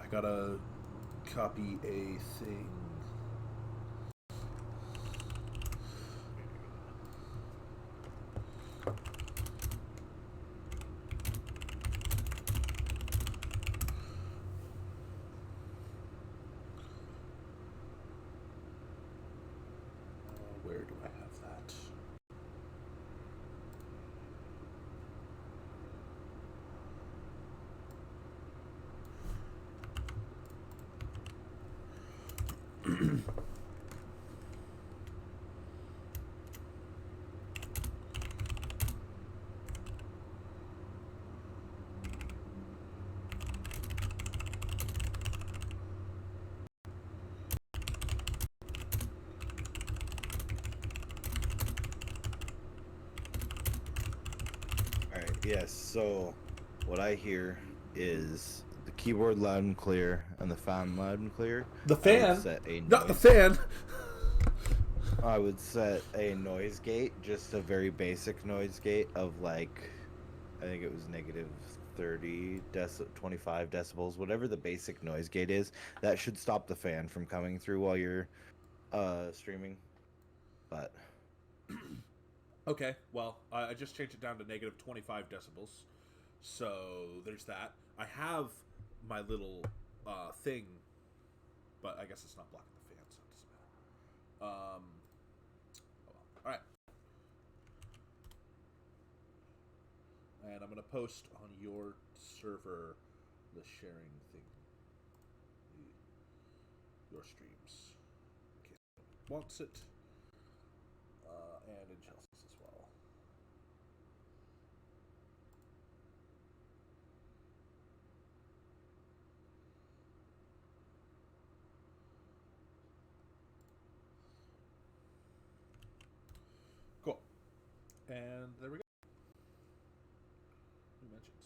I gotta copy a thing. Where do I have that? Alright, yes, so what I hear is the keyboard loud and clear and the fan loud and clear. The fan? Not the Noise. fan! I would set a noise gate, just a very basic noise gate of like, I think it was negative 25 decibels, whatever the basic noise gate is. That should stop the fan from coming through while you're streaming. But Okay, well, I just changed it down to negative 25 decibels. So there's that. I have my little thing, but I guess it's not blocking the fan, so it doesn't matter. Oh well. All right. And I'm going to post on your server the sharing thing. Your streams. Okay. Wants it. And in Chelsea's as well. Cool. And there we go. New mentions.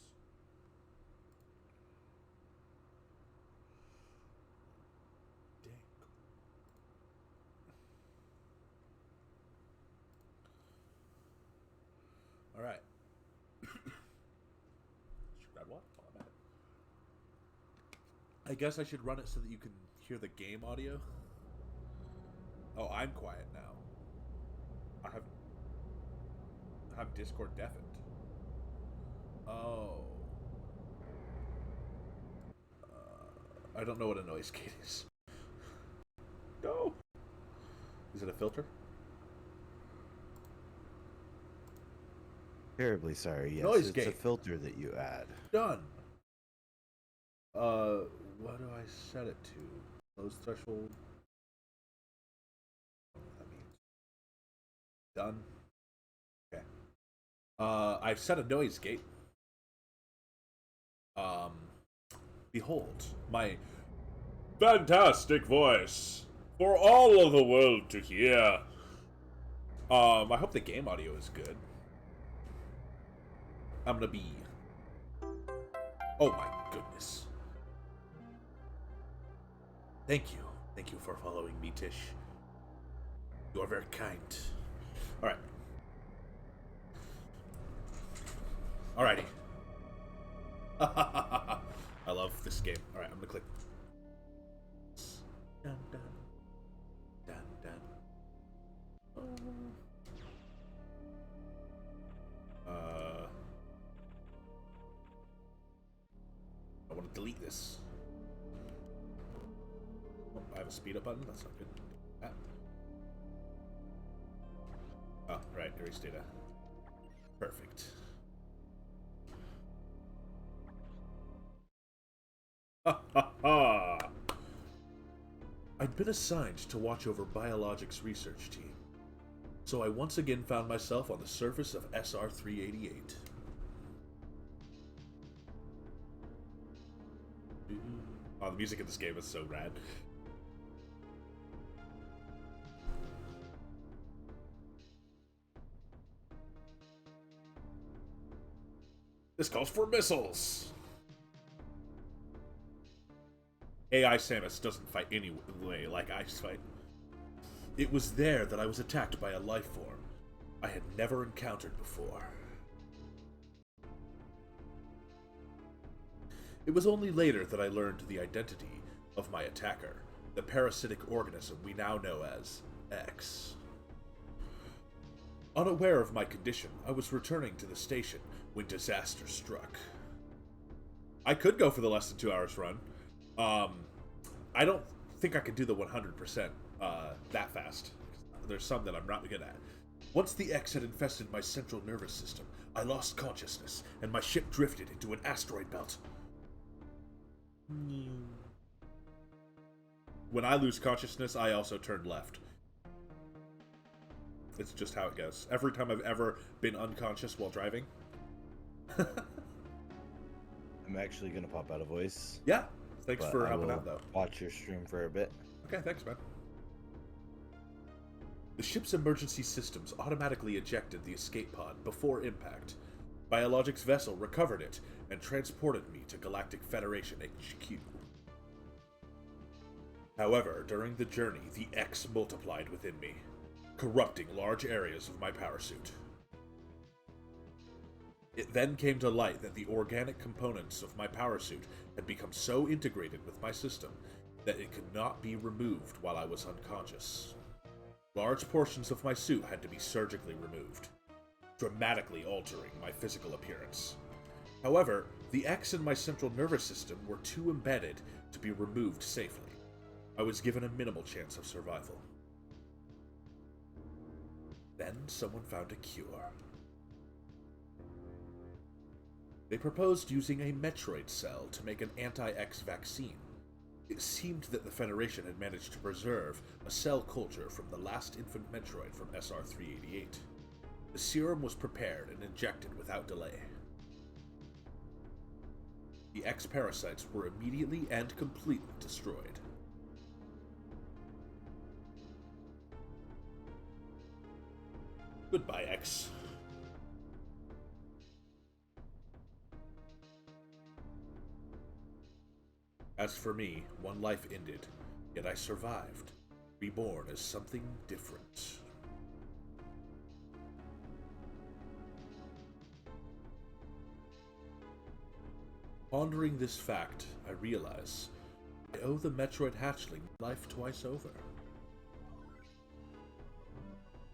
Dang. All right. Should grab what? Oh, I'm at it. I guess I should run it so that you can hear the game audio. Oh, I'm quiet now. I have Discord deafened. Oh. I don't know what a noise gate is. No. Is it a filter? terribly sorry. Yes, Noise it's gate. a filter that you add. Done. What do I set it to? Close threshold. That means done. Okay. I've set a noise gate. Behold my fantastic voice for all of the world to hear. I hope the game audio is good. I'm gonna be. Oh my goodness. Thank you for following me, Tish. You are very kind. Alright. Alrighty. I love this game. Alright, I'm gonna click. Dun, dun. Dun, dun. I want to delete this. Oh, I have a speed up button? That's not good. Oh, right, erase data. Perfect. Ha ha ha! I'd been assigned to watch over biologics research team, so I once again found myself on the surface of SR-388. Oh, the music in this game is so rad. This calls for missiles! AI Samus doesn't fight anyway like I fight. It was there that I was attacked by a life form I had never encountered before. It was only later that I learned the identity of my attacker, the parasitic organism we now know as X. Unaware of my condition, I was returning to the station when disaster struck. I could go for the less than 2 hours run. I don't think I could do the 100% that fast. There's some that I'm not good at. Once the X had infested my central nervous system, I lost consciousness, and my ship drifted into an asteroid belt. When I lose consciousness, I also turn left. It's just how it goes. Every time I've ever been unconscious while driving. I'm actually going to pop out a voice. Yeah. Thanks for helping out, though. Watch your stream for a bit. Okay, thanks, man. The ship's emergency systems automatically ejected the escape pod before impact. Biologic's vessel recovered it and transported me to Galactic Federation HQ. However, during the journey, the X multiplied within me, corrupting large areas of my power suit. It then came to light that the organic components of my power suit had become so integrated with my system that it could not be removed while I was unconscious. Large portions of my suit had to be surgically removed, dramatically altering my physical appearance. However, the X in my central nervous system were too embedded to be removed safely. I was given a minimal chance of survival. Then someone found a cure. They proposed using a Metroid cell to make an anti-X vaccine. It seemed that the Federation had managed to preserve a cell culture from the last infant Metroid from SR-388. The serum was prepared and injected without delay. The X parasites were immediately and completely destroyed. Goodbye, X. As for me, one life ended, yet I survived, reborn as something different. Pondering this fact, I realize I owe the Metroid hatchling life twice over.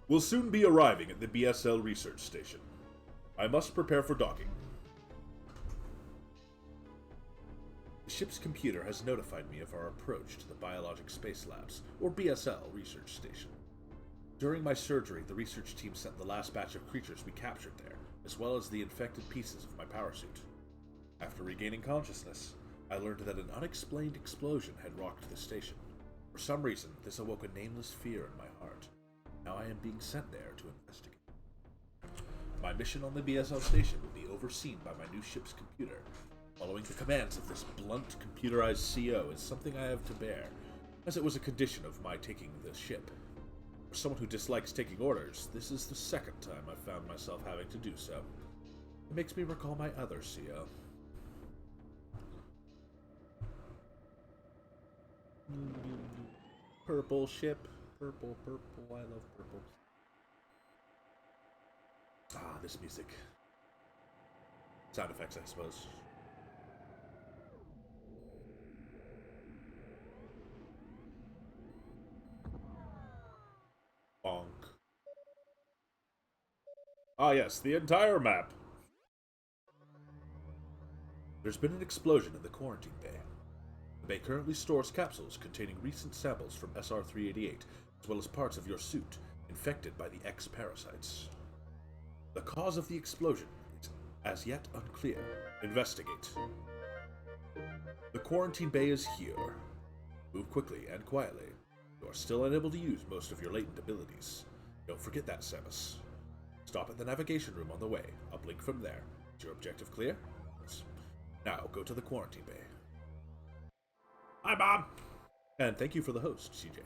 We'll soon be arriving at the BSL research station. I must prepare for docking. The ship's computer has notified me of our approach to the Biologic Space Labs, or BSL, research station. During my surgery, the research team sent the last batch of creatures we captured there, as well as the infected pieces of my power suit. After regaining consciousness, I learned that an unexplained explosion had rocked the station. For some reason, this awoke a nameless fear in my heart. Now I am being sent there to investigate. My mission on the BSL station will be overseen by my new ship's computer. Following the commands of this blunt, computerized CO is something I have to bear, as it was a condition of my taking the ship. For someone who dislikes taking orders, this is the second time I've found myself having to do so. It makes me recall my other CO. Purple ship. Purple, purple, I love purple. Ah, this music. Sound effects, I suppose. Bonk. Ah yes, the entire map. There's been an explosion in the quarantine bay. The bay currently stores capsules containing recent samples from SR-388, as well as parts of your suit, infected by the X parasites. The cause of the explosion is as yet unclear. Investigate. The quarantine bay is here. Move quickly and quietly. You are still unable to use most of your latent abilities. Don't forget that, Samus. Stop at the navigation room on the way. Uplink from there. Is your objective clear? Yes. Now, go to the quarantine bay. Hi, Bob! And thank you for the host, CJ.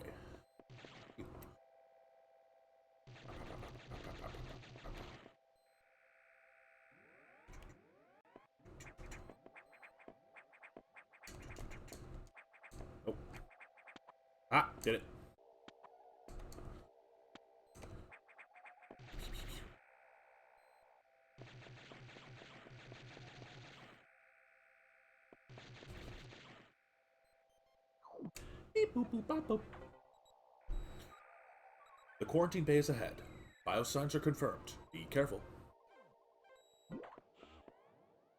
Oh. Ah, did it. Beep, boop, boop, bop, boop. The quarantine bay is ahead. Biosigns are confirmed. Be careful.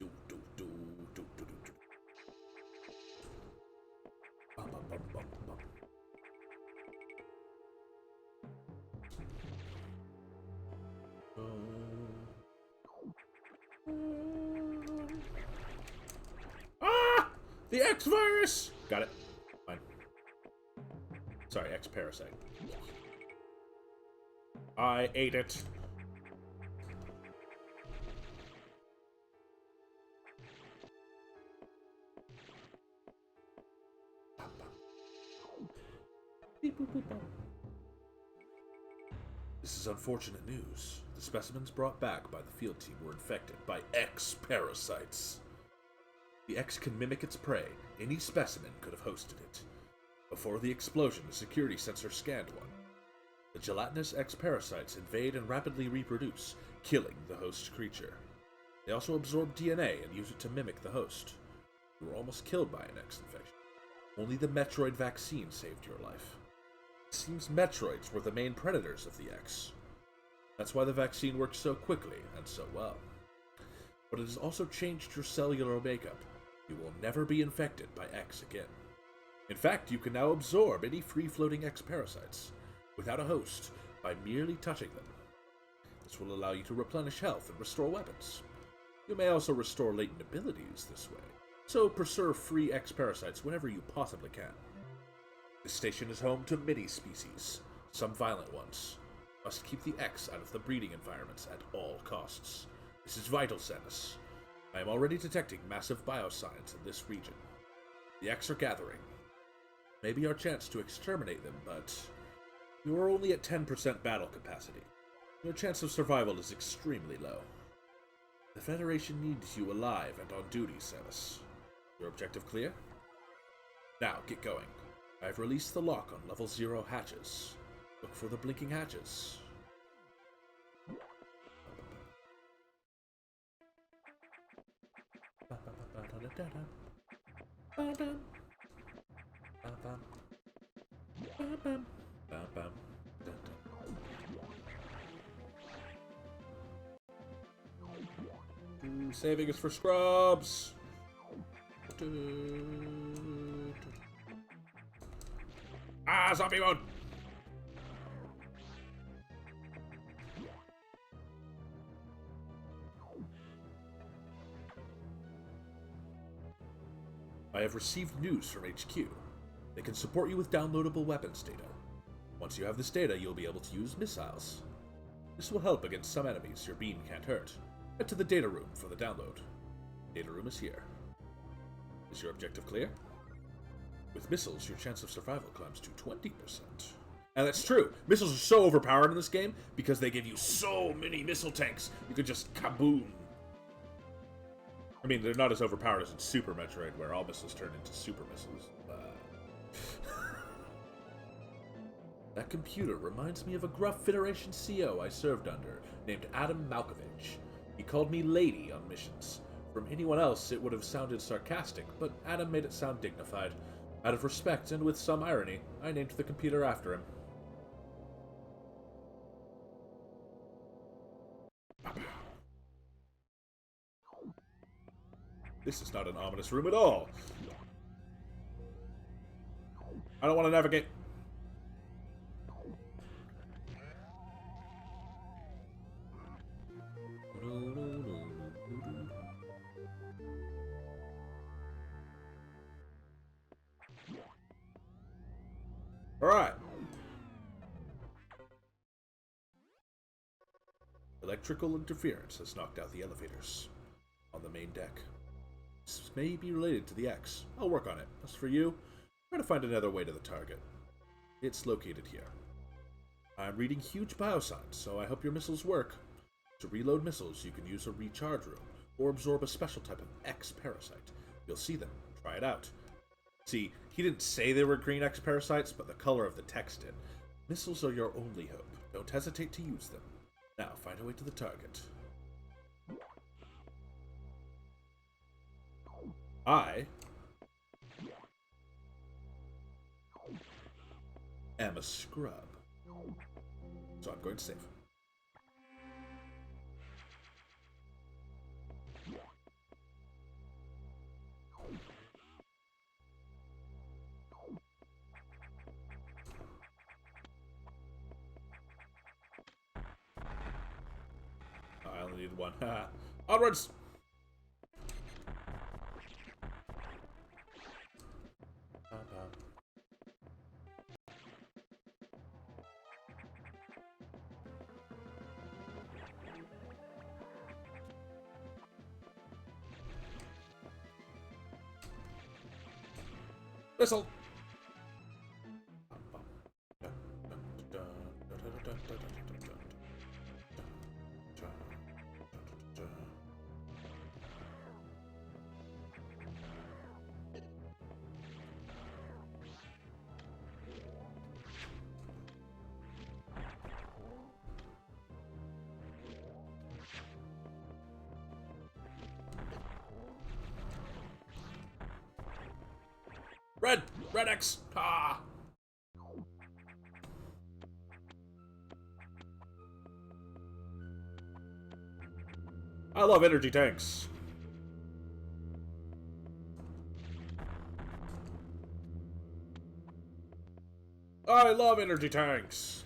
Do, do, do, do, do, do, do. Bum, bum, bum, bum, bum. Ah! The X virus! Got it. Fine. Sorry, X parasite. I ate it. This is unfortunate news. The specimens brought back by the field team were infected by X parasites. The X can mimic its prey. Any specimen could have hosted it. Before the explosion, the security sensor scanned one. The gelatinous X parasites invade and rapidly reproduce, killing the host creature. They also absorb DNA and use it to mimic the host. You were almost killed by an X infection. Only the Metroid vaccine saved your life. It seems Metroids were the main predators of the X. That's why the vaccine worked so quickly and so well. But it has also changed your cellular makeup. You will never be infected by X again. In fact, you can now absorb any free-floating X parasites without a host by merely touching them. This will allow you to replenish health and restore weapons. You may also restore latent abilities this way, so preserve free X parasites whenever you possibly can. This station is home to many species, some violent ones. Must keep the X out of the breeding environments at all costs. This is vital, Samus. I am already detecting massive biosigns in this region. The X are gathering. Maybe our chance to exterminate them, but you are only at 10% battle capacity. Your chance of survival is extremely low. The Federation needs you alive and on duty, Samus. Your objective clear? Now, get going. I've released the lock on level 0 hatches. Look for the blinking hatches. Saving is for scrubs. Ah, zombie mode. I have received news from HQ. They can support you with downloadable weapons data. Once you have this data, you'll be able to use missiles. This will help against some enemies your beam can't hurt. Head to the data room for the download. Data room is here. Is your objective clear? With missiles, your chance of survival climbs to 20%. And that's true. Missiles are so overpowered in this game because they give you so many missile tanks. You could just kaboom. I mean, they're not as overpowered as in Super Metroid, where all missiles turn into super missiles. That computer reminds me of a gruff Federation CO I served under, named Adam Malkovich. He called me Lady on missions. From anyone else, it would have sounded sarcastic, but Adam made it sound dignified. Out of respect and with some irony, I named the computer after him. This is not an ominous room at all. I don't want to navigate. Alright. Electrical interference has knocked out the elevators on the main deck. This may be related to the X. I'll work on it. As for you, try to find another way to the target. It's located here. I'm reading huge biosigns, so I hope your missiles work. To reload missiles, you can use a recharge room, or absorb a special type of X parasite. You'll see them. Try it out. See, he didn't say they were green X parasites, but the color of the text did. Missiles are your only hope. Don't hesitate to use them. Now, find a way to the target. am a scrub. So I'm going to save. I only need one. Onwards! Whistle! Red! Red X! Ah! I love energy tanks. I love energy tanks.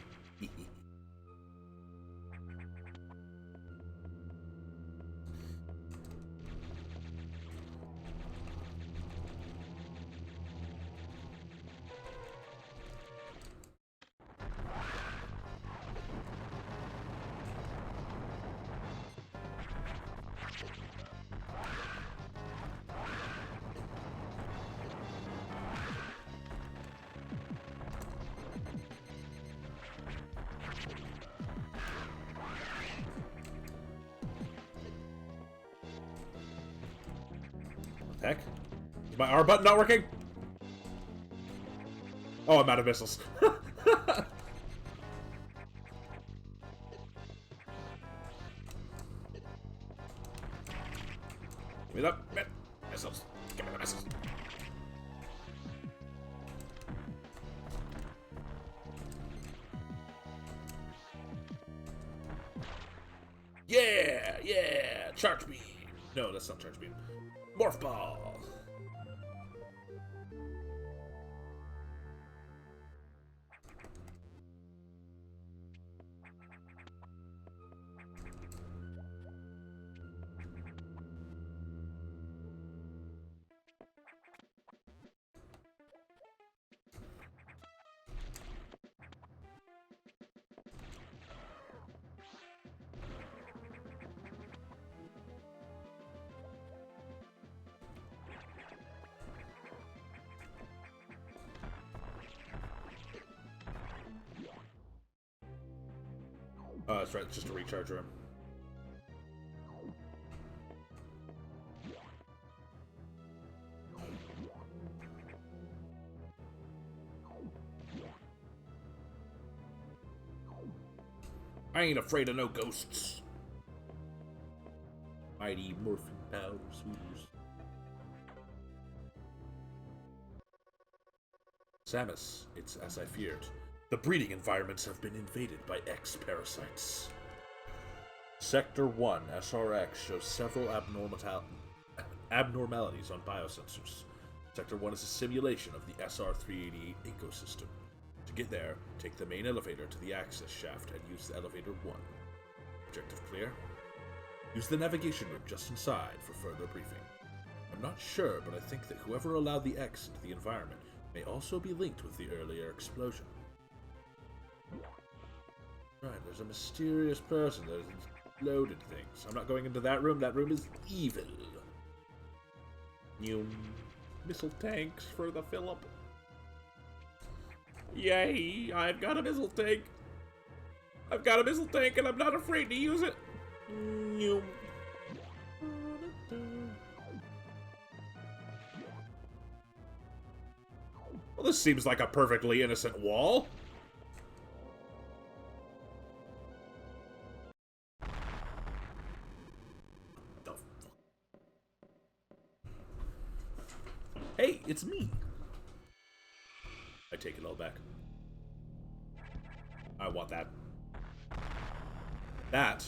Heck? Is my R button not working? Oh, I'm out of missiles. Give me that missiles. Give me the missiles. Yeah, yeah, charge beam. No, that's not charge beam. Morph ball. Oh, that's right. It's just a recharge room. I ain't afraid of no ghosts. Mighty morphing powers. Samus, it's as I feared. The breeding environments have been invaded by X-parasites. Sector 1, SRX, shows several abnormalities on biosensors. Sector 1 is a simulation of the SR-388 ecosystem. To get there, take the main elevator to the access shaft and use the elevator 1. Objective clear? Use the navigation room just inside for further briefing. I'm not sure, but I think that whoever allowed the X into the environment may also be linked with the earlier explosion. Right, there's a mysterious person that has exploded things. I'm not going into that room. That room is evil. New missile tanks for the Phillip. Yay! I've got a missile tank. I've got a missile tank, and I'm not afraid to use it. New. Well, this seems like a perfectly innocent wall. Hey, it's me. I take it all back. I want that. That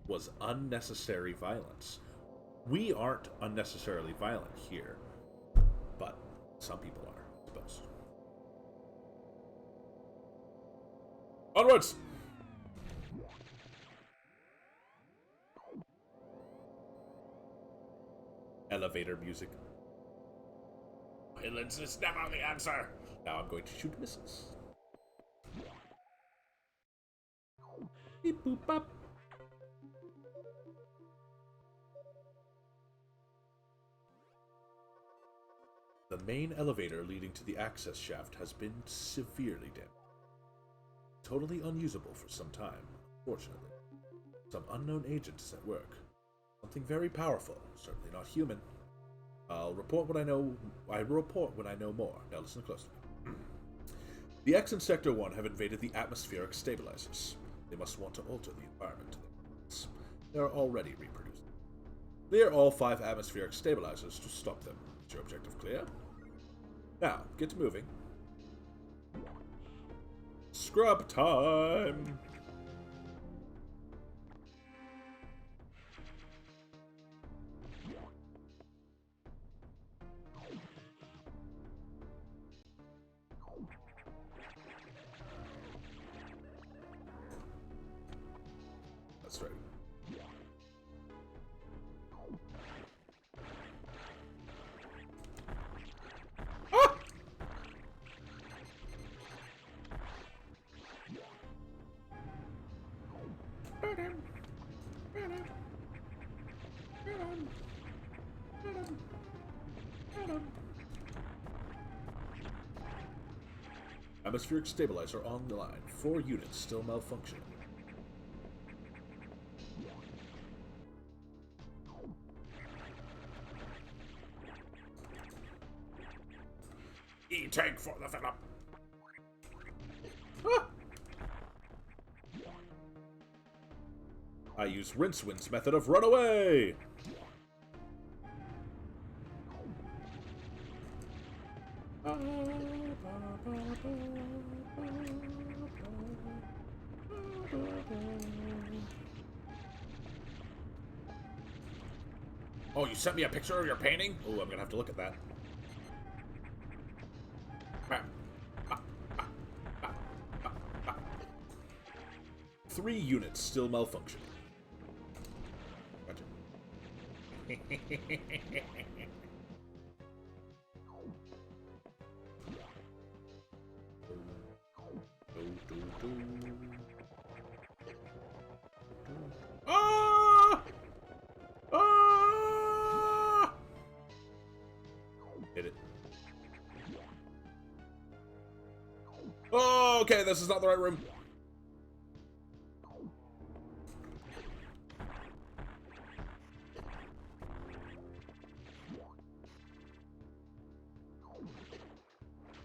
was unnecessary violence. We aren't unnecessarily violent here, but some people are, I suppose. Onwards! Elevator music. Violence is never the answer. Now I'm going to shoot missiles. Beep boop bop. The main elevator leading to the access shaft has been severely damaged. Totally unusable for some time, fortunately. Some unknown agent is at work. Something very powerful, certainly not human. I'll report when I know. I report when I know more. Now listen closely. The X and Sector 1 have invaded the atmospheric stabilizers. They must want to alter the environment to their needs. They are already reproducing. Clear all 5 atmospheric stabilizers to stop them. Is your objective clear? Now, get to moving. Scrub time! That's right. Ah! Atmospheric stabilizer on the line. 4 units still malfunctioning. E-tank for the Phillip. Ah! I use Rincewind's method of runaway. Oh, you sent me a picture of your painting? Oh, I'm gonna have to look at that. 3 units still malfunctioning. Gotcha. Ah! Ah! Hit it. Oh, okay, this is not the right room.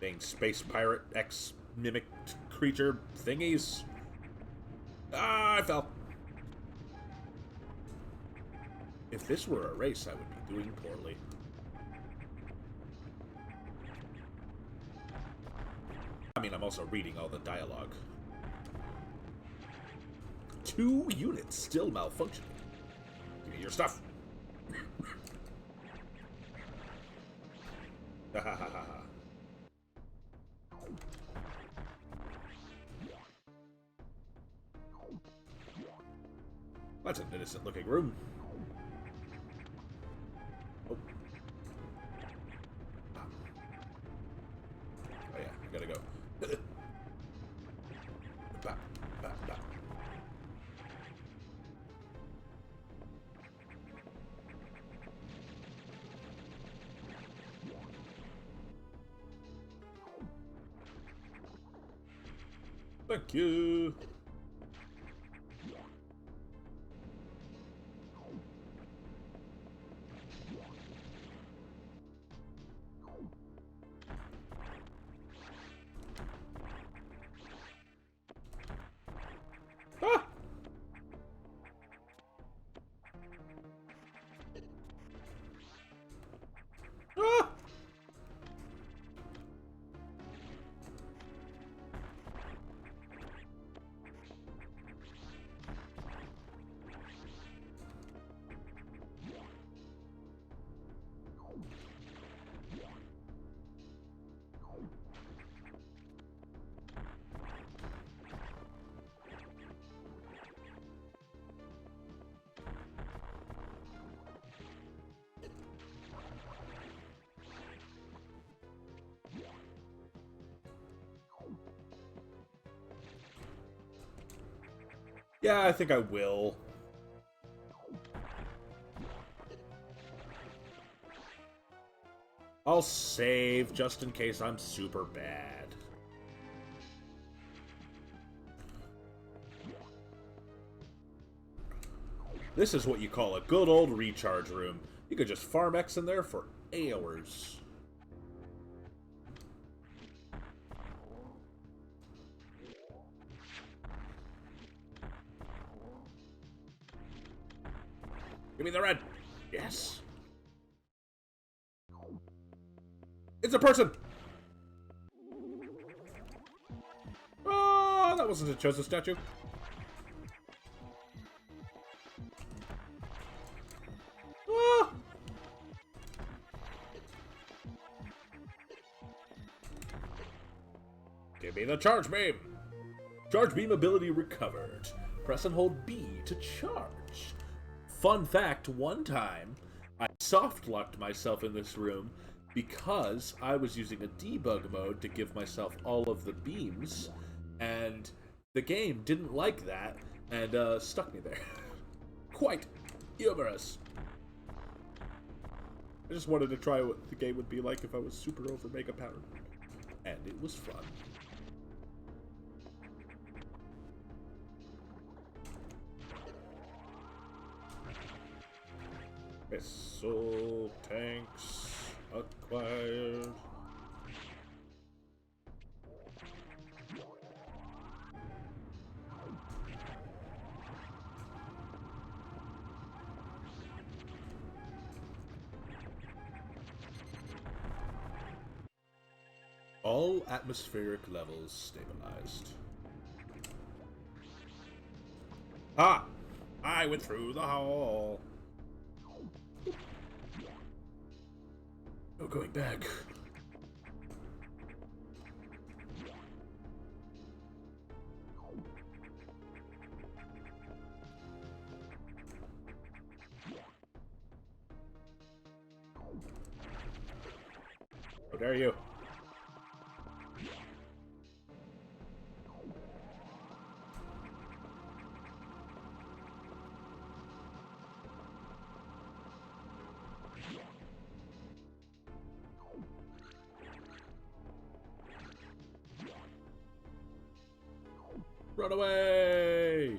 Dang space pirate X mimicked creature thingies. Ah, I fell. If this were a race, I would be doing poorly. I mean, I'm also reading all the dialogue. 2 units still malfunctioning. Give me your stuff. Ha ha ha ha. That's an innocent looking room. Oh. Oh yeah, I gotta go. Bap, bap, bap. Thank you. Ah! Ah! Yeah, I think I will. I'll save just in case I'm super bad. This is what you call a good old recharge room. You could just farm X in there for hours. Give me the red. Yes. It's a person. Oh, that wasn't a chosen statue. Ah. Give me the charge beam. Charge beam ability recovered. Press and hold B to charge. Fun fact, one time, I soft-locked myself in this room because I was using a debug mode to give myself all of the beams, and the game didn't like that, and stuck me there. Quite humorous. I just wanted to try what the game would be like if I was super over mega powered, and it was fun. Missile tanks acquired. All atmospheric levels stabilized. Ah! I went through the hole. No going back. How dare you? Run away!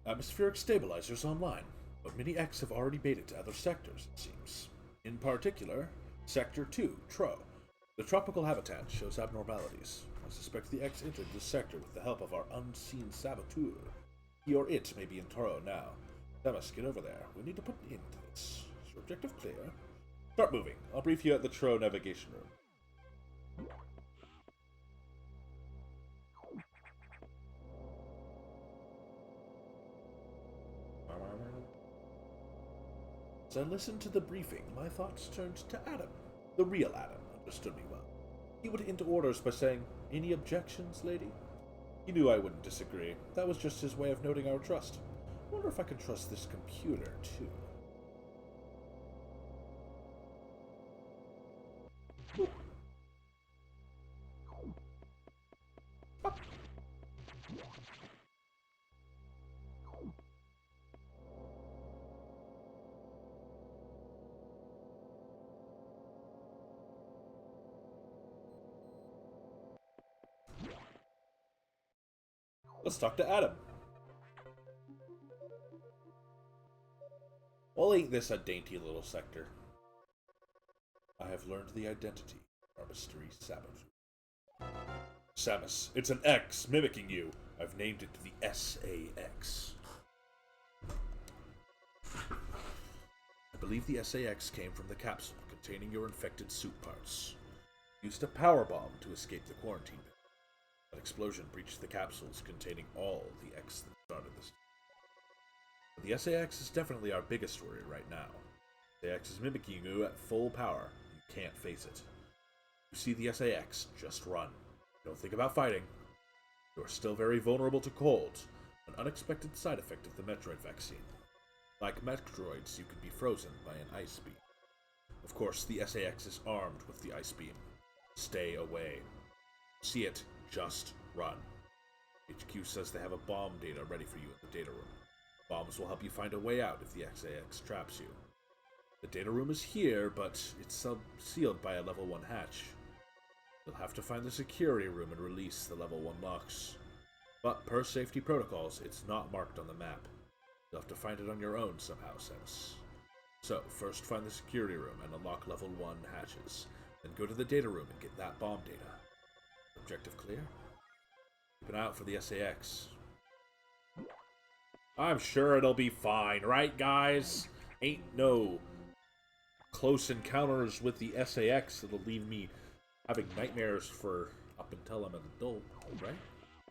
Atmospheric stabilizers online, but many X have already made it to other sectors, it seems. In particular, Sector 2, TRO. The tropical habitat shows abnormalities. I suspect the X entered this sector with the help of our unseen saboteur. He or it may be in Toro now. Samus, get over there. We need to put an end to this. Is your objective clear? Start moving. I'll brief you at the TRO navigation room. As I listened to the briefing, my thoughts turned to Adam. The real Adam understood me well. He would enter orders by saying, "Any objections, lady?" He knew I wouldn't disagree. That was just his way of noting our trust. I wonder if I can trust this computer, too. Let's talk to Adam. Well, ain't this a dainty little sector? I have learned the identity of our mystery saboteur. Samus, it's an X mimicking you. I've named it the SAX. I believe the SAX came from the capsule containing your infected suit parts. Used a power bomb to escape the quarantine. That explosion breached the capsules containing all the X that started this. But the SAX is definitely our biggest worry right now. The SAX is mimicking you at full power. You can't face it. You see the SAX, just run. Don't think about fighting. You are still very vulnerable to cold, an unexpected side effect of the Metroid vaccine. Like Metroids, you could be frozen by an ice beam. Of course, the SAX is armed with the ice beam. Stay away. See it, just run. HQ says they have a bomb data ready for you in the data room. Bombs will help you find a way out if the SAX traps you. The data room is here, but it's sealed by a level 1 hatch. You'll have to find the security room and release the level 1 locks. But per safety protocols, it's not marked on the map. You'll have to find it on your own somehow, Samus. So, first find the security room and unlock level 1 hatches. Then go to the data room and get that bomb data. Objective clear? Keep an eye out for the SAX. I'm sure it'll be fine, right guys? Ain't no close encounters with the SAX that'll leave me having nightmares for up until I'm an adult, right?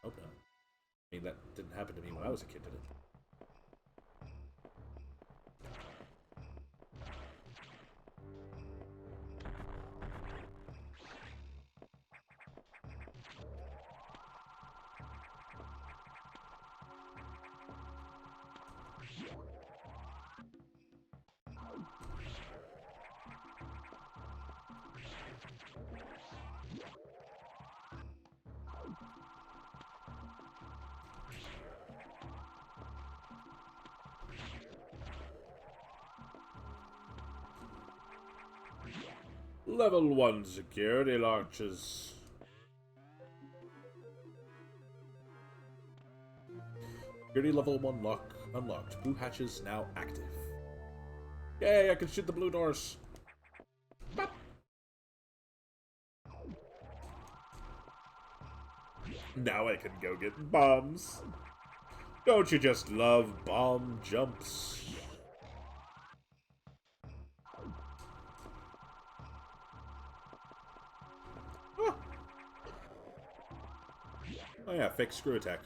Hope not. I mean, that didn't happen to me when I was a kid, did it? Level 1 security launches. Security level 1 lock unlocked. Blue hatches now active. Yay, I can shoot the blue doors. Bop. Now I can go get bombs. Don't you just love bomb jumps? Oh yeah, fake screw attack.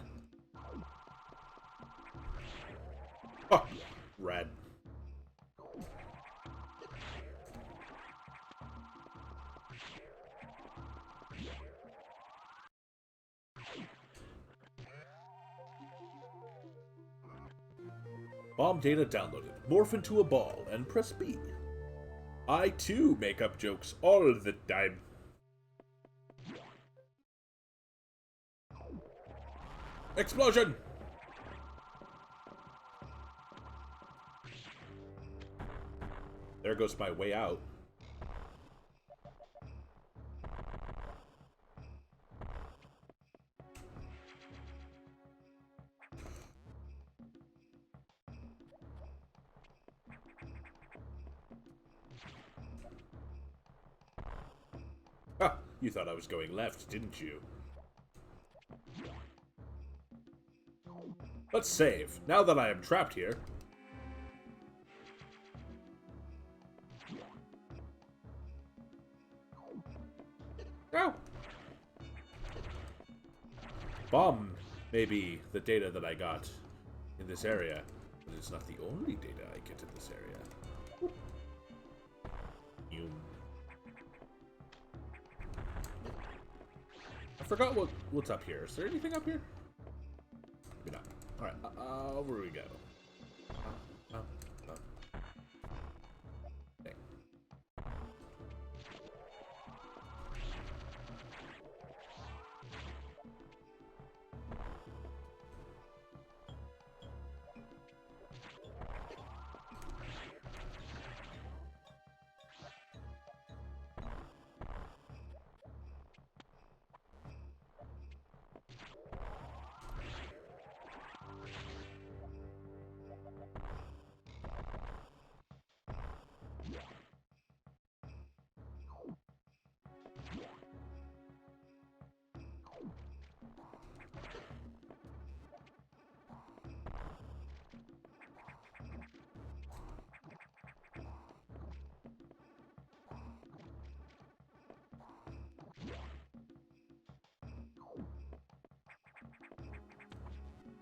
Oh, red. Bomb data downloaded. Morph into a ball and press B. I too make up jokes all the time. Explosion! There goes my way out. Ah, you thought I was going left, didn't you? Let's save, now that I am trapped here. Oh! Bomb may be the data that I got in this area, but it's not the only data I get in this area. I forgot what's up here. Is there anything up here? Maybe not. Alright, over we go. Okay.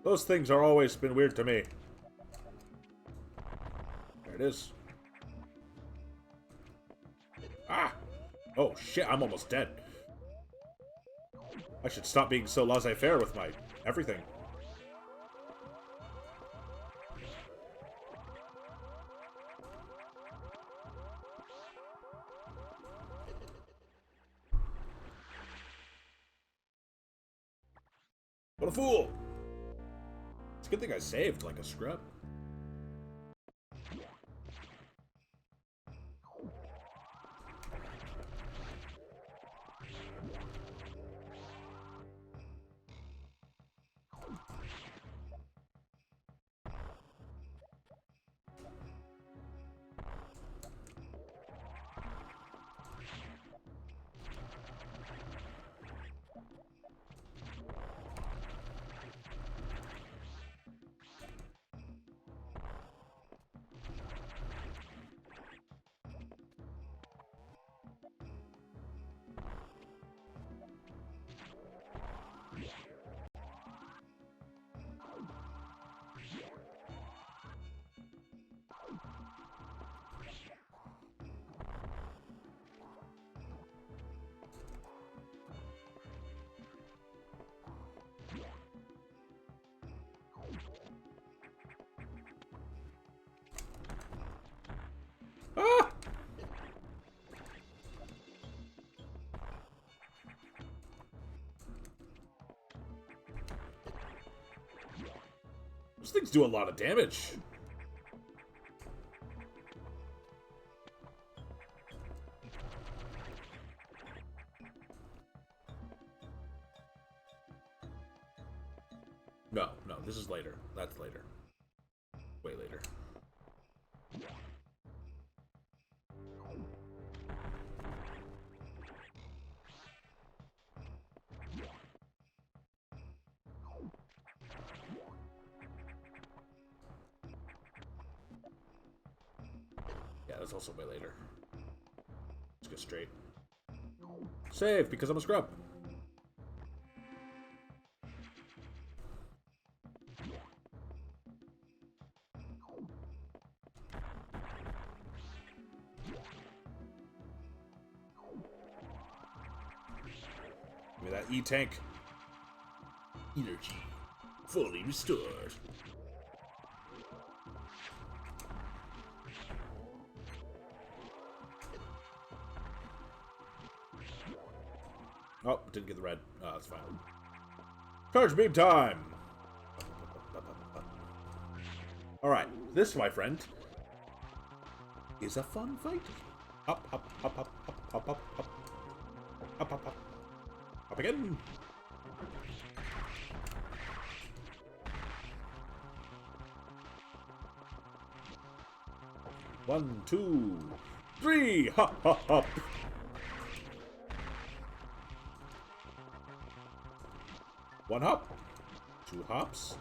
Those things are always been weird to me. There it is. Ah! Oh shit, I'm almost dead. I should stop being so laissez-faire with my everything. What a fool! It's a good thing I saved like a scrub. Ah! Those things do a lot of damage. No, no, this is later. That's later. Way later. Yeah, that's also way later. Let's go straight. Save, because I'm a scrub. Give me that E-tank. Energy fully restored. Oh, didn't get the red. Oh, that's fine. Charge beam time! Alright, this, my friend, is a fun fight. Hop, hop, hop, hop, hop, hop, hop, hop. Hop, hop, hop. Hop again. One, two, three! Hop, hop, hop. One hop, two hops,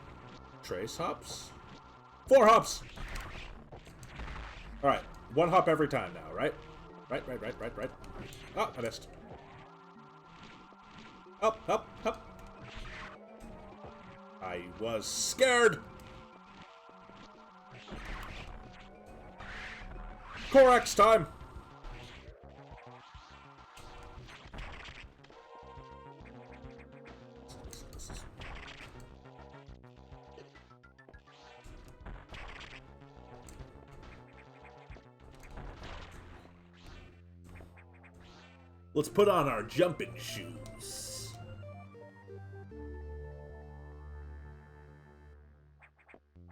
trace hops, 4 hops. All right, 1 hop every time now, right? Right. Ah, I missed. Up. I was scared. Corax time. Let's put on our jumping shoes.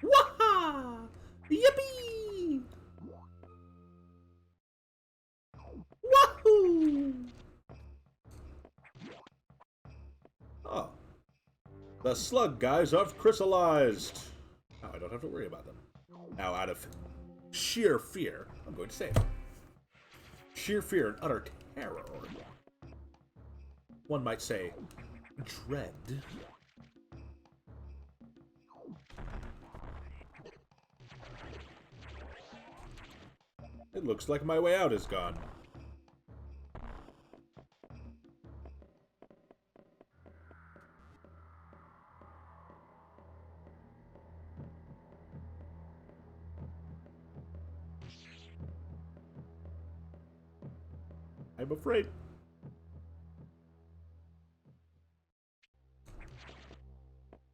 Waha! Yippee! Wahoo! Oh. The slug guys have crystallized. Now I don't have to worry about them. Now, out of sheer fear, I'm going to save. Sheer fear and utter terror. One might say, dread. It looks like my way out is gone. I'm afraid.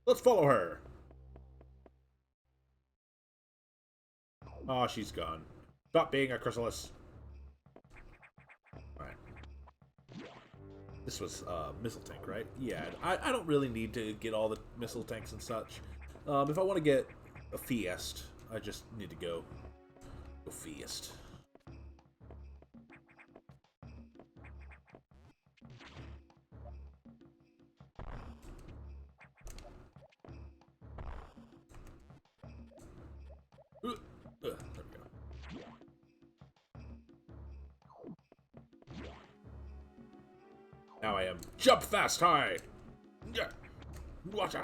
Let's follow her. Oh, she's gone. Stop being a chrysalis. Alright. This was missile tank, right? Yeah, I don't really need to get all the missile tanks and such. If I want to get a Fiest, I just need to go Fiest. There we go. Now I am jump fast high. Yeah. Wacha.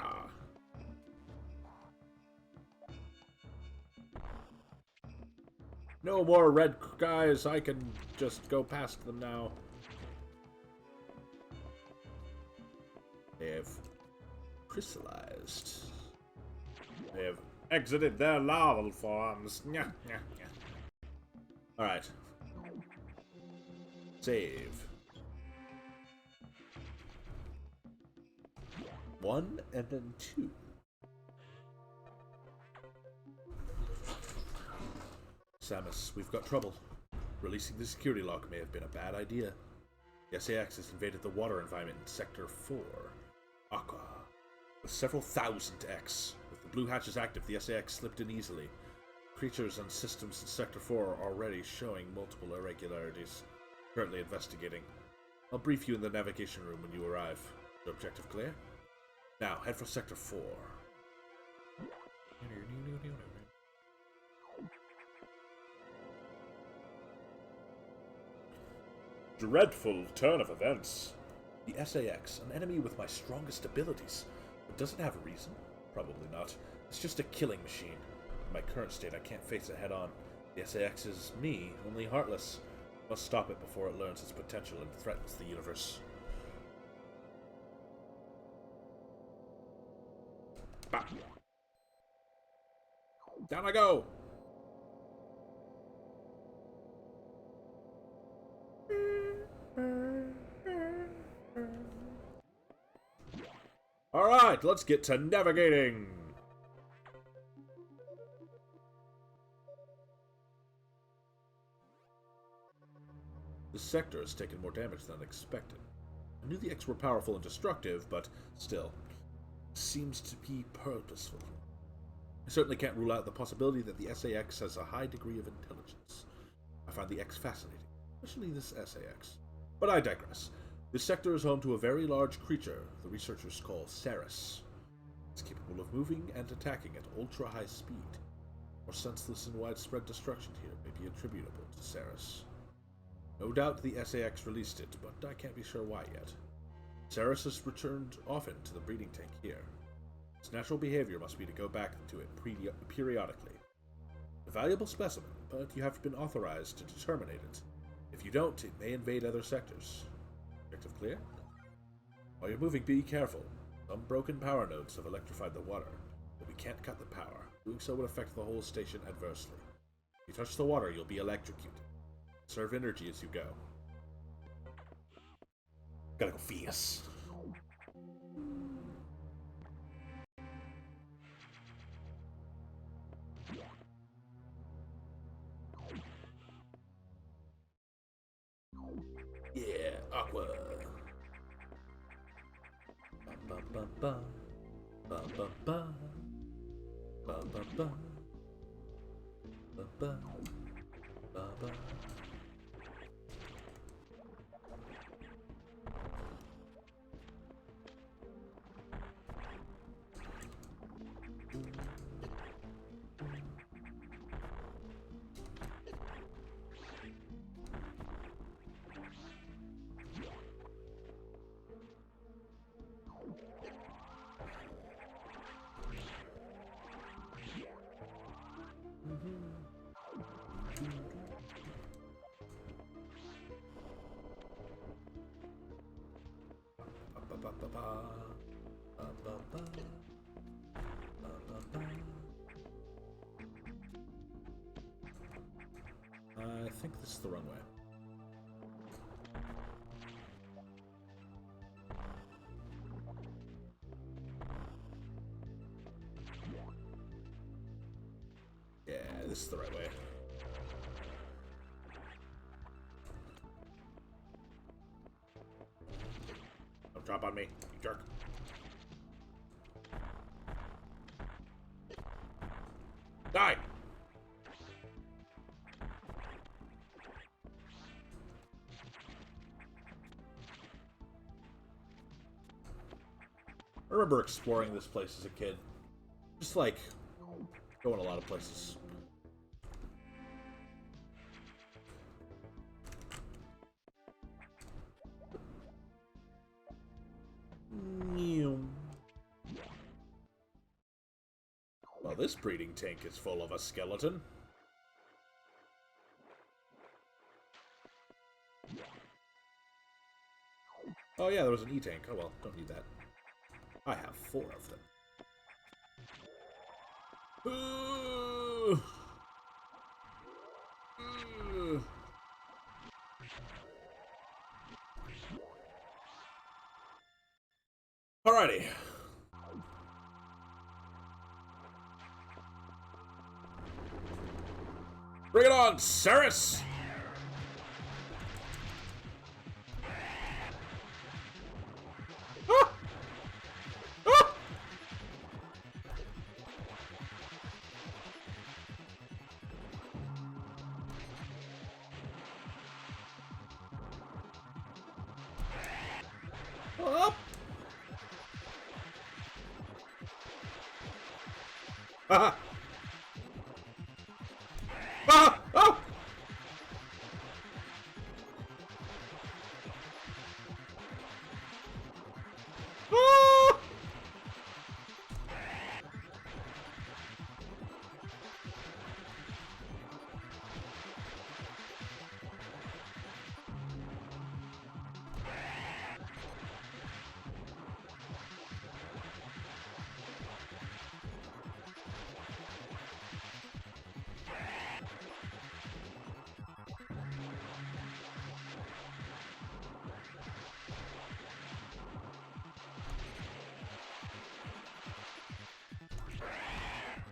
No more red guys. I can just go past them now. They have crystallized. They have exited their larval forms. Alright. Save. 1 and then 2. Samus, we've got trouble. Releasing the security lock may have been a bad idea. The SAX has invaded the water environment in Sector 4. Aqua. With several thousand X. With the blue hatches active, the SAX slipped in easily. Creatures and systems in Sector 4 are already showing multiple irregularities. Currently investigating. I'll brief you in the navigation room when you arrive. Your objective clear? Now, head for Sector 4. Dreadful turn of events. The SAX, an enemy with my strongest abilities. But does it have a reason? Probably not. It's just a killing machine. In my current state, I can't face it head on. The SAX is me, only heartless. Must stop it before it learns its potential and threatens the universe. Bah. Down I go! Alright, let's get to navigating! This sector has taken more damage than expected. I knew the X were powerful and destructive, but still, seems to be purposeful. I certainly can't rule out the possibility that the SAX has a high degree of intelligence. I find the X fascinating, especially this SAX. But I digress. This sector is home to a very large creature the researchers call Ceres. It's capable of moving and attacking at ultra-high speed. More senseless and widespread destruction here may be attributable to Ceres. No doubt the SAX released it, but I can't be sure why yet. Ceres has returned often to the breeding tank here. Its natural behavior must be to go back to it periodically. A valuable specimen, but you have been authorized to terminate it. If you don't, it may invade other sectors. Objective clear? While you're moving, be careful. Some broken power nodes have electrified the water, but we can't cut the power. Doing so would affect the whole station adversely. If you touch the water, you'll be electrocuted. Conserve energy as you go. Gotta go fierce. Yeah, Aqua. Ba ba ba ba ba ba ba ba ba ba ba ba ba. I think this is the wrong way. Yeah, this is the right way. Drop on me, you jerk. Die! I remember exploring this place as a kid. Just like going a lot of places. Well, this breeding tank is full of a skeleton. Oh yeah, there was an E-tank. Oh well, don't need that. I have 4 of them. Alrighty. Bring it on, Ceres! Ah! Ah! Up! Ah! Ah! Ah! Ah!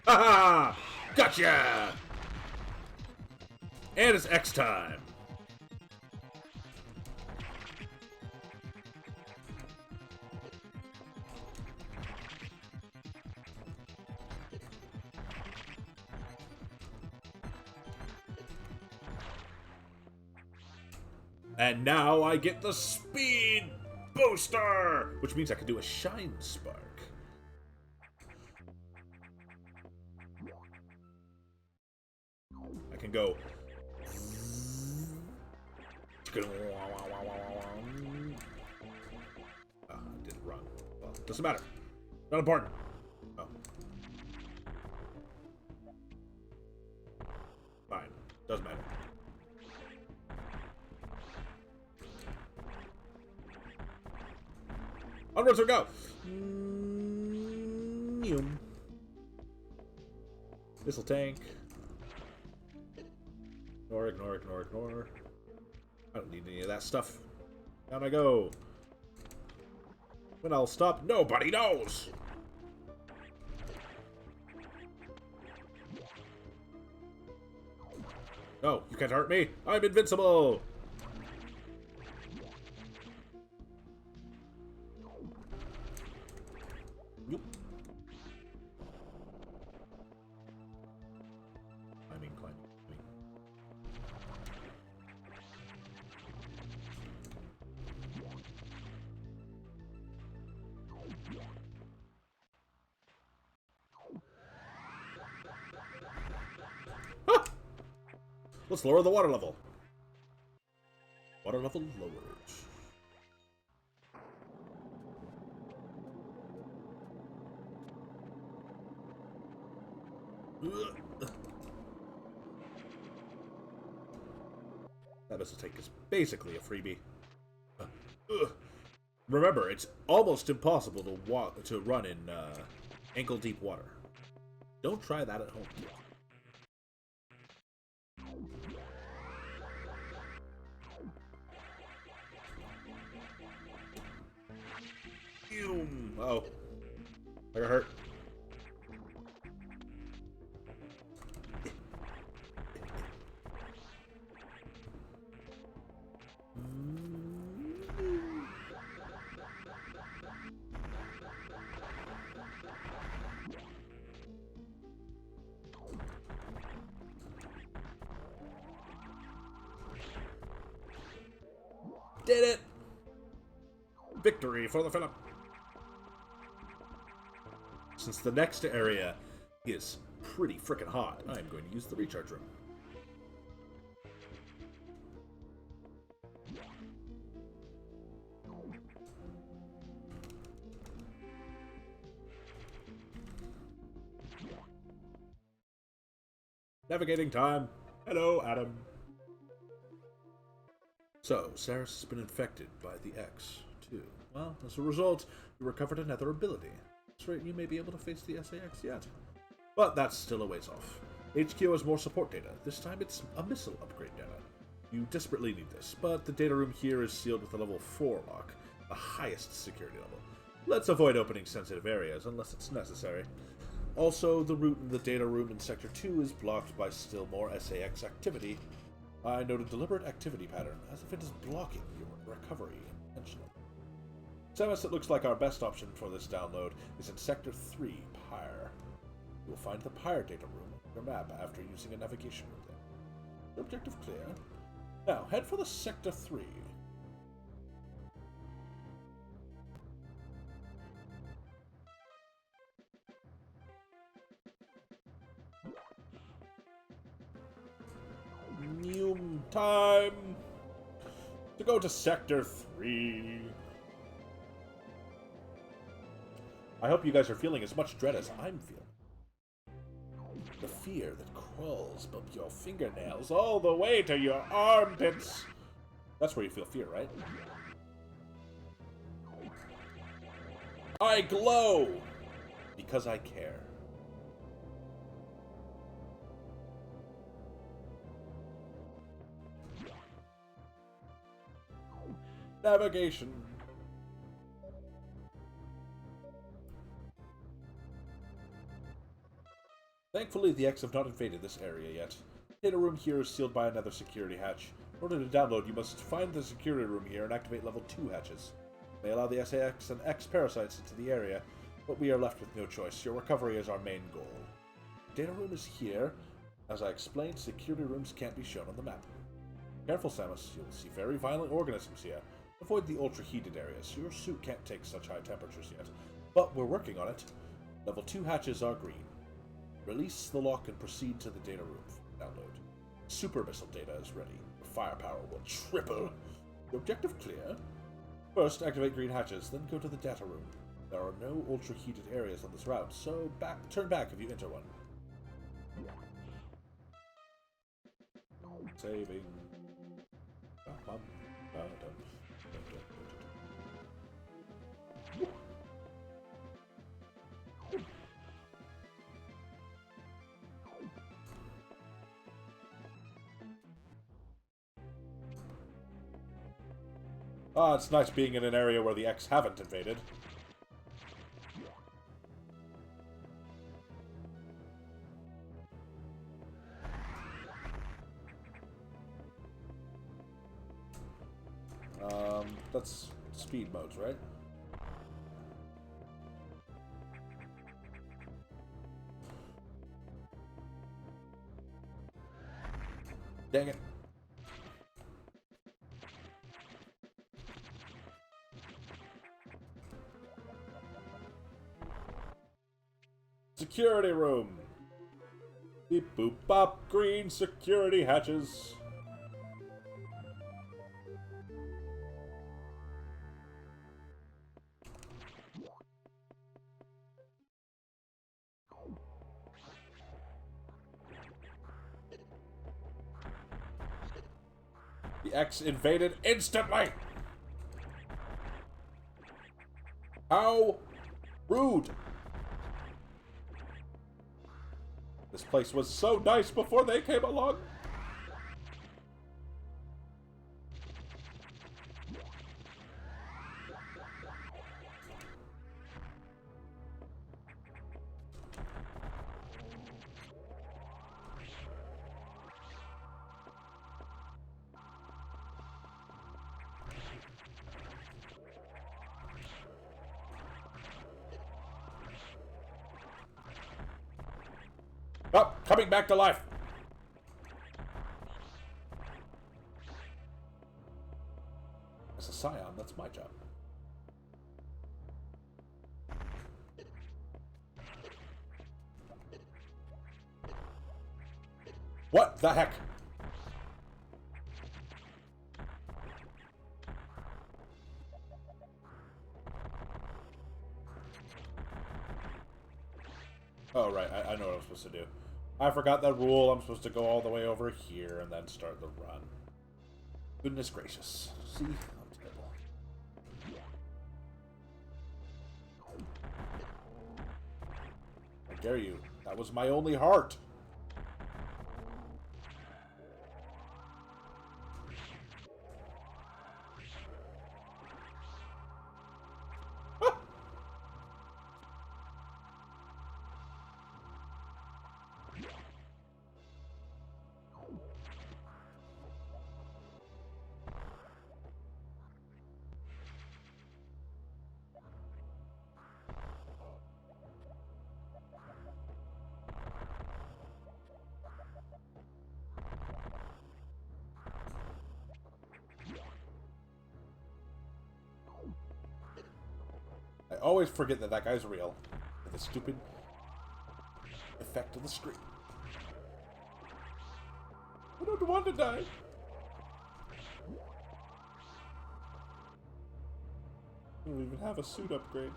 Ha! Gotcha! And it's X time. And now I get the speed booster, which means I can do a shine spark. I can go. I didn't run. Well, doesn't matter. Not important. Oh. Fine. Doesn't matter. Onwards we go! Missile tank. Ignore, ignore, ignore, ignore. I don't need any of that stuff. Down I go. When I'll stop, nobody knows! No, you can't hurt me! I'm invincible! Nope. Climbing, climbing, climbing. Ah! Let's lower the water level. Water level lowered. That missile tank is basically a freebie. Remember, it's almost impossible to run in ankle-deep water. Don't try that at home. Oh, I got hurt. did it! Victory for the Phillip! Since the next area is pretty frickin' hot, I'm going to use the recharge room. Navigating time. Hello, Adam. So, Saris has been infected by the X, too. Well, as a result, you recovered another ability. That's right, you may be able to face the SAX yet. But that's still a ways off. HQ has more support data. This time it's a missile upgrade data. You desperately need this, but the data room here is sealed with a level 4 lock, the highest security level. Let's avoid opening sensitive areas unless it's necessary. Also, the route in the data room in Sector 2 is blocked by still more SAX activity. I note a deliberate activity pattern, as if it is blocking your recovery intentionally. Samus, it looks like our best option for this download is in Sector 3, Pyre. You will find the Pyre data room on your map after using a navigation room there. The objective clear. Now, head for the Sector 3. New time to go to Sector 3. I hope you guys are feeling as much dread as I'm feeling. The fear that crawls up your fingernails all the way to your armpits. That's where you feel fear, right? I glow because I care. Navigation. Thankfully, the X have not invaded this area yet. The data room here is sealed by another security hatch. In order to download, you must find the security room here and activate level 2 hatches. They allow the SAX and X parasites into the area, but we are left with no choice. Your recovery is our main goal. The data room is here. As I explained, security rooms can't be shown on the map. Careful, Samus. You'll see very violent organisms here. Avoid the ultra-heated areas. Your suit can't take such high temperatures yet, but we're working on it. Level 2 hatches are green. Release the lock and proceed to the data room for download. Super missile data is ready. Your firepower will triple. The objective clear. First, activate green hatches, then go to the data room. There are no ultra-heated areas on this route, so turn back if you enter one. Saving. Ah, it's nice being in an area where the X haven't invaded. That's speed modes, right? Dang it. Security room. Beep boop bop. Green security hatches. The X invaded instantly. How rude. This place was so nice before they came along. Oh, coming back to life. my job. What the heck? Oh, right. I know what I'm supposed to do. I forgot that rule. I'm supposed to go all the way over here and then start the run. Goodness gracious. See? I'm terrible. I dare you. That was my only heart. I always forget that that guy's real. With the stupid effect of the screen. I don't want to die. I don't even have a suit upgrade.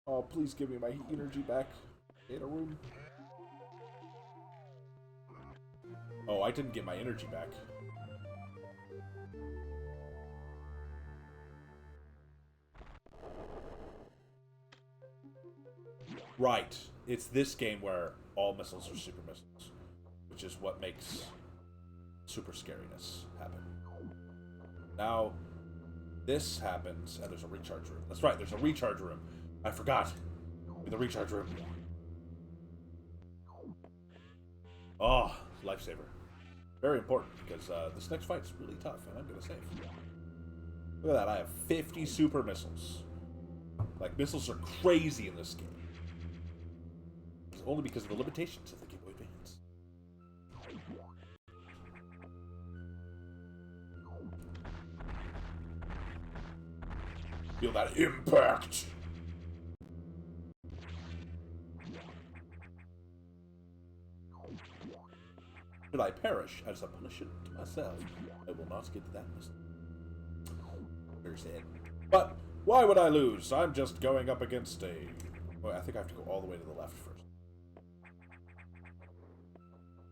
Oh, please give me my energy back. Data room. Oh, I didn't get my energy back. Right. It's this game where all missiles are super missiles, which is what makes super scariness happen. Now, this happens, and there's a recharge room. That's right, there's a recharge room. I forgot. In the recharge room. Oh, lifesaver. Very important, because this next fight's really tough, and I'm gonna save. Look at that, I have 50 super missiles. Like, missiles are crazy in this game. It's only because of the limitations of the Game Boy Advance. Feel that impact! Should I perish as a punishment to myself, I will not get that missile. Very sad. But why would I lose? I'm just going up against a... Well, I think I have to go all the way to the left first.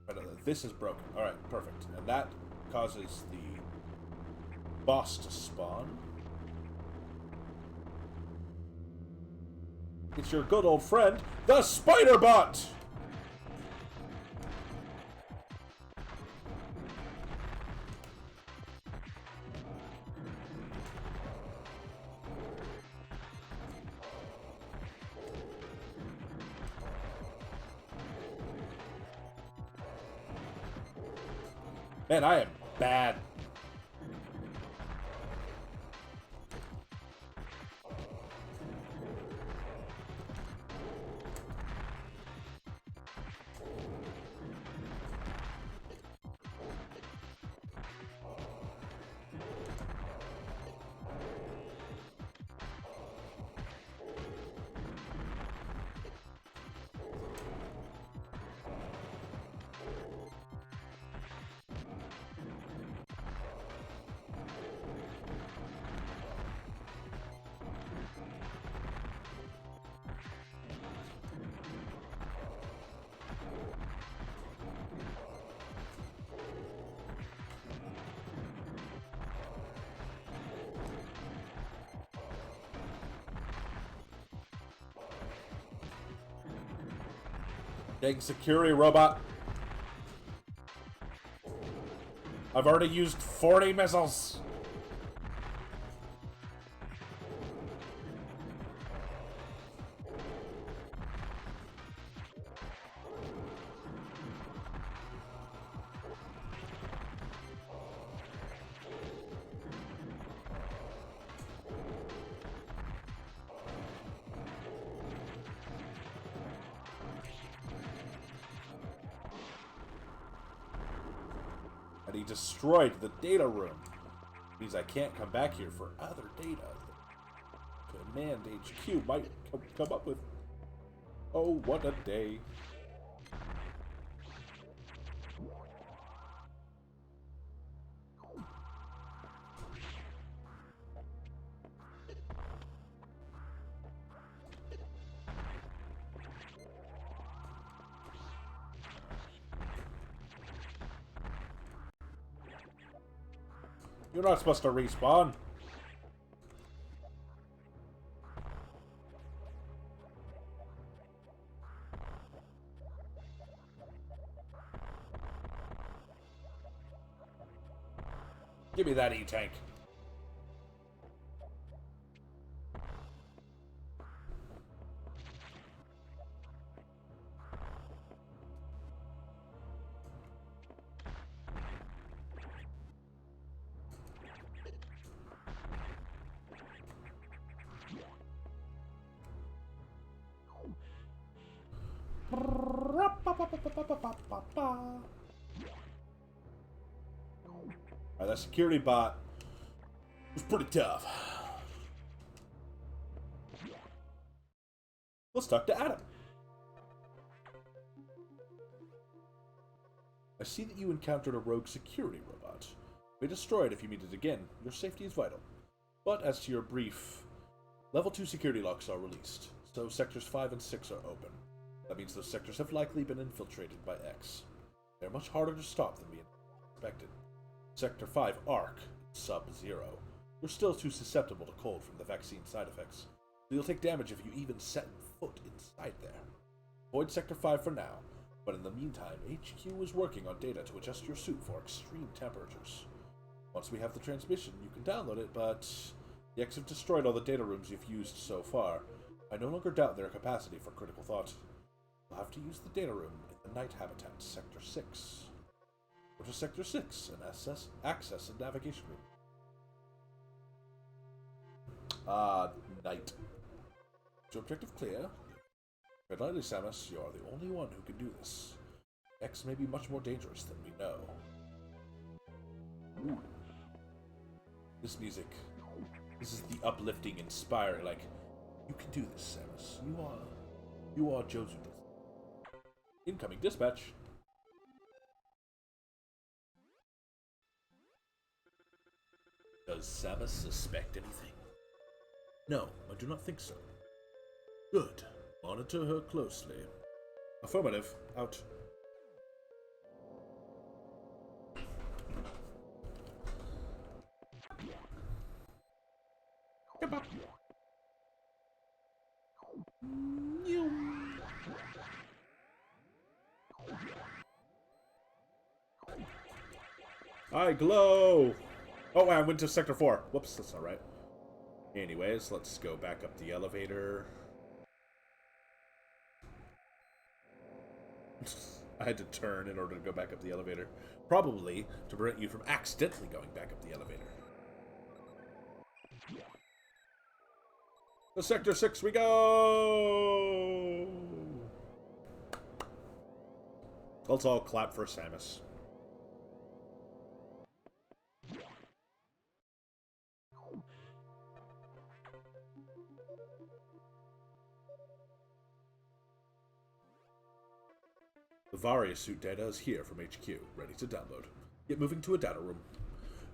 But this is broken. Alright, perfect. And that causes the boss to spawn. It's your good old friend, the Spider Bot! Man, I am bad. Dang security robot. I've already used 40 missiles. And he destroyed the data room. Means I can't come back here for other data. Command HQ might come up with. Oh, what a day. You're not supposed to respawn. Give me that E-tank. Alright, that security bot was pretty tough. Let's talk to Adam. I see that you encountered a rogue security robot. We destroy it if you meet it again. Your safety is vital. But as to your brief, level 2 security locks are released, so sectors 5 and 6 are open. That means those sectors have likely been infiltrated by X. They're much harder to stop than we expected. Sector 5 Arc, Sub-Zero. You're still too susceptible to cold from the vaccine side effects, so you'll take damage if you even set foot inside there. Avoid Sector 5 for now, but in the meantime, HQ is working on data to adjust your suit for extreme temperatures. Once we have the transmission, you can download it, but the X have destroyed all the data rooms you've used so far. I no longer doubt their capacity for critical thought. You'll have to use the data room in the night habitat, Sector 6. Go to Sector 6 and access a navigation room. Night. Is your objective clear? Red Lightly Samus, you are the only one who can do this. X may be much more dangerous than we know. Ooh. This music. This is the uplifting, inspiring, like, you can do this, Samus. You are Jozu. Incoming dispatch. Does Samus suspect anything? No, I do not think so. Good. Monitor her closely. Affirmative. Out. I glow! Oh, I went to Sector 4. Whoops, that's not right. Anyways, let's go back up the elevator. I had to turn in order to go back up the elevator. Probably to prevent you from accidentally going back up the elevator. To Sector 6 we go! Let's all clap for Samus. The Varia suit data is here from HQ, ready to download. Get moving to a data room.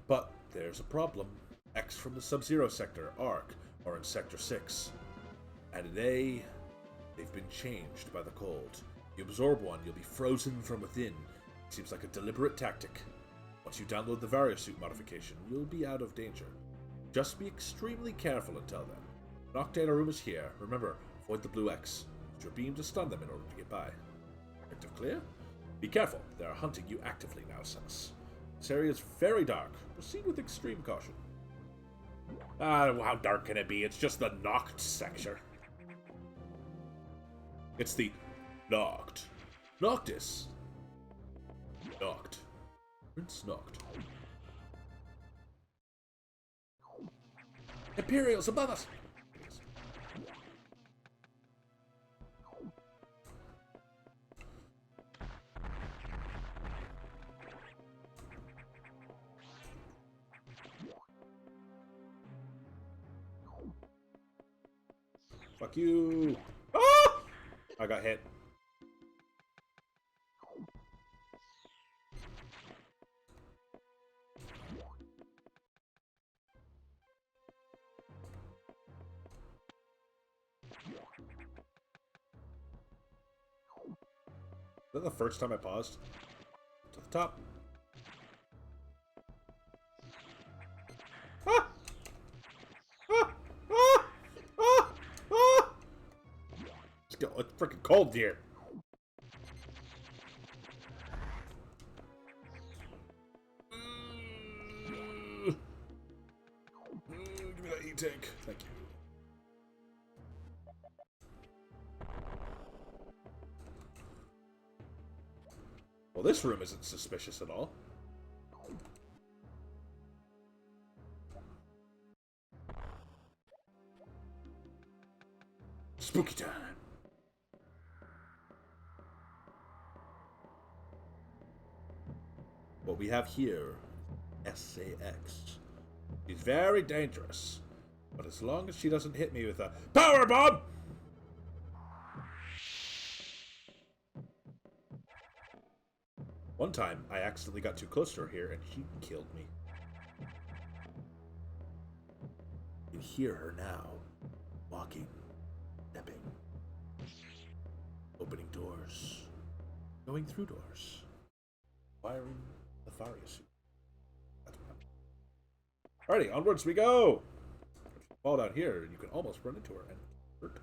But there's a problem. X from the Sub-Zero sector, ARC, are in Sector 6. And they've been changed by the cold. You absorb one, you'll be frozen from within. Seems like a deliberate tactic. Once you download the Varia suit modification, you'll be out of danger. Just be extremely careful until then. Knock data room is here. Remember, avoid the blue X. Use your beam to stun them in order to get by. Objective clear? Be careful, they are hunting you actively now, Samus. This area is very dark. Proceed with extreme caution. How dark can it be? It's just the Noct sector. It's the Noct. Noctis. Noct. Prince Noct. Imperials above us! Fuck you. Ah! I got hit. Is that the first time I paused? To the top. Ah! Ah! Ah! Ah! Ah! Let's go. It's freaking cold here. Give me that E-tank. Thank you. Well, this room isn't suspicious at all. Spooky time. What we have here, SAX. She's very dangerous, but as long as she doesn't hit me with a power bomb. One time, I accidentally got too close to her here, and she killed me. You hear her now, walking, stepping, opening doors, going through doors, firing the Faria suit. That's what happened. Alrighty, onwards we go! Fall down here, and you can almost run into her and hurt.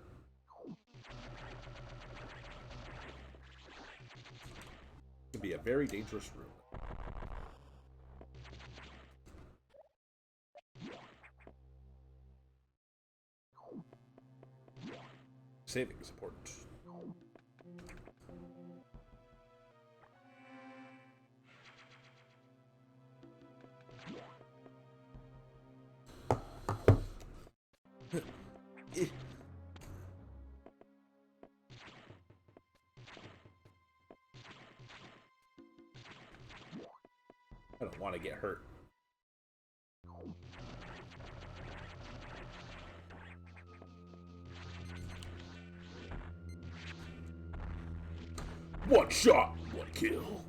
It can be a very dangerous room. Saving is important. I don't want to get hurt. One shot, one kill.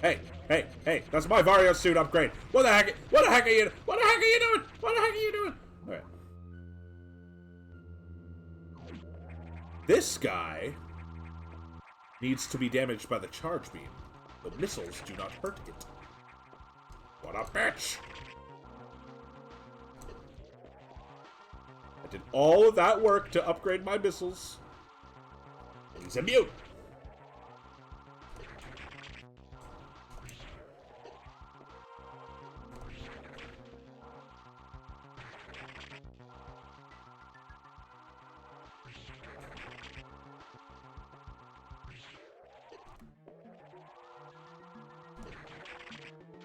Hey, hey, hey, that's my Vario suit upgrade. What the heck are you doing? What the heck are you doing? What the heck are you doing? Alright. This guy needs to be damaged by the charge beam. The missiles do not hurt it. What a bitch! I did all of that work to upgrade my missiles. He's immune!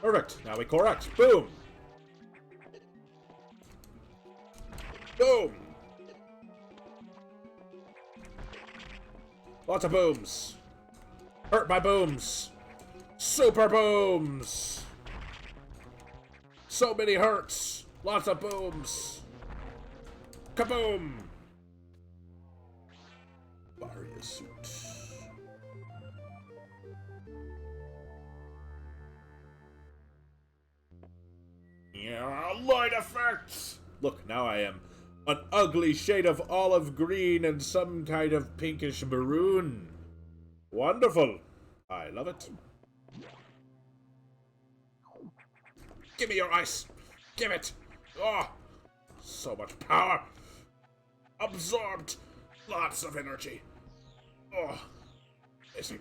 Perfect. Now we correct. Boom. Boom. Lots of booms. Hurt by booms. Super booms. So many hurts. Lots of booms. Kaboom. Varia suit. Yeah, light effects! Look, now I am an ugly shade of olive green and some kind of pinkish maroon. Wonderful. I love it. Give me your ice. Give it. Oh, so much power. Absorbed. Lots of energy. Oh, amazing.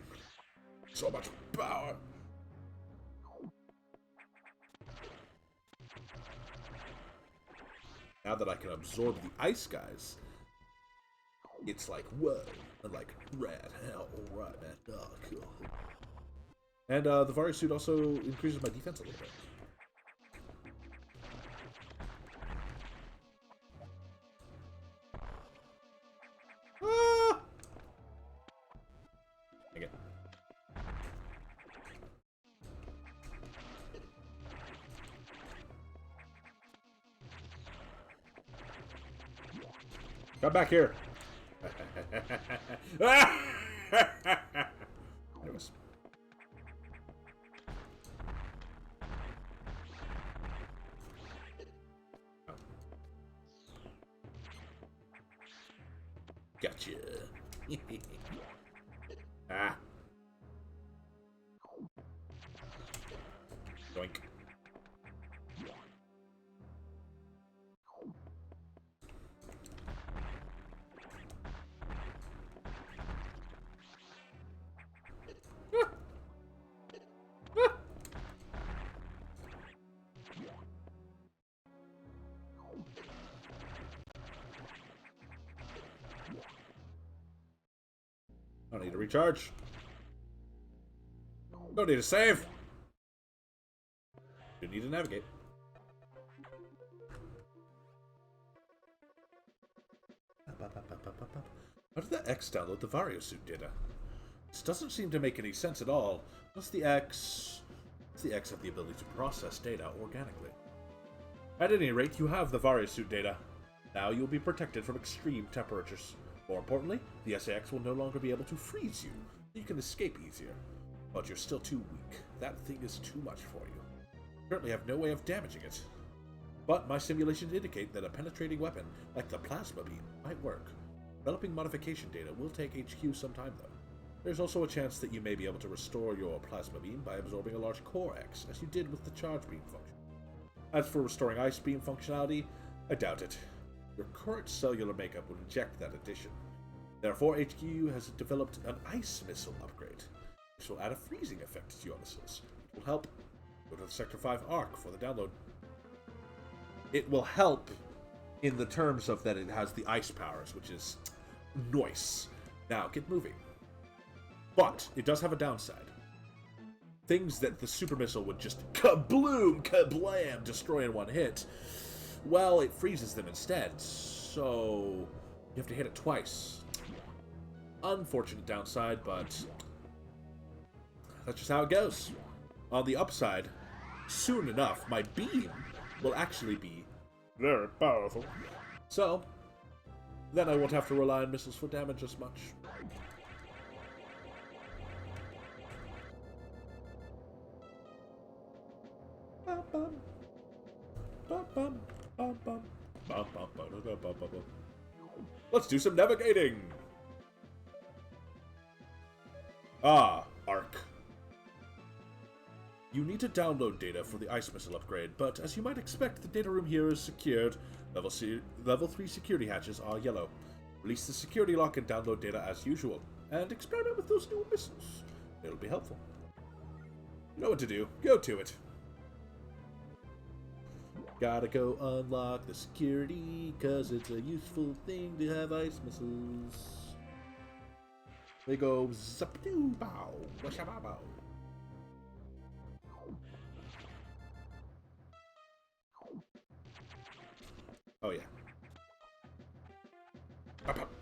So much power. Now that I can absorb the ice guys, it's like, whoa, and like, rad, hell, alright, man, oh, cool. And the Varia suit also increases my defense a little bit. Ah! Dang it. Come back here. Anyways. Gotcha. Ah. Doink. Don't need to recharge. Don't need to save. You need to navigate. How did the X download the Vario suit data? This doesn't seem to make any sense at all. Does the X have the ability to process data organically? At any rate, you have the Vario suit data. Now you'll be protected from extreme temperatures. More importantly, the SAX will no longer be able to freeze you. You can escape easier. But you're still too weak. That thing is too much for you. You currently have no way of damaging it. But my simulations indicate that a penetrating weapon, like the plasma beam, might work. Developing modification data will take HQ some time, though. There's also a chance that you may be able to restore your plasma beam by absorbing a large core X, as you did with the charge beam function. As for restoring ice beam functionality, I doubt it. Your current cellular makeup would reject that addition. Therefore, HQ has developed an ice missile upgrade. This will add a freezing effect to your missiles. It will help. Go to the Sector 5 ARC for the download. It will help in the terms of that it has the ice powers, which is nice. Now, get moving. But it does have a downside. Things that the super missile would just kabloom, kablam, destroy in one hit, well, it freezes them instead, so you have to hit it twice. Unfortunate downside, but that's just how it goes. On the upside, soon enough, my beam will actually be very powerful. So, then I won't have to rely on missiles for damage as much. Let's do some navigating! Ah, ARC. You need to download data for the ice missile upgrade, but as you might expect, the data room here is secured. Level 3 security hatches are yellow. Release the security lock and download data as usual, and experiment with those new missiles. It'll be helpful. You know what to do. Go to it. Gotta go unlock the security, cause it's a useful thing to have ice missiles. They go zap-doo-bow, washa-bow-bow. Oh yeah. Up, up.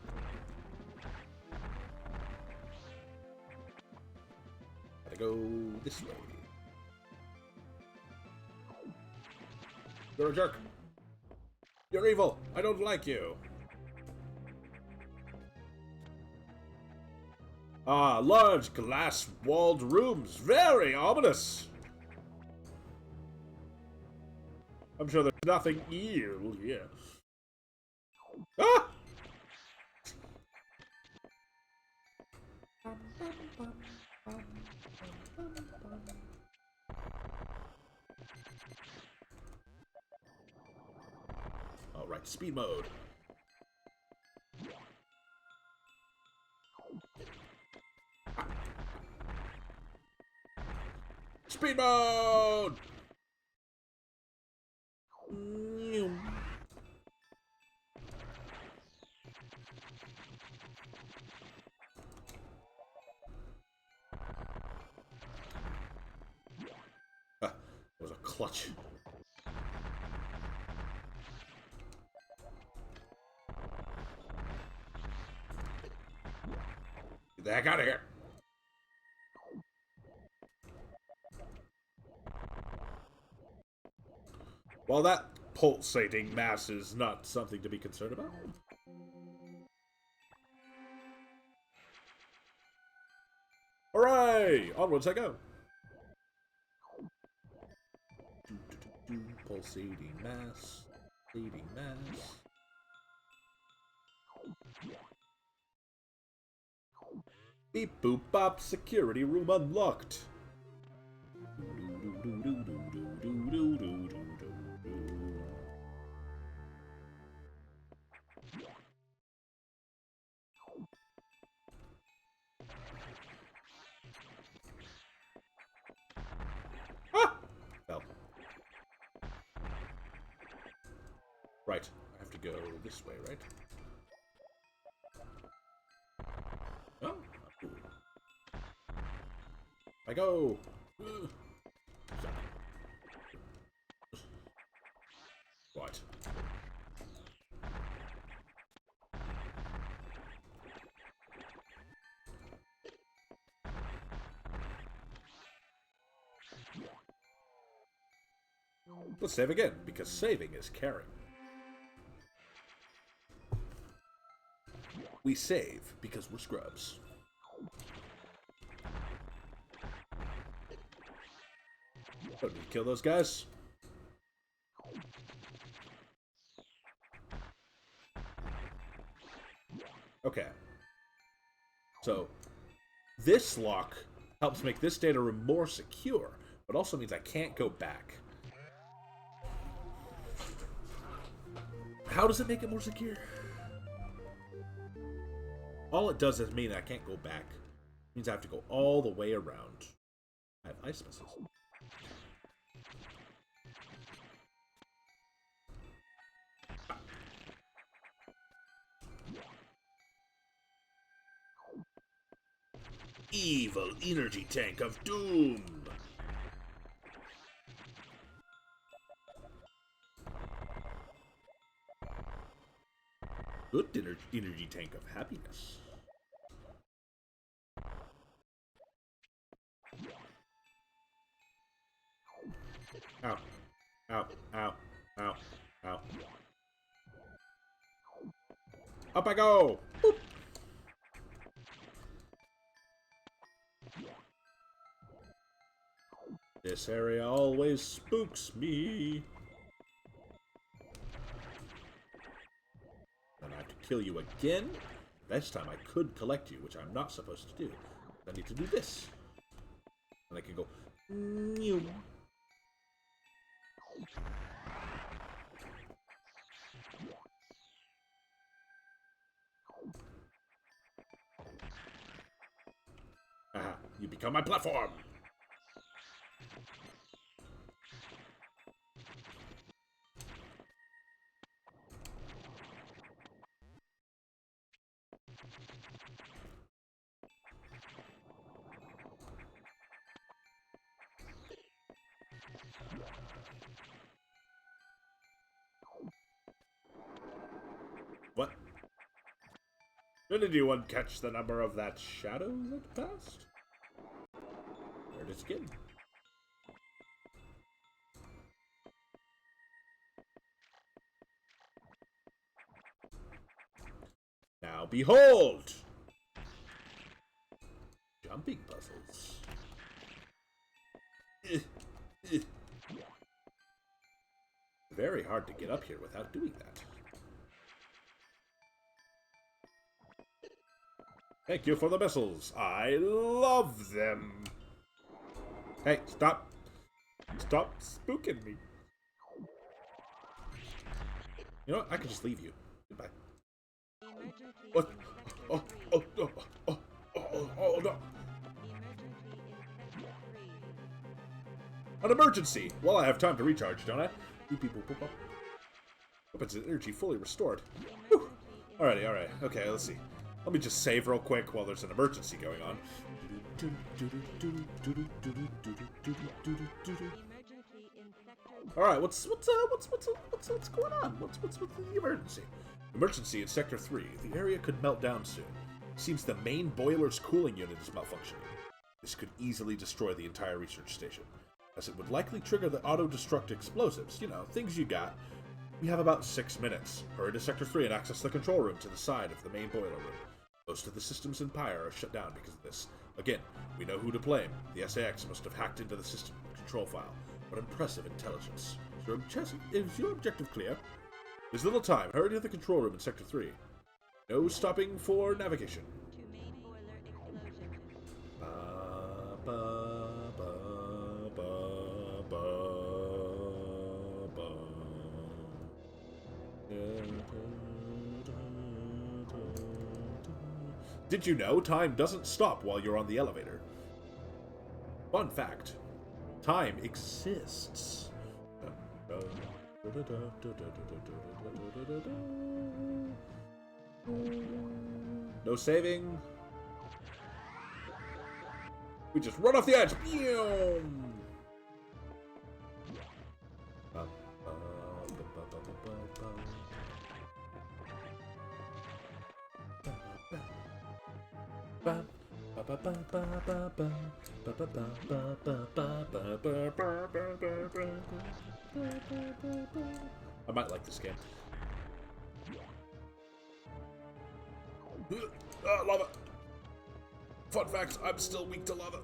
Gotta go this way. You're a jerk. You're evil. I don't like you. Ah, large glass-walled rooms. Very ominous. I'm sure there's nothing evil here. Ah! Alright, speed mode. Speed mode! That was a clutch. Get the heck out of here! Well, that pulsating mass is not something to be concerned about. Hooray! Onwards I go. Pulsating mass. Pulsating mass. Beep boop bop, security room unlocked. Ah! Fell. Right, I have to go this way, right? Oh, cool. I go. Right. Let's save again, because saving is caring. We save because we're scrubs. Don't need to kill those guys. Okay. So, this lock helps make this data room more secure, but also means I can't go back. How does it make it more secure? All it does is mean I can't go back. It means I have to go all the way around. I have ice missiles. Evil energy tank of doom! Good energy tank of happiness. Ow. Ow. Ow. Ow. Ow. Up I go! Boop. This area always spooks me. And I have to kill you again. This time I could collect you, which I'm not supposed to do. I need to do this. And I can go... Aha, you become my platform! What? Did anyone catch the number of that shadow that passed? There it is again. Now behold! Jumping puzzles. Very hard to get up here without doing that. Thank you for the missiles. I love them. Hey, stop. Stop spooking me. You know what? I can just leave you. Goodbye. What? Oh, oh, oh, oh, oh, oh, no. An emergency! Well, I have time to recharge, don't I? Weapons energy fully restored. Whew. Alrighty, alright. Okay, let's see. Let me just save real quick while there's an emergency going on. Alright, what's going on? What's with the emergency? Emergency in Sector 3. The area could melt down soon. Seems the main boiler's cooling unit is malfunctioning. This could easily destroy the entire research station, as it would likely trigger the auto-destruct explosives. You know, things you got. We have about 6 minutes. Hurry to Sector 3 and access the control room to the side of the main boiler room. Most of the systems in Pyre are shut down because of this. Again, We know who to blame. The SAX must have hacked into the system control file. What impressive intelligence. Is your objective clear? There's little time. Hurry to the control room in Sector 3. No stopping for navigation. To main boiler explosion. Ba, ba, ba, ba, ba, ba. Did you know time doesn't stop while you're on the elevator? Fun fact. Time exists. No saving. We just run off the edge. I might like this game. Lava. Fun fact, I'm still weak to lava.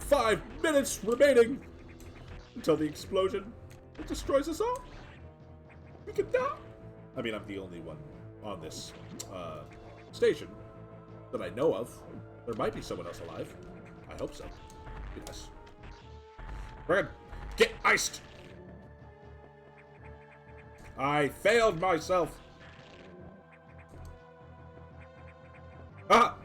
5 minutes remaining until the explosion that destroys us all. We can die. I mean, I'm the only one on this station that I know of. There might be someone else alive. I hope so. Yes. Friggin' get iced! I failed myself. Ah!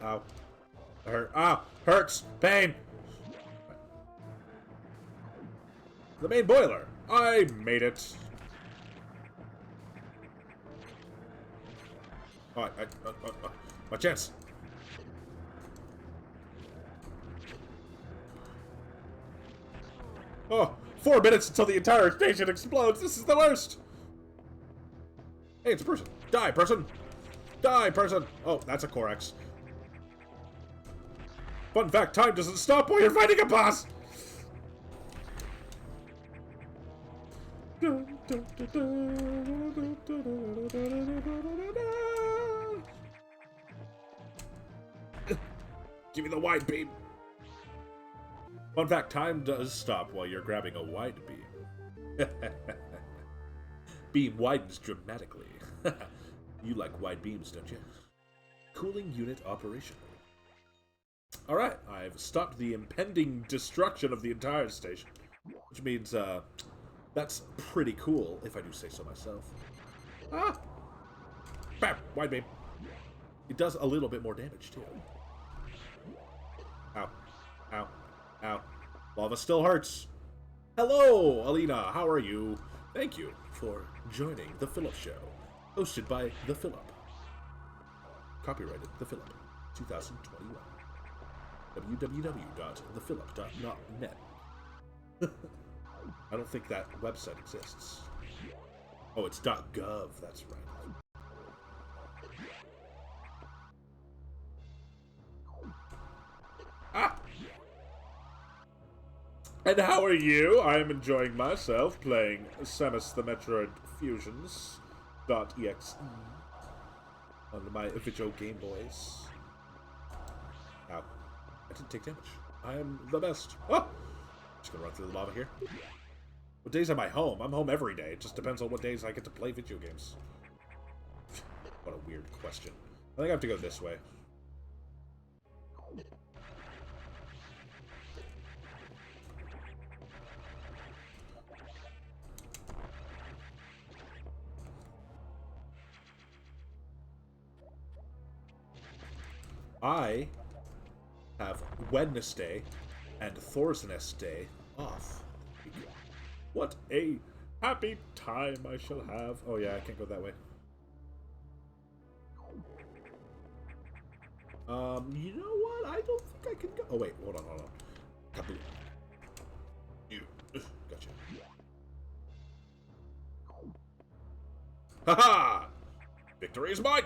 Ow. Hurt. Ah! Hurts! Pain! The main boiler! I made it! Oh, my chance! Oh, 4 minutes until the entire station explodes! This is the worst! Hey, it's a person! Die, person! Die, person! Oh, that's a Corex. Fun fact, time doesn't stop while you're fighting a boss! Give me the wide beam. Fun fact, time does stop while you're grabbing a wide beam. Beam widens dramatically. You like wide beams, don't you? Cooling unit operational. Alright, I've stopped the impending destruction of the entire station. Which means, that's pretty cool, if I do say so myself. Ah! Bam! Wide beam. It does a little bit more damage, too. Ow. Ow. Ow. Lava still hurts. Hello, Alina. How are you? Thank you for joining The Phillip Show. Hosted by The Phillip. Copyrighted The Phillip. 2021. www.thephillip.net. I don't think that website exists. Oh, it's .gov. That's right. Ah! And how are you? I am enjoying myself playing Samus the Metroid Fusions .exe on my official Game Boys. Ow. I didn't take damage. I am the best. Oh! Just gonna run through the lava here. What days am I home? I'm home every day. It just depends on what days I get to play video games. What a weird question. I think I have to go this way. I have Wednesday and Thorsness Day off. What a happy time I shall have. Oh yeah, I can't go that way. You know what? I don't think I can go. Oh wait, hold on. Kaboom. You. Gotcha. Haha! Victory is mine!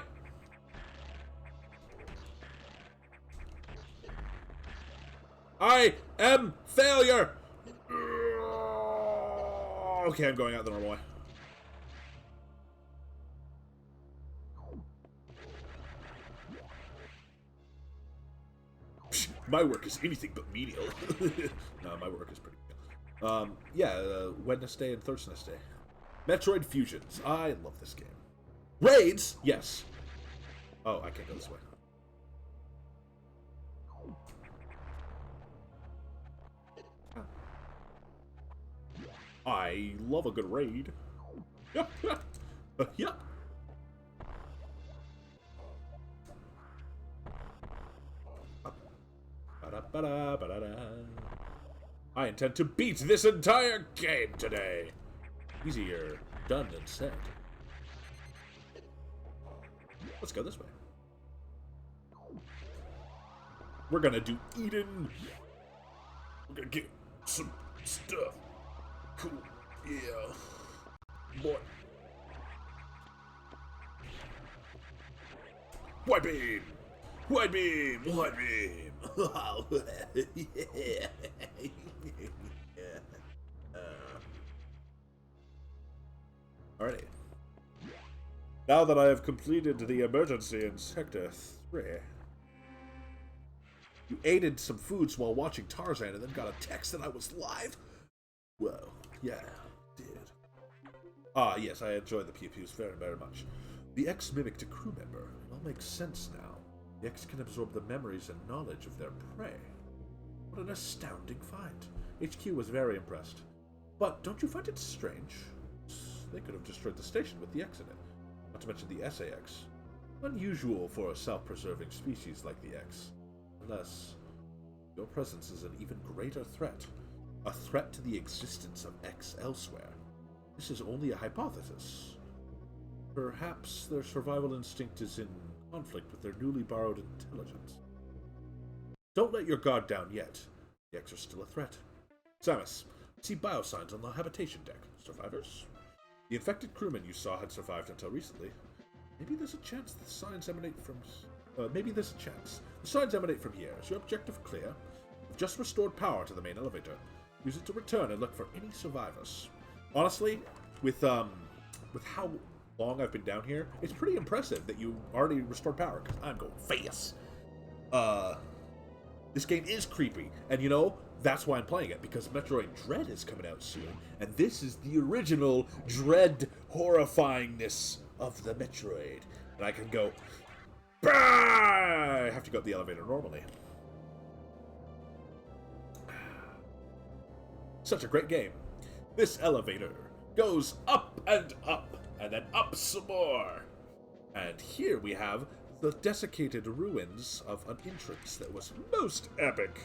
I am failure! Okay, I'm going out the normal way. My work is anything but menial. No, my work is pretty menial. Yeah, Wednesday and Thursday. Metroid Fusions. I love this game. Raids? Yes. Oh, I can't go this way. I love a good raid. Yep. Yep. I intend to beat this entire game today. Easier done than said. Let's go this way. We're gonna do Eden. We're gonna get some stuff. Cool. Yeah. Boy. White beam! White beam! White beam! Yeah. Alrighty. Now that I have completed the emergency in Sector 3, you ate some foods while watching Tarzan and then got a text that I was live? Whoa. Yeah, did. Ah, yes, I enjoy the pew-pews very, very much. The X mimicked a crew member. It all makes sense now. The X can absorb the memories and knowledge of their prey. What an astounding find. HQ was very impressed. But don't you find it strange? They could have destroyed the station with the X in it. Not to mention the SAX. Unusual for a self-preserving species like the X. Unless your presence is an even greater threat. A threat to the existence of X elsewhere. This is only a hypothesis. Perhaps their survival instinct is in conflict with their newly borrowed intelligence. Don't let your guard down yet. The X are still a threat. Samus, see biosigns on the habitation deck. Survivors? The infected crewmen you saw had survived until recently. Maybe there's a chance the signs emanate from... The signs emanate from here. Is your objective clear? We've just restored power to the main elevator. Use it to return and look for any survivors. Honestly, with how long I've been down here, it's pretty impressive that you already restored power, because I'm going fast. This game is creepy, and you know, that's why I'm playing it, because Metroid Dread is coming out soon, and this is the original Dread horrifyingness of the Metroid. And I can go, bah! I have to go up the elevator normally. Such a great game. This elevator goes up, and then up some more. And here we have the desiccated ruins of an entrance that was most epic.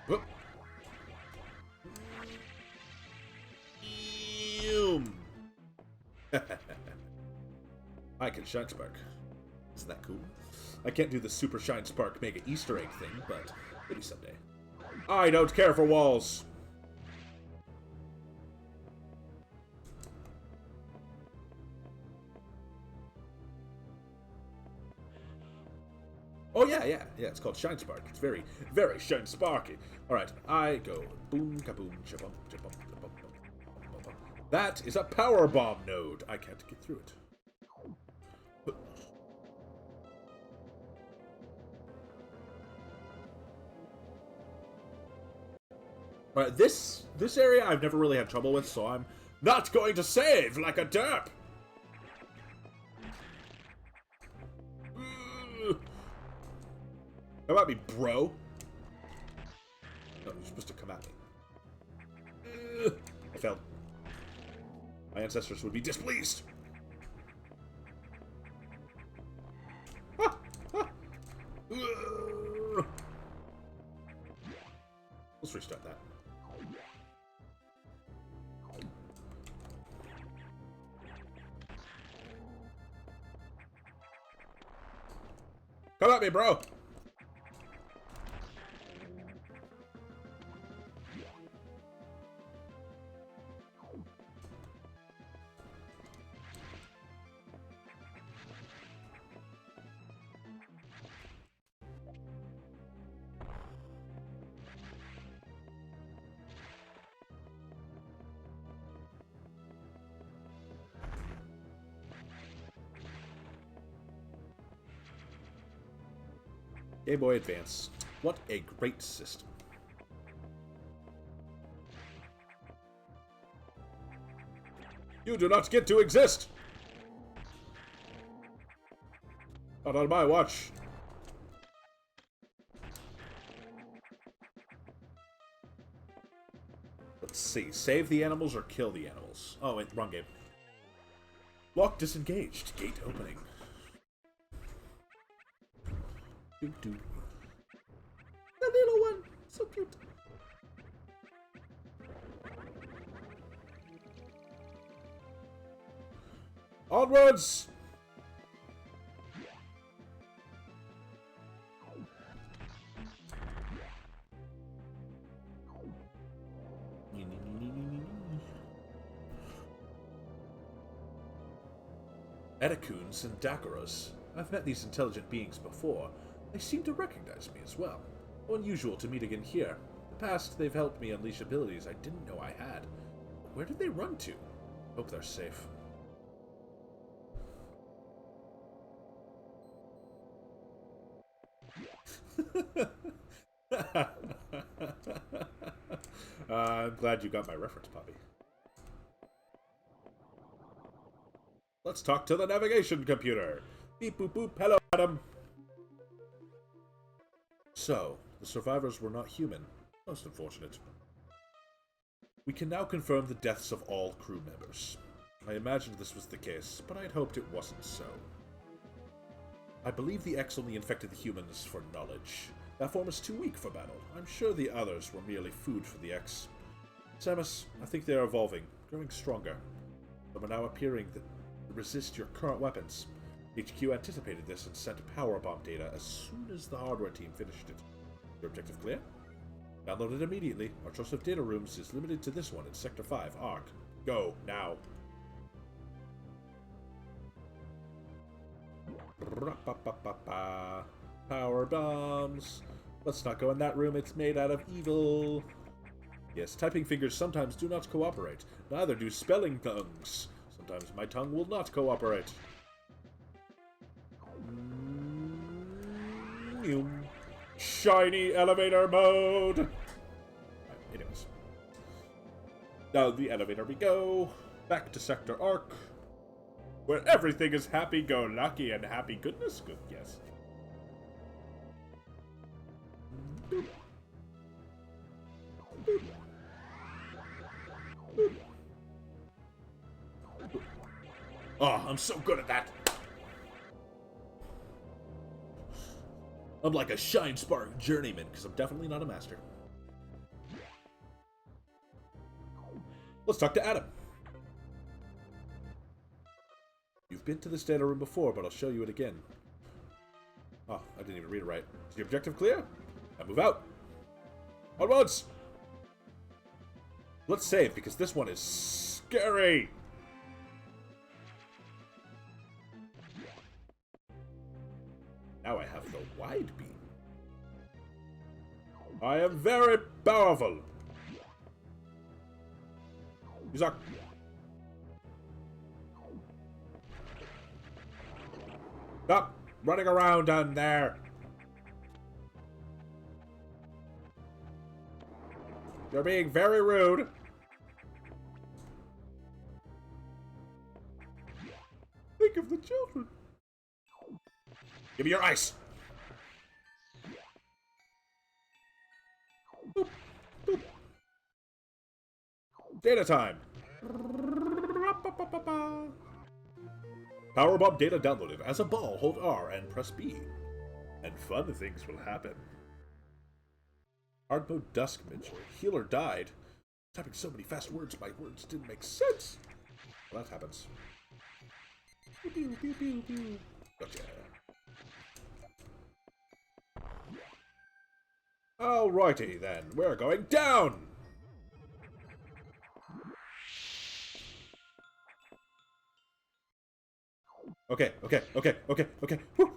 Whoop. I can Shine Spark. Isn't that cool? I can't do the Super Shine Spark Mega Easter egg thing, but maybe someday. I don't care for walls. Oh yeah, it's called Shine Spark. It's very, very Shine Sparky. Alright, I go boom, kaboom, chabum, chabum, chabum, chabum. That is a power bomb node. I can't get through it. Alright, this area I've never really had trouble with, so I'm not going to save like a derp. Come at me, bro. No, you're supposed to come at me. I failed. My ancestors would be displeased. Let's restart that. Come at me, bro! Game Boy Advance. What a great system. You do not get to exist! Not on my watch. Let's see. Save the animals or kill the animals? Oh, wait, wrong game. Lock disengaged. Gate opening. Doo-doo. The little one! So cute. Onwards! Etacoons and Dakuras. I've met these intelligent beings before. They seem to recognize me as well. Unusual to meet again here. In the past, they've helped me unleash abilities I didn't know I had. Where did they run to? Hope they're safe. I'm glad you got my reference, Poppy. Let's talk to the navigation computer. Beep boop boop. Hello, Adam. So, the survivors were not human. Most unfortunate. We can now confirm the deaths of all crew members. I imagined this was the case, but I'd hoped it wasn't so. I believe the X only infected the humans for knowledge. That form is too weak for battle. I'm sure the others were merely food for the X. Samus, I think they are evolving, growing stronger. Some are now appearing that resist your current weapons. HQ anticipated this and sent power bomb data as soon as the hardware team finished it. Your objective clear? Download it immediately. Our choice of data rooms is limited to this one in Sector 5, ARC. Go, now. Power bombs. Let's not go in that room, it's made out of evil. Yes, typing fingers sometimes do not cooperate. Neither do spelling tongues. Sometimes my tongue will not cooperate. Shiny elevator mode! Right, anyways. Down the elevator we go. Back to Sector Arc. Where everything is happy-go-lucky and happy goodness. Good, yes. Boop. Boop. Boop. Boop. Oh, I'm so good at that. I'm like a Shine Spark journeyman, because I'm definitely not a master. Let's talk to Adam. You've been to this data room before, but I'll show you it again. Oh, I didn't even read it right. Is the objective clear? Now move out. Onwards! Let's save, because this one is scary! Now I have the wide beam. I am very powerful. Stop running around down there. You're being very rude. Think of the children. Give me your ice. Boop, boop. Data time. Power bomb data downloaded. As a ball, hold R and press B. And fun things will happen. Hard mode dusk Mitchell. Healer died. Typing so many fast words, my words didn't make sense. Well, that happens. Pew, pew, pew, pew, pew. Gotcha. Alrighty then, we're going down! Okay. Whew.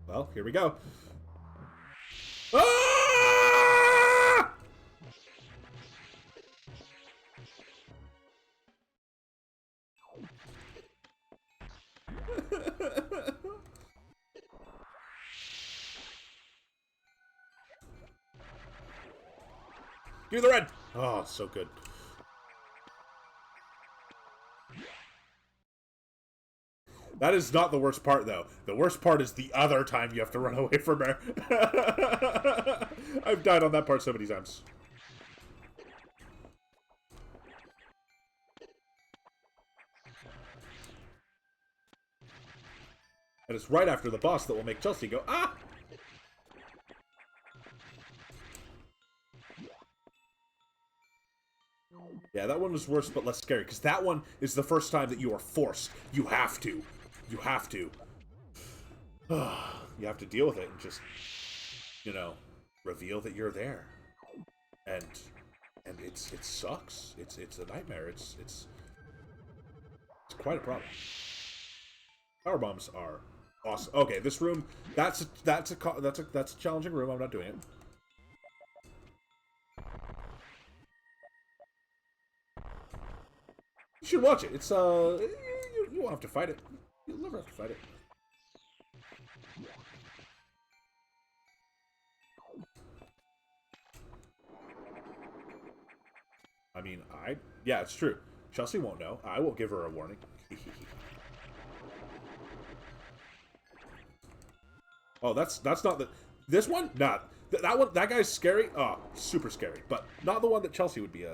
Well, here we go. Ah! Give me the red! Oh, so good. That is not the worst part, though. The worst part is the other time you have to run away from her. I've died on that part so many times. And it's right after the boss that will make Chelsea go, ah! Yeah, that one was worse but less scary, because that one is the first time that you are forced. You have to. You have to. You have to deal with it and just, you know, reveal that you're there. And it sucks. It's a nightmare. It's quite a problem. Power bombs are awesome. Okay, this room, that's a challenging room. I'm not doing it. You should watch it. It's you won't have to fight it. You'll never have to fight it. I mean, yeah, it's true. Chelsea won't know. I won't give her a warning. Oh, that's not the... This one? Nah. That one, that guy's scary. Oh, super scary. But not the one that Chelsea would be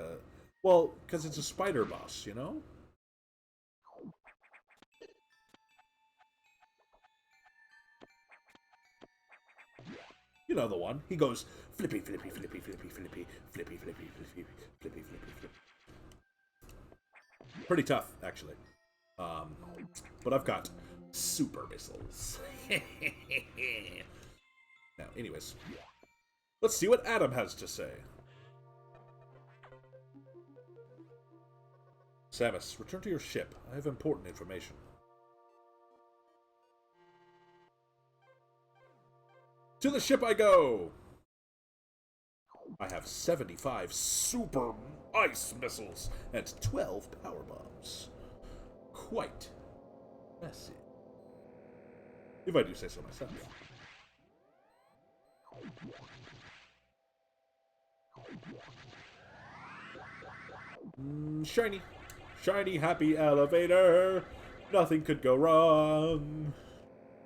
well, because it's a spider boss, you know? You know the one. He goes, flippy, flippy, flippy, flippy, flippy, flippy, flippy, flippy, flippy, flippy, flippy. Pretty tough, actually. But I've got super missiles. Now, anyways. Let's see what Adam has to say. Samus, return to your ship. I have important information. To the ship I go! I have 75 super ice missiles and 12 power bombs. Quite massive. If I do say so myself. Shiny. Shiny, happy elevator. Nothing could go wrong.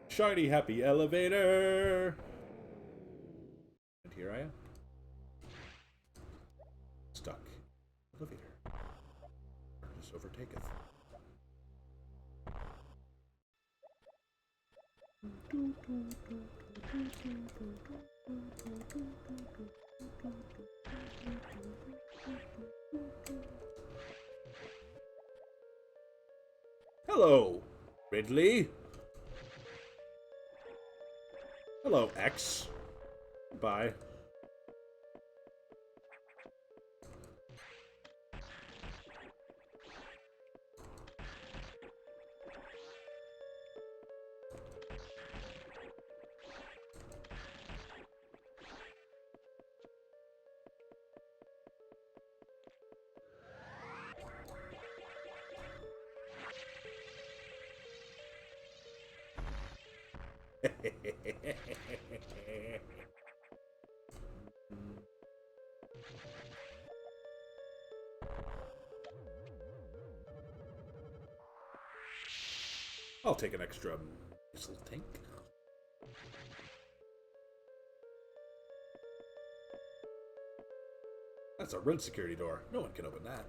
Shiny, happy elevator. And here I am. Stuck. Elevator. Just overtaketh. Hello, Ridley. Hello, X. Bye. I'll take an extra missile tank. That's a red security door. No one can open that.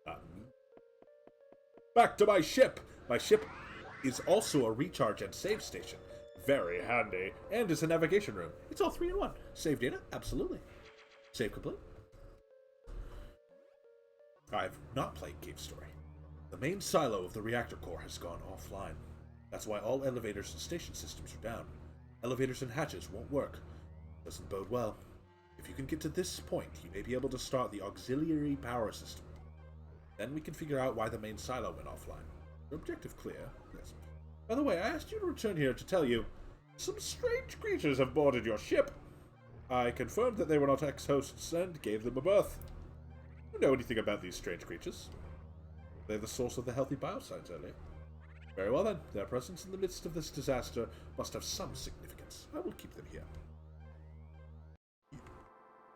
Not me. Back to my ship! My ship is also a recharge and save station. Very handy. And is a navigation room. It's all 3 in 1. Save data? Absolutely. Save complete. I've not played Cave Story. The main silo of the reactor core has gone offline. That's why all elevators and station systems are down. Elevators and hatches won't work. Doesn't bode well. If you can get to this point, you may be able to start the auxiliary power system. Then we can figure out why the main silo went offline. Your objective clear? Yes. By the way, I asked you to return here to tell you some strange creatures have boarded your ship. I confirmed that they were not ex-hosts and gave them a berth. Do you know anything about these strange creatures? They're the source of the healthy bioscience earlier. Very well then, their presence in the midst of this disaster must have some significance. I will keep them here.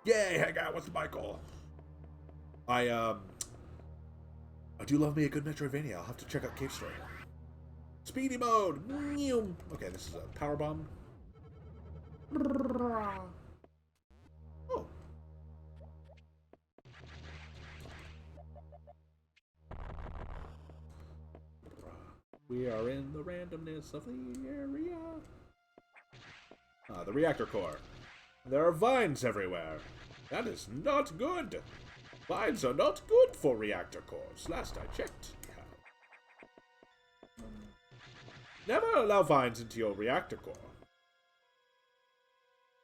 Yay, hang out with Michael! I do love me a good Metroidvania. I'll have to check out Cave Story. Speedy mode! Okay, this is a power bomb. Oh. We are in the randomness of the area. Ah, the reactor core. There are vines everywhere. That is not good. Vines are not good for reactor cores, last I checked. Never allow vines into your reactor core.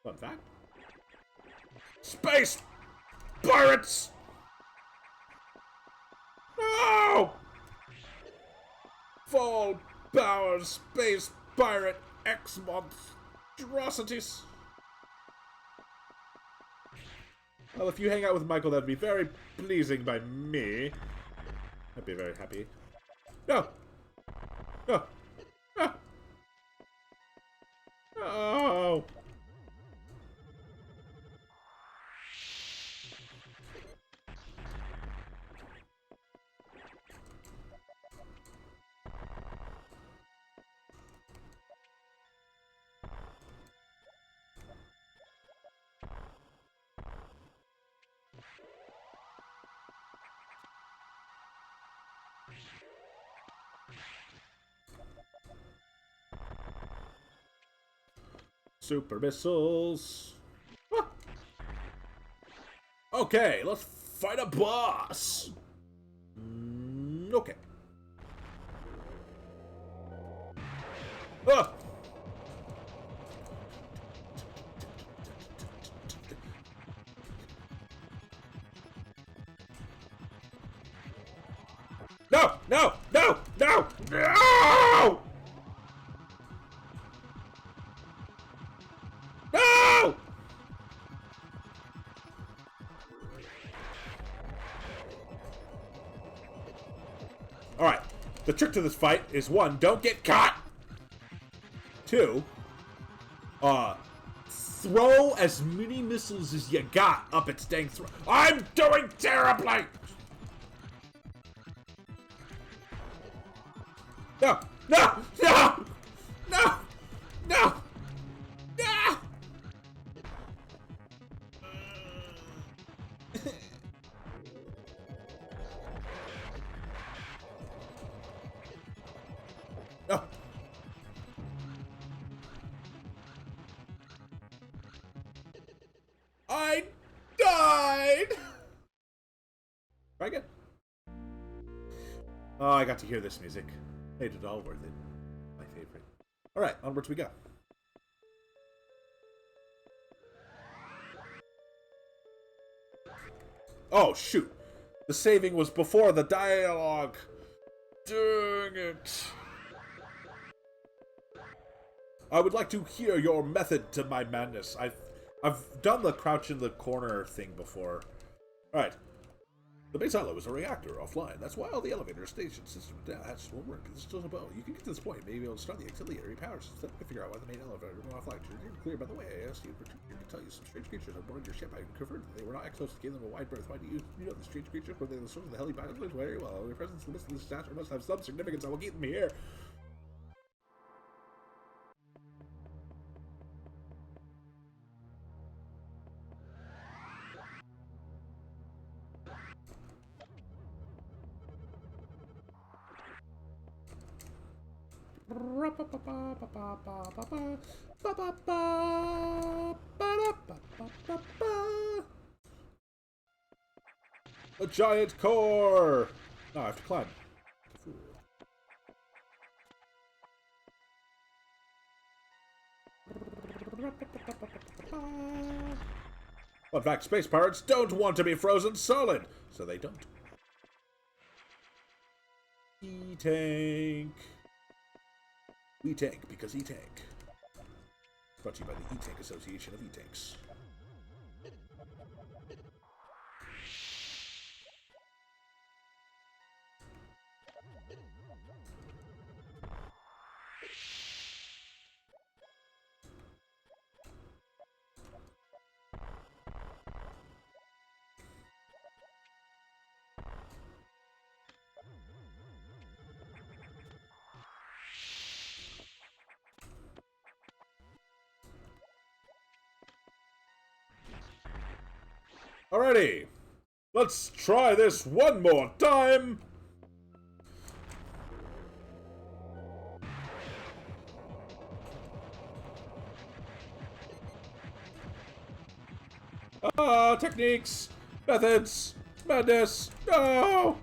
Fun fact. Space pirates! No! Full power space pirate X monstrosities. Well, if you hang out with Michael, that'd be very pleasing by me. I'd be very happy. No! No! No! No! Super missiles. Ah. Okay, let's fight a boss. Okay. Ah. No! No! No! No! No! No! Alright. The trick to this fight is 1, don't get caught! 2, throw as many missiles as you got up its dang throat. I'm doing terribly! No! No! No! No! No! No! No! I died! Try again. Oh, I got to hear this music. Made it all worth it. My favorite. Alright, onwards we go. Oh, shoot. The saving was before the dialogue. Dang it. I would like to hear your method to my madness. I've done the crouch in the corner thing before. Alright. The base silo is a reactor offline. That's why all the elevator station system hatches won't work. This doesn't know. You can get to this point. Maybe it'll start the auxiliary power system to figure out why the main elevator went offline. You're clear, by the way. I asked you to tell you some strange creatures on board your ship. I confirmed that they were not exos to give them a wide berth. Why do you know the strange creatures? Were they the source of the heli biology? Very well. Your presence in the midst of this disaster must have some significance. I will keep them here. A giant core! No, I have to climb. Well, in fact, space pirates don't want to be frozen solid, so they don't. E-Tank. We tank because E-Tank. Brought to you by the E-Tank Association of E-Tanks. Alrighty, let's try this one more time. Techniques, methods, madness, no!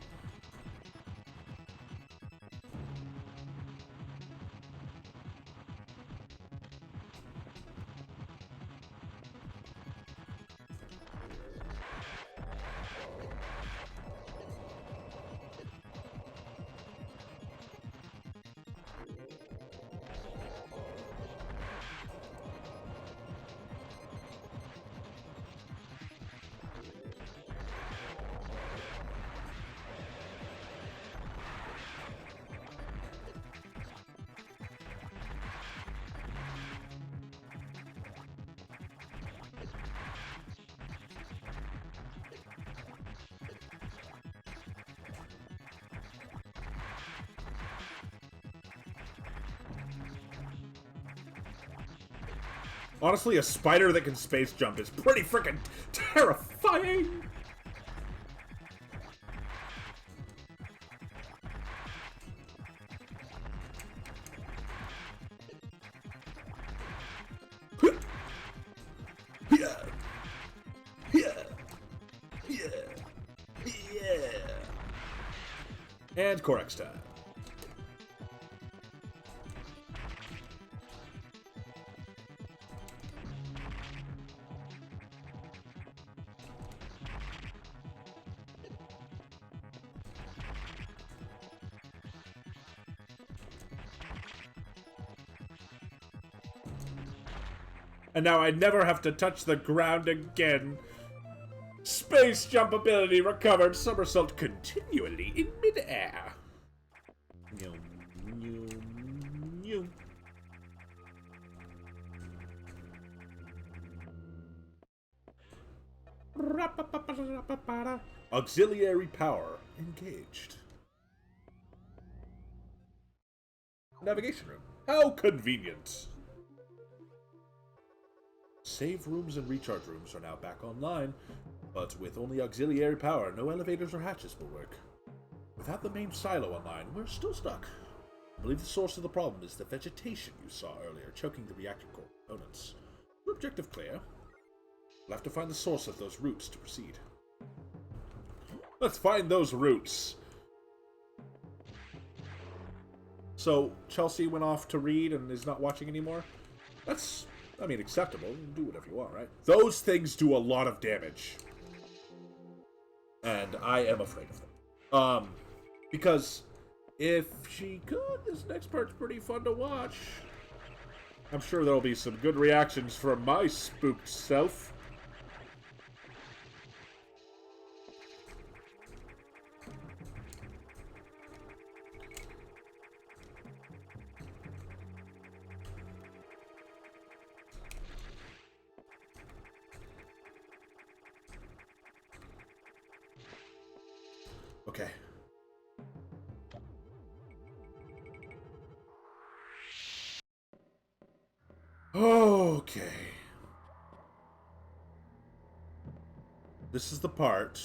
Honestly, a spider that can space jump is pretty freaking terrifying! And Corex time. And now I never have to touch the ground again. Space jump ability recovered. Somersault continually in midair. Auxiliary power engaged. Navigation room. How convenient. Save rooms and recharge rooms are now back online, but with only auxiliary power, no elevators or hatches will work. Without the main silo online, we're still stuck. I believe the source of the problem is the vegetation you saw earlier, choking the reactor core components. Your objective clear? We'll have to find the source of those roots to proceed. Let's find those roots! So, Chelsea went off to read and is not watching anymore? That's, I mean, acceptable. You can do whatever you want, right? Those things do a lot of damage. And I am afraid of them. Because if she could, this next part's pretty fun to watch. I'm sure there'll be some good reactions from my spooked self. Okay. Okay. This is the part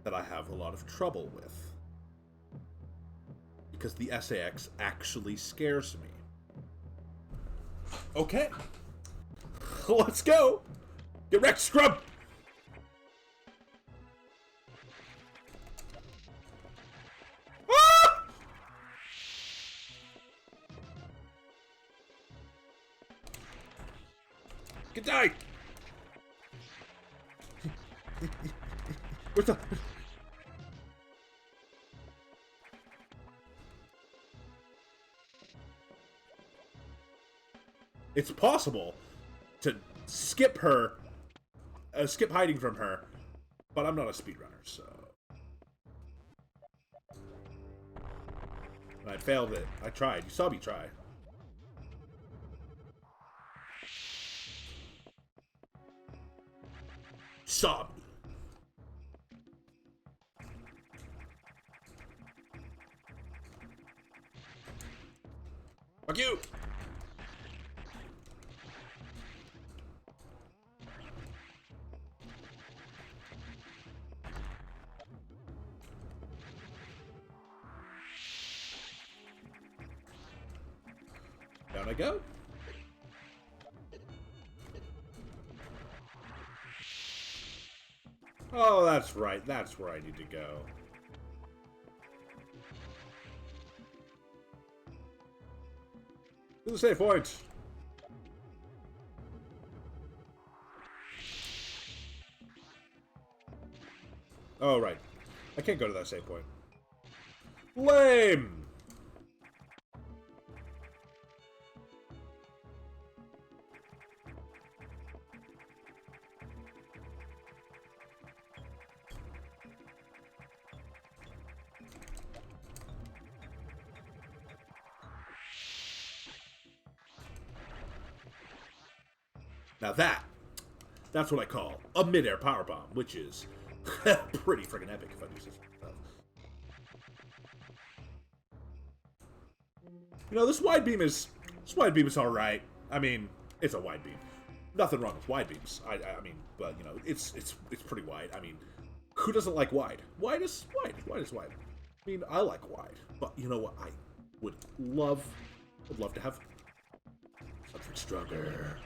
that I have a lot of trouble with. Because the SAX actually scares me. Okay. Let's go! Get wrecked, scrub! Ah! Get die! Where's the... It's possible to skip her, skip hiding from her, but I'm not a speedrunner, so... And I failed it. I tried. You saw me try. Saw me. Fuck you! Down I go. Oh, that's right. That's where I need to go. To the save point. Oh, right. I can't go to that save point. Lame! Now that's what I call a mid-air powerbomb, which is pretty freaking epic if I do say so myself. You know, this wide beam is alright. I mean, it's a wide beam. Nothing wrong with wide beams. I mean, but you know, it's pretty wide. I mean, who doesn't like wide? Wide is wide. Wide is wide. I mean, I like wide, but you know what? I would love to have something stronger.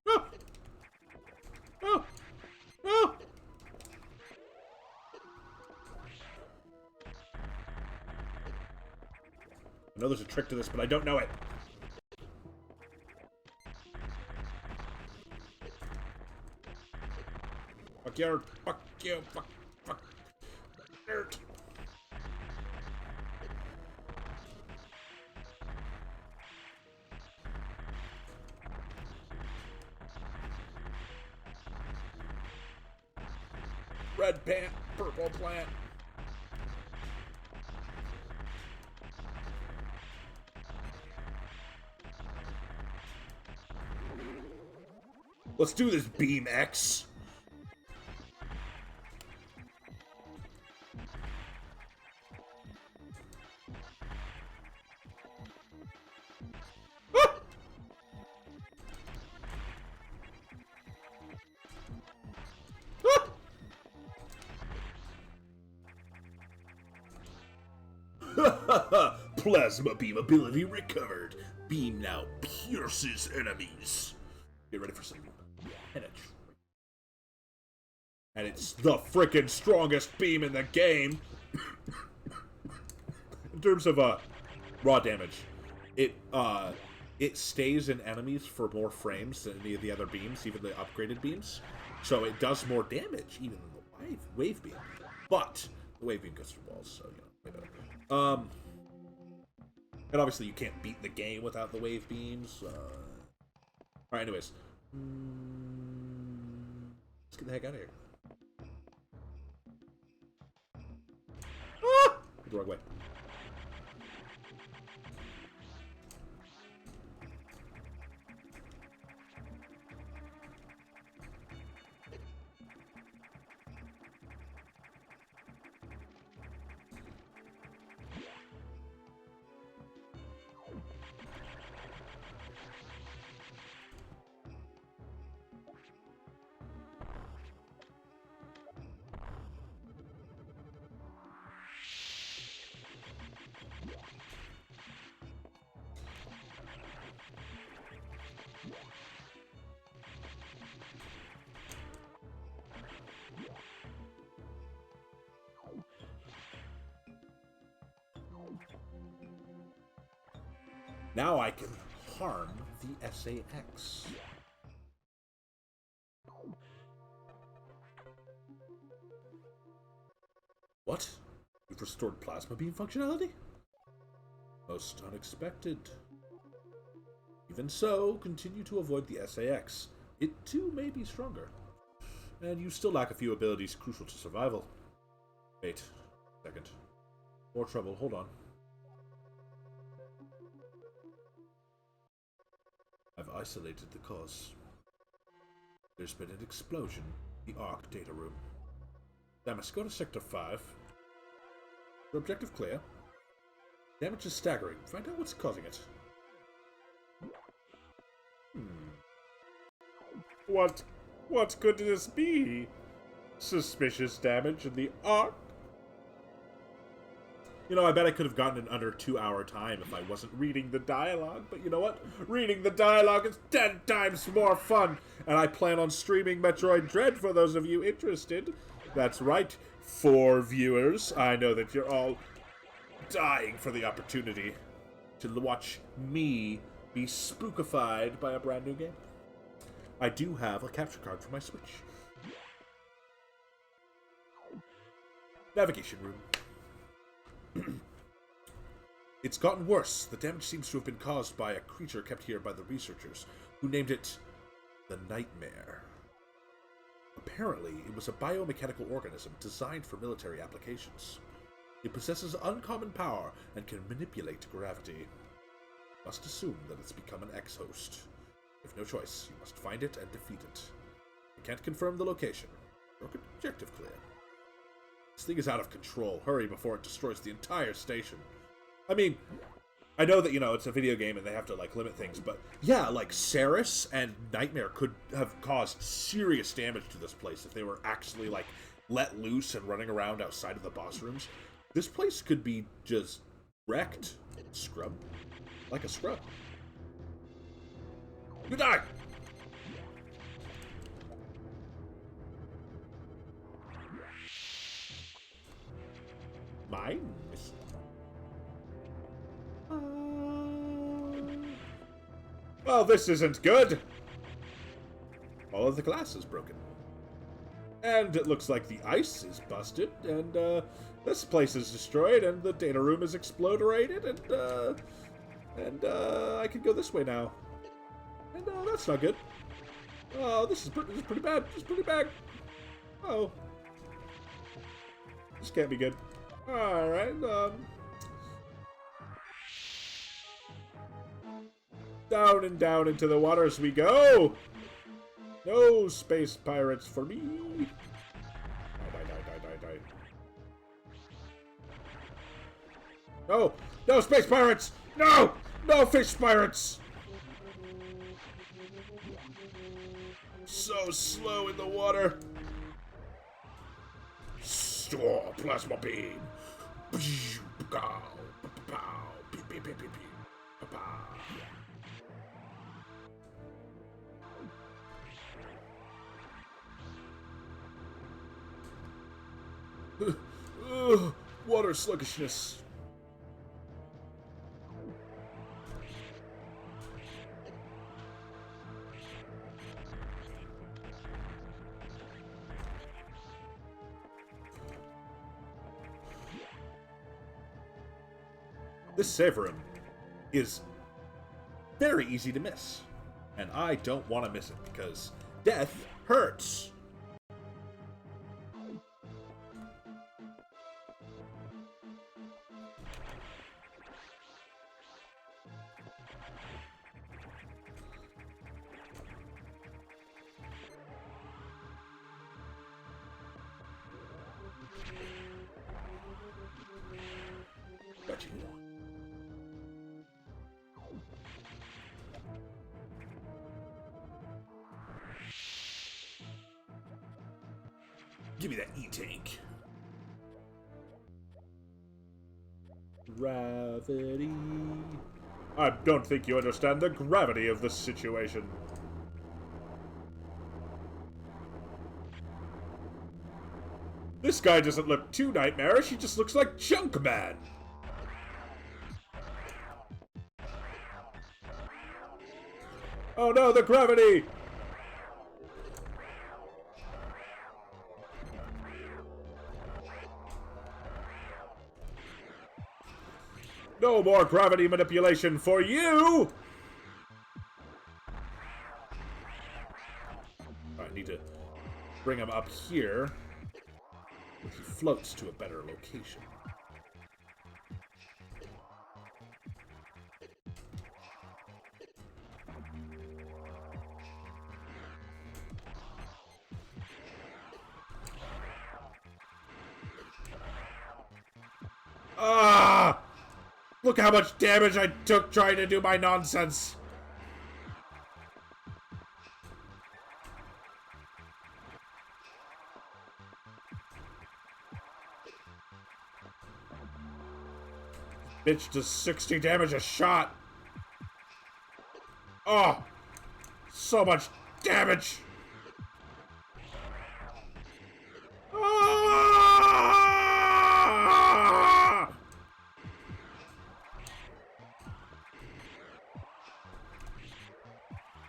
Oh! Oh! Oh! I know there's a trick to this, but I don't know it. Fuck you, fuck you, fuck. Nerd. Red pant, purple plant. Let's do this, Beam X. Plasma beam ability recovered. Beam now pierces enemies. Get ready for some penetration. And it's the frickin' strongest beam in the game. In terms of raw damage, it stays in enemies for more frames than any of the other beams, even the upgraded beams. So it does more damage even than the wave beam. But the wave beam goes through walls, so you know, way better. And obviously you can't beat the game without the wave beams. Alright, anyways. Let's get the heck out of here. Ah! The wrong way. Now I can harm the SAX. What? You've restored plasma beam functionality? Most unexpected. Even so, continue to avoid the SAX. It too may be stronger. And you still lack a few abilities crucial to survival. Wait. Second. More trouble, hold on. I've isolated the cause. There's been an explosion in the ARC data room. Damas, go to Sector 5. Your objective clear. Damage is staggering. Find out what's causing it. What could this be? Suspicious damage in the ARC? You know, I bet I could have gotten an under 2-hour time if I wasn't reading the dialogue, but you know what? Reading the dialogue is 10 times more fun, and I plan on streaming Metroid Dread for those of you interested. That's right, 4 viewers. I know that you're all dying for the opportunity to watch me be spookified by a brand new game. I do have a capture card for my Switch. Navigation room. It's gotten worse. The damage seems to have been caused by a creature kept here by the researchers, who named it the Nightmare. Apparently, it was a biomechanical organism designed for military applications. It possesses uncommon power and can manipulate gravity. Must assume that it's become an ex-host. If no choice, you must find it and defeat it. You can't confirm the location. Your objective clear. This thing is out of control. Hurry before it destroys the entire station. I mean, I know that, you know, it's a video game and they have to, like, limit things, but yeah, like, Ceres and Nightmare could have caused serious damage to this place if they were actually, like, let loose and running around outside of the boss rooms. This place could be just wrecked. Scrub. Like a scrub. You die! Mine? Well, this isn't good! All of the glass is broken. And it looks like the ice is busted, and, this place is destroyed, and the data room is exploderated, and I can go this way now. And, that's not good. Oh, this is pretty bad. This is pretty bad. Oh. This can't be good. Alright, down and down into the waters we go! No space pirates for me! Die. No! No space pirates! No! No fish pirates! So slow in the water! Store plasma beam! Water sluggishness. This save room is very easy to miss, and I don't want to miss it because death hurts. Got you. Give me that E-tank. Gravity. I don't think you understand the gravity of this situation. This guy doesn't look too nightmarish, he just looks like Junkman. Oh no, the gravity! No more gravity manipulation for you! I need to bring him up here. He floats to a better location. Ah! Look how much damage I took trying to do my nonsense. Bitch does 60 damage a shot. Oh! So much damage! Ah!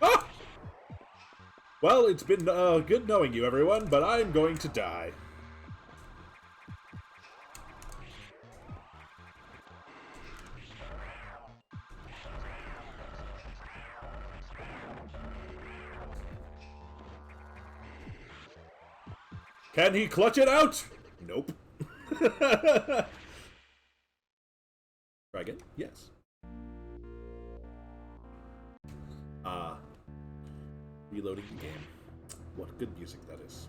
Ah! Well, it's been good knowing you, everyone, but I'm going to die. Can he clutch it out? Nope. Try again? Yes. Reloading the game. What good music that is.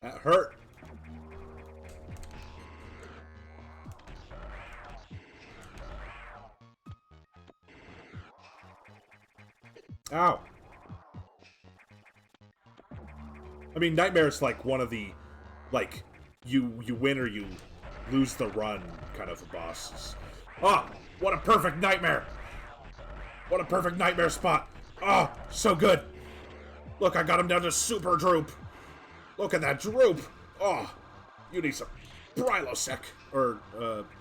That hurt. Ow. I mean, Nightmare's like one of the, like, you win or you lose the run kind of bosses. Ah, what a perfect nightmare! What a perfect nightmare spot! Oh, so good! Look, I got him down to super droop! Look at that droop! Oh, you need some Prilosec. Or,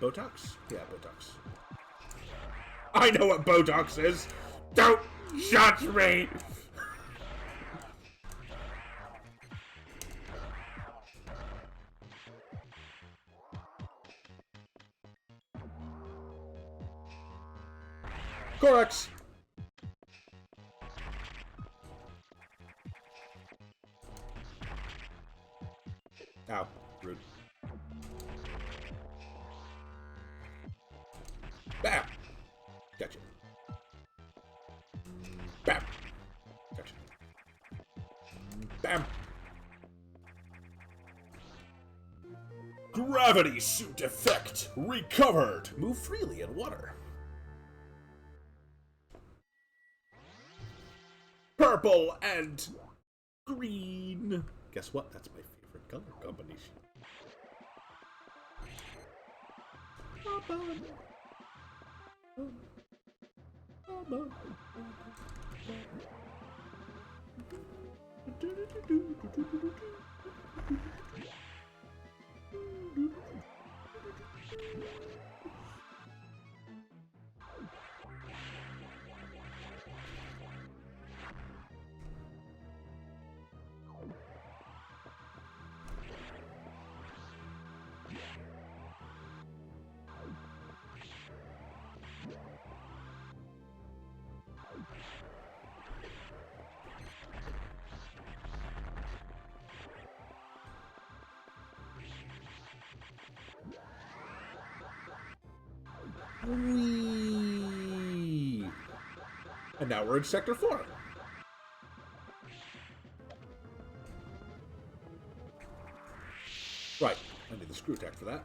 Botox? Yeah, Botox. I know what Botox is! Don't judge me! Corax! Ow, rude. Bam! Gotcha. Bam! Gotcha. Bam! Gravity suit effect recovered. Move freely in water. Purple and green. Guess what? That's my favorite color combination. Whee! And now we're in Sector 4. Right. I need the screw attack for that.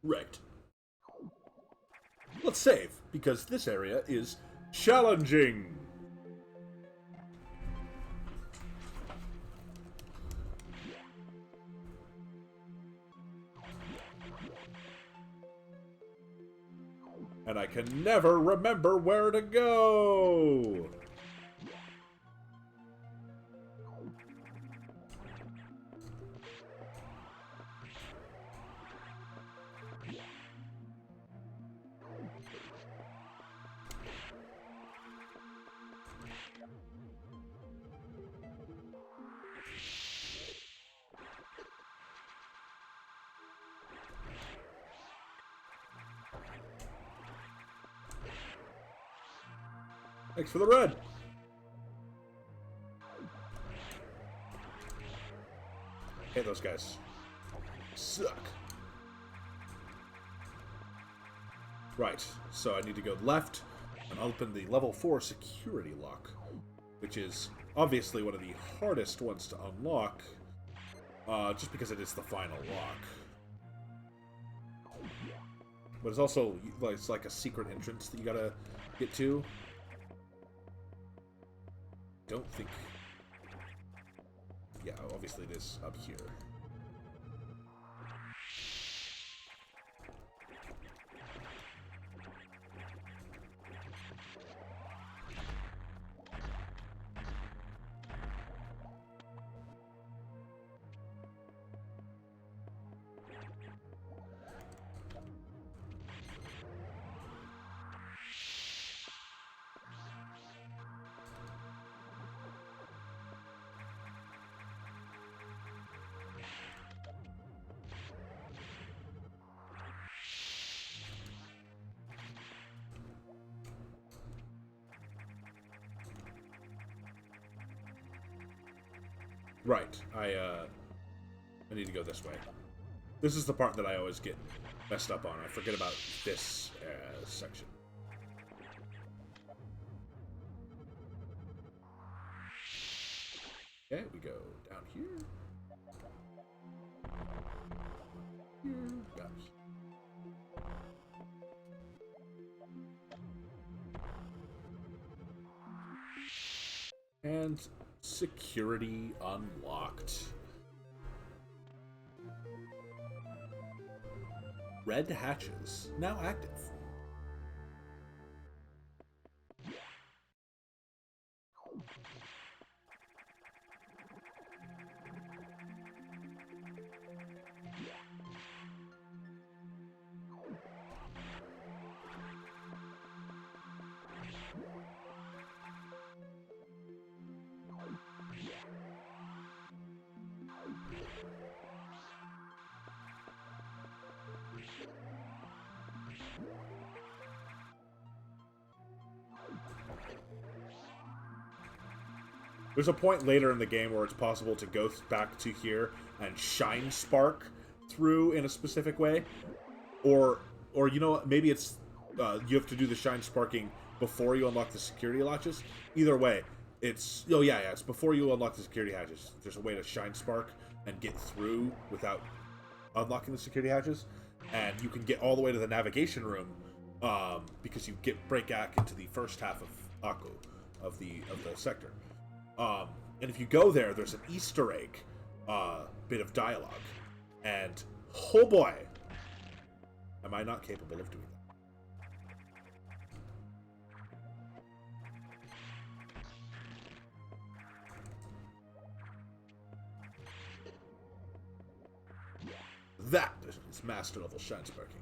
Right. Let's save, because this area is challenging. And I can never remember where to go. Thanks for the red. Hey, those guys suck. Right, so I need to go left and open the level 4 security lock, which is obviously one of the hardest ones to unlock, just because it is the final lock. But it's also, it's like a secret entrance that you gotta get to. Don't think... Yeah, obviously it is up here. Right, I need to go this way. This is the part that I always get messed up on. I forget about this section. Okay, we go down here. Here, got it. And security unlocked. Red hatches now active. There's a point later in the game where it's possible to go back to here and shine spark through in a specific way, or you know what, maybe it's you have to do the shine sparking before you unlock the security latches. Either way, it's it's before you unlock the security hatches. There's a way to shine spark and get through without unlocking the security hatches, and you can get all the way to the navigation room because you break back into the first half of Aku of the sector. And if you go there, there's an Easter egg bit of dialogue. And, oh boy, am I not capable of doing that. That is master level shine sparking.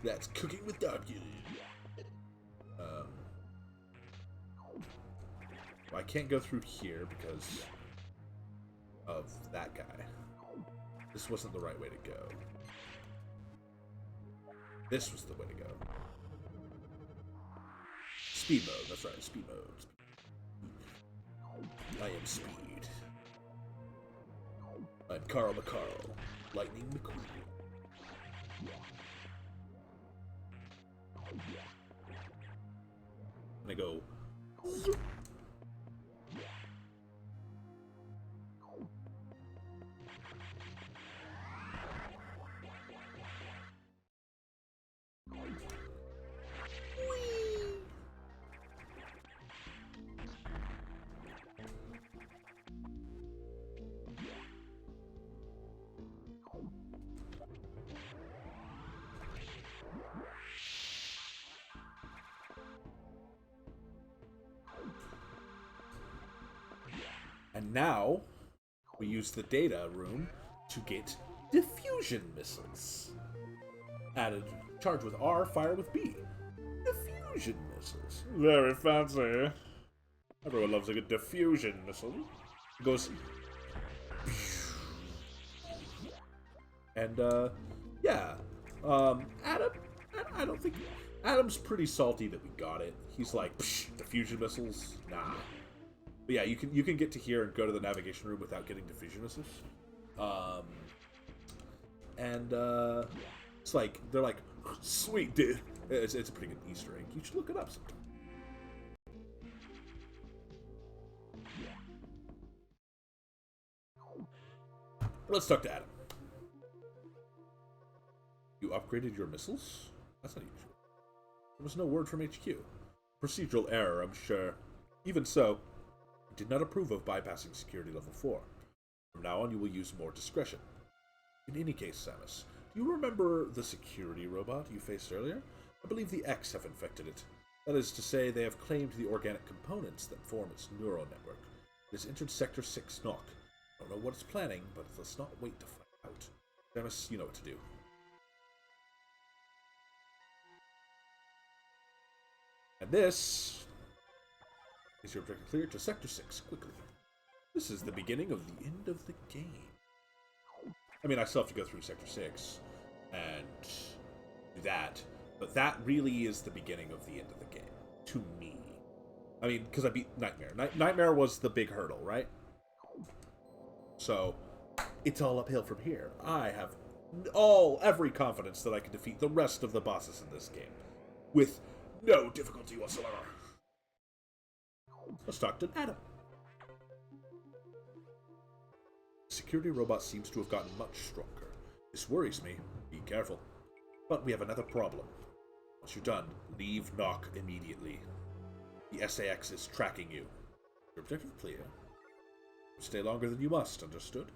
That's cooking with darkness. I can't go through here because of that guy. This wasn't the right way to go. This was the way to go. Speed mode, that's right, speed mode. I am speed. I'm Carl McCarl, Lightning McQueen. And I go. And now, we use the data room to get diffusion missiles. Added, charge with R, fire with B. Diffusion missiles. Very fancy. Everyone loves a good diffusion missile. It goes... And, yeah. Adam, I don't think... Adam's pretty salty that we got it. He's like, diffusion missiles? Nah. But yeah, you can get to here and go to the navigation room without getting diffusion missiles. It's like, they're like, sweet, dude. It's a pretty good Easter egg. You should look it up sometime. Let's talk to Adam. You upgraded your missiles? That's not usual. There was no word from HQ. Procedural error, I'm sure. Even so, I did not approve of bypassing security level 4. From now on, you will use more discretion. In any case, Samus, do you remember the security robot you faced earlier? I believe the X have infected it. That is to say, they have claimed the organic components that form its neural network. It has entered Sector 6 Knock. I don't know what it's planning, but let's not wait to find out. Samus, you know what to do. And this is your objective clear to Sector 6, quickly. This is the beginning of the end of the game. I mean, I still have to go through Sector 6 and do that, but that really is the beginning of the end of the game, to me. I mean, because I beat Nightmare. Nightmare was the big hurdle, right? So, it's all uphill from here. I have every confidence that I can defeat the rest of the bosses in this game with no difficulty whatsoever. Let's talk to Adam. The security robot seems to have gotten much stronger. This worries me. Be careful. But we have another problem. Once you're done, leave Knock immediately. The SAX is tracking you. Your objective clear. Stay longer than you must, understood?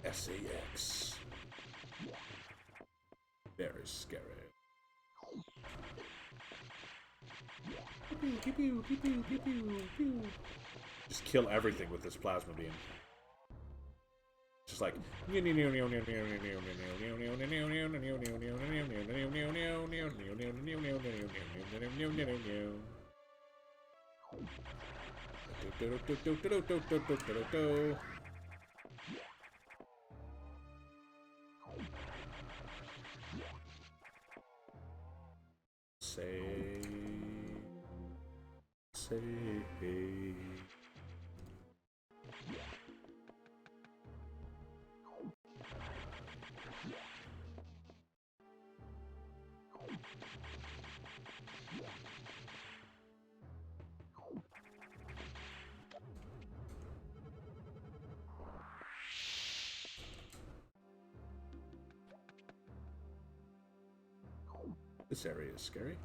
SAX. Very scary. Pew, pew, pew, pew, pew, pew, pew. Just kill everything with this plasma beam. Just like say. This area is scary.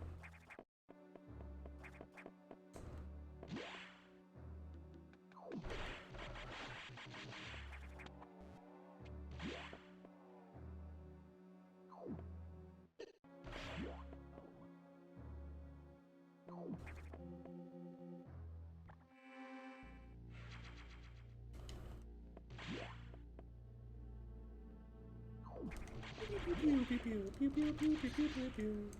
Pew, pew, pew, pew, pew, pew, pew, pew, pew, pew.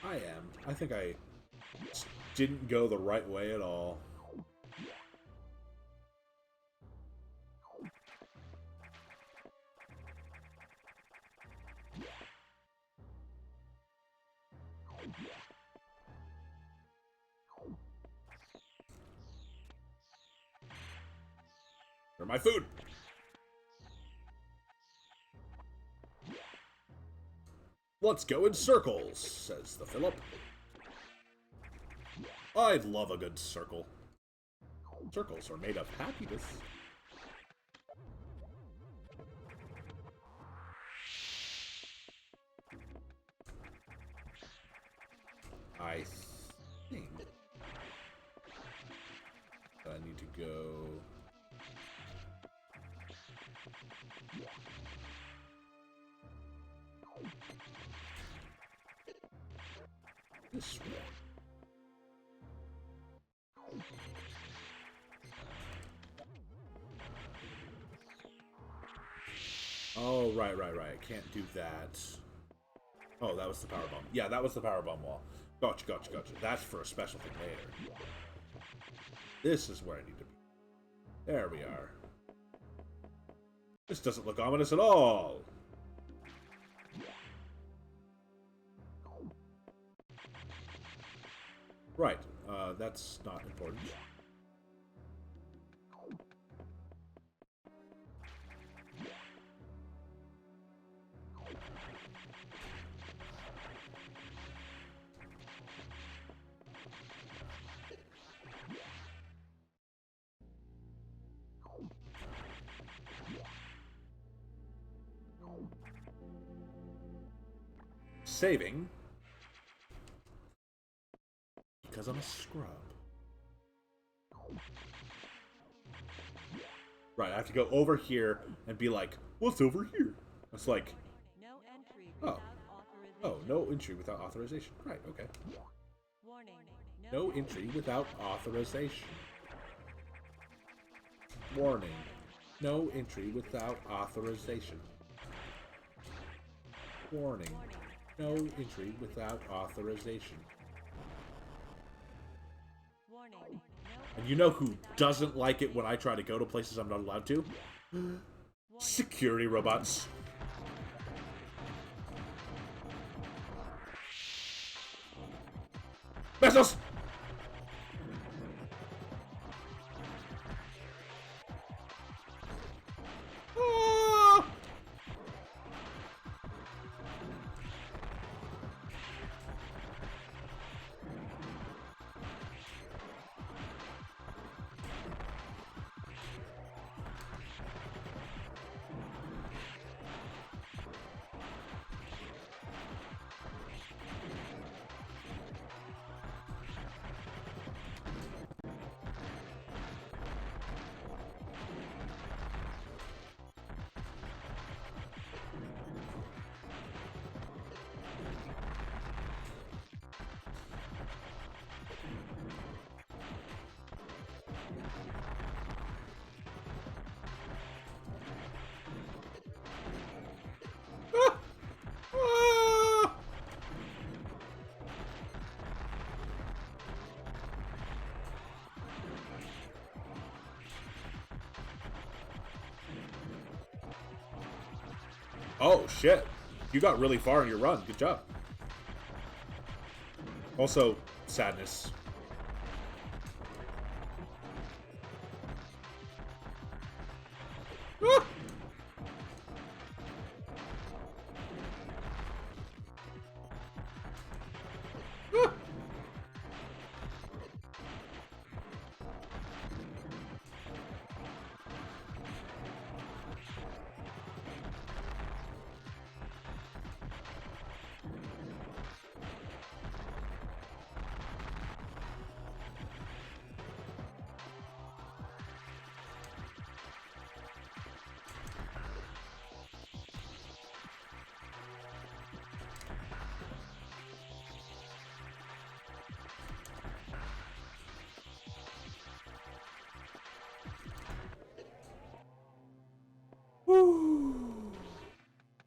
I am. I think I didn't go the right way at all. For my food! Let's go in circles, says the Phillip. I love a good circle. Circles are made of happiness. I think I need to go... this way. Oh, right. I can't do that. Oh, that was the power bomb. Yeah, that was the power bomb wall. Gotcha. That's for a special thing later. This is where I need to be. There we are. This doesn't look ominous at all. Right, that's not important. Saving. Because I'm a scrub. Right, I have to go over here and be like, what's over here? It's like, No entry oh. without authorization. Oh, no entry without authorization. Right, okay. Warning. No entry without authorization. Warning. No entry without authorization. Warning. No entry without authorization. Warning. And you know who doesn't like it when I try to go to places I'm not allowed to? Security robots. Missiles! Ah! Ah! Ah! Oh, shit. You got really far in your run. Good job. Also, sadness. Ah! Ah!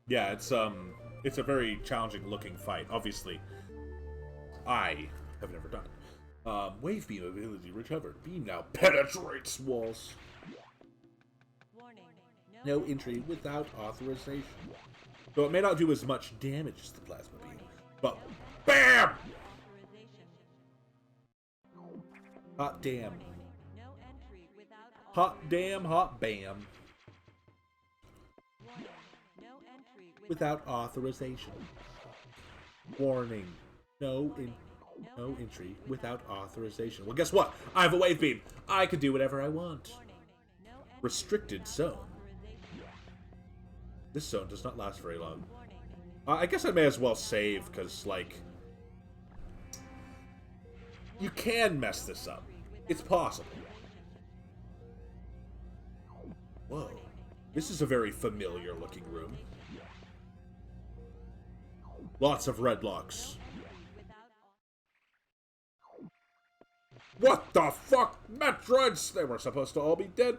Yeah, it's a very challenging looking fight. Obviously, I have never done it. Wave beam ability recovered. Beam now penetrates walls. Warning. No entry without authorization. So it may not do as much damage as the plasma beam, but BAM! Authorization. Hot damn. No entry without Hot damn, hot bam. Warning. No entry Without authorization. Warning. No entry without authorization. Well, guess what? I have a wave beam. I can do whatever I want. Warning. No entry Restricted zone. authorization. This zone does not last very long. Warning. I guess I may as well save, because, like, you can mess this up. It's possible. Whoa. This is a very familiar looking room. Lots of red locks. What the fuck? Metroids! They were supposed to all be dead.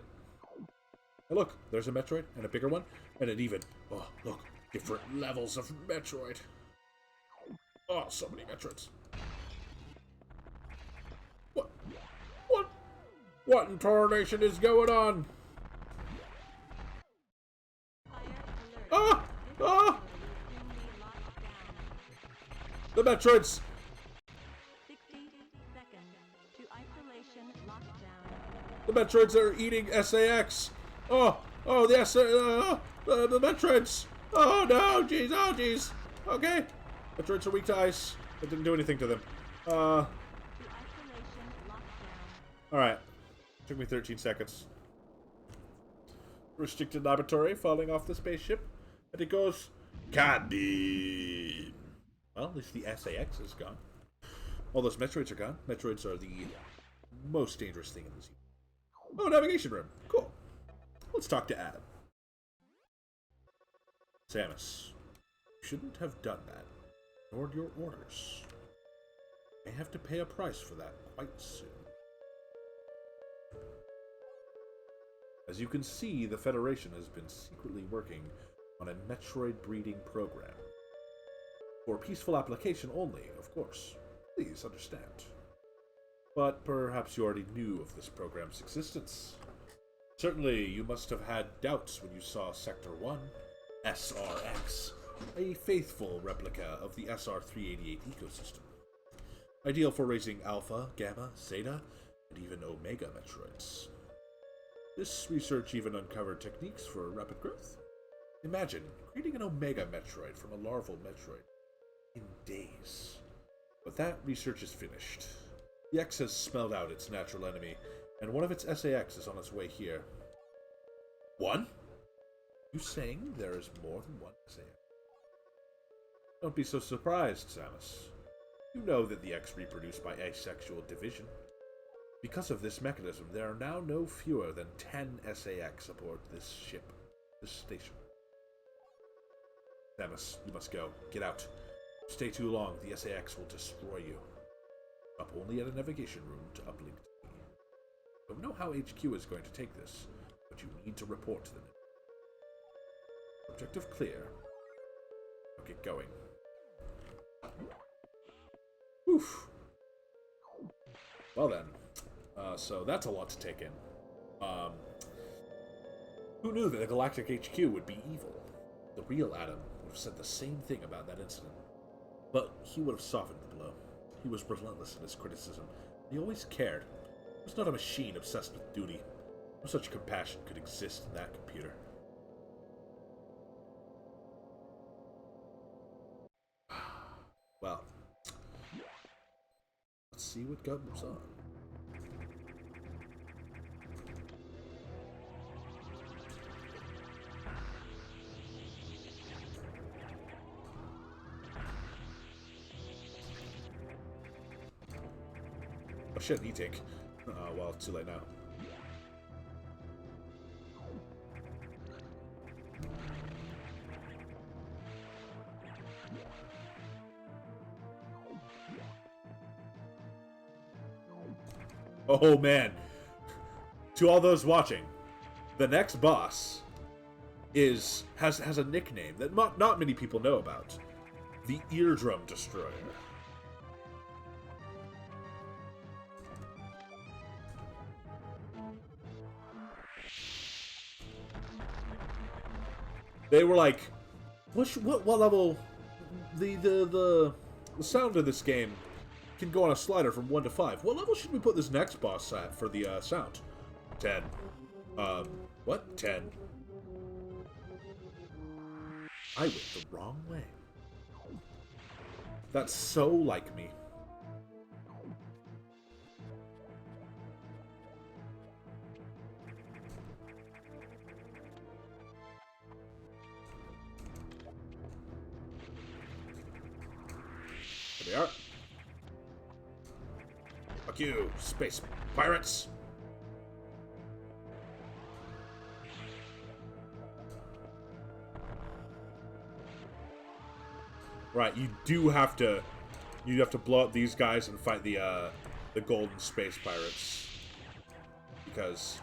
Hey, look, there's a Metroid, and a bigger one, and an even... Oh, look, different levels of Metroid. Oh, so many Metroids. What? What? What in tarnation is going on? Ah! Ah! The Metroids! 60 seconds to isolation lockdown. The Metroids are eating SAX! Oh! Oh, the the Metroids! Oh no! Jeez! Oh jeez! Okay. Metroids are weak to ice. It didn't do anything to them. To isolation lockdown. Alright. Took me 13 seconds. Restricted laboratory falling off the spaceship. And it goes... Candy! Well, at least the SAX is gone. All those Metroids are gone. Metroids are the most dangerous thing in this game. Oh, navigation room. Cool. Let's talk to Adam. Samus, you shouldn't have done that. Ignored your orders. You may have to pay a price for that quite soon. As you can see, the Federation has been secretly working on a Metroid breeding program. For peaceful application only, of course. Please understand. But perhaps you already knew of this program's existence. Certainly, you must have had doubts when you saw Sector 1, SRX, a faithful replica of the SR-388 ecosystem. Ideal for raising Alpha, Gamma, Zeta, and even Omega Metroids. This research even uncovered techniques for rapid growth. Imagine creating an Omega Metroid from a larval Metroid in days. But that research is finished. The X has smelled out its natural enemy, and one of its SAX is on its way here. One? You saying there is more than one SAX? Don't be so surprised, Samus. You know that the X reproduce by asexual division. Because of this mechanism, there are now no fewer than 10 SAX aboard this ship, this station. Samus, you must go. Get out. Stay too long, the SAX will destroy you. Up only at a navigation room to uplink to me. Don't know how HQ is going to take this, but you need to report to them. Objective clear. Now get going. Oof. Well then. So that's a lot to take in. Who knew that the Galactic HQ would be evil? The real Adam would have said the same thing about that incident. But he would have softened the blow. He was relentless in his criticism. He always cared. He was not a machine obsessed with duty. No such compassion could exist in that computer. Well, let's see what goes on. Oh shit, E-Tank. Well, it's too late now. Oh man. To all those watching, the next boss has a nickname that not many people know about. The Eardrum Destroyer. They were like, what level? The sound of this game can go on a slider from 1 to 5. What level should we put this next boss at for the sound? 10. What? 10. I went the wrong way. That's so like me. There they are. Fuck you, space pirates. Right, you have to blow up these guys and fight the golden space pirates. Because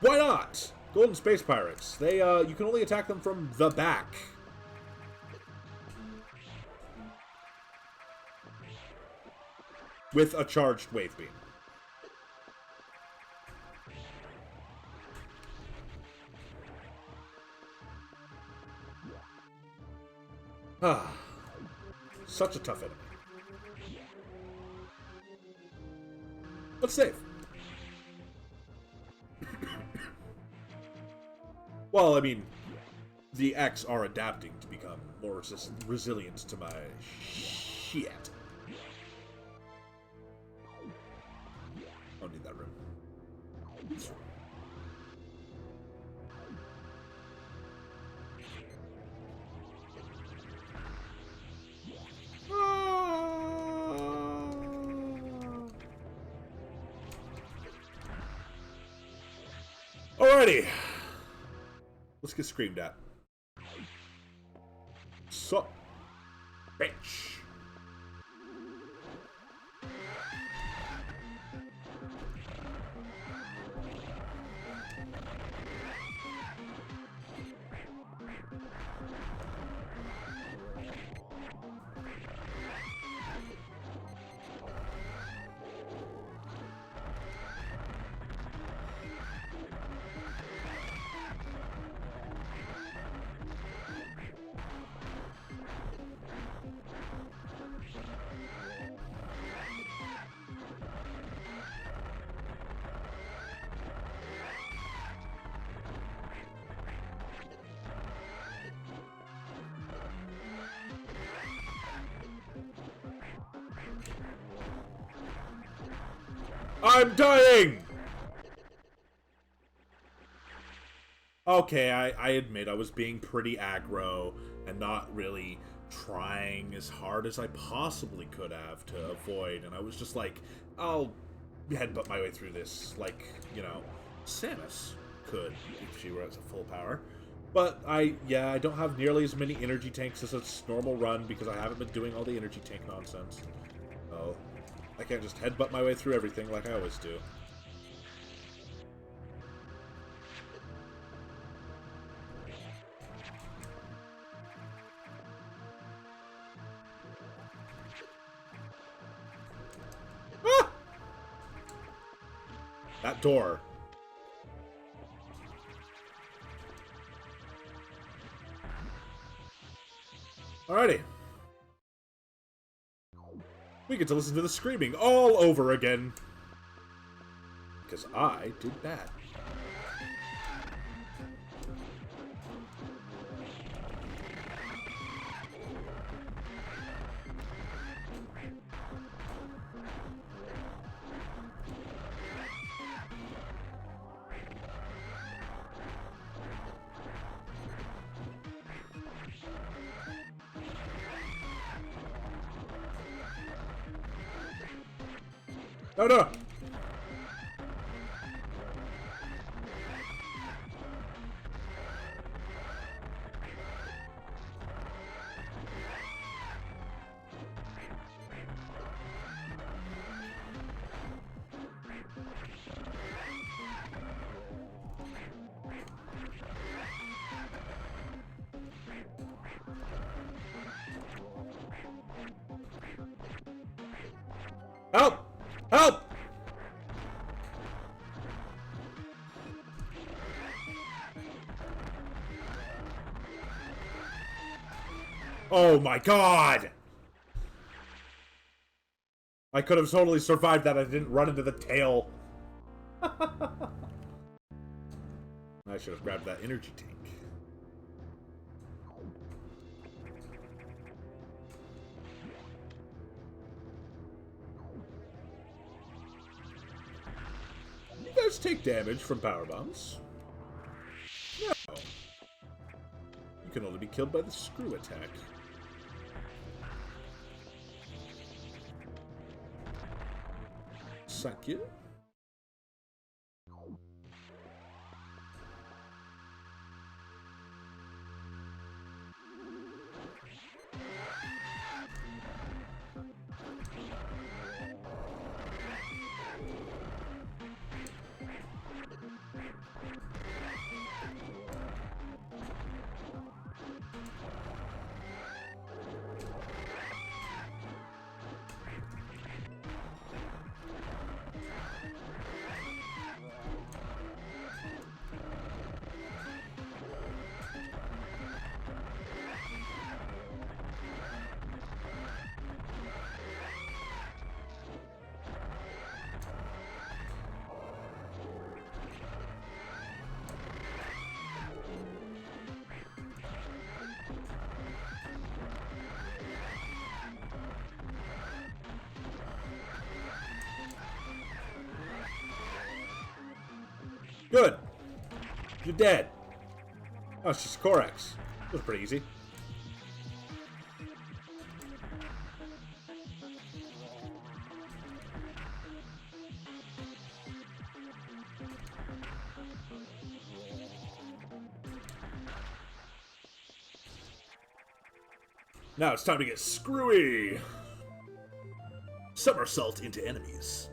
why not? Golden space pirates. They you can only attack them from the back. With a charged wave beam. Ah. Such a tough enemy. Let's save. Well, I mean, the X are adapting to become more resilient to my shit. Don't need that room. Alrighty. Let's get screamed at. Sup, bitch. I'm dying! Okay, I admit I was being pretty aggro and not really trying as hard as I possibly could have to avoid, and I was just like, I'll headbutt my way through this, like, you know, Samus could if she were at full power. But I don't have nearly as many energy tanks as a normal run because I haven't been doing all the energy tank nonsense. Oh. I can't just headbutt my way through everything like I always do. Ah! That door. Alrighty. We get to listen to the screaming all over again. Because I did that. No, no! Help! Help! Oh my god! I could have totally survived that. I didn't run into the tail. I should have grabbed that energy tank. You guys take damage from power bombs. No. You can only be killed by the screw attack. Thank you. Good. You're dead. Oh, it's just Corax. That was pretty easy. Now it's time to get screwy. Somersault into enemies.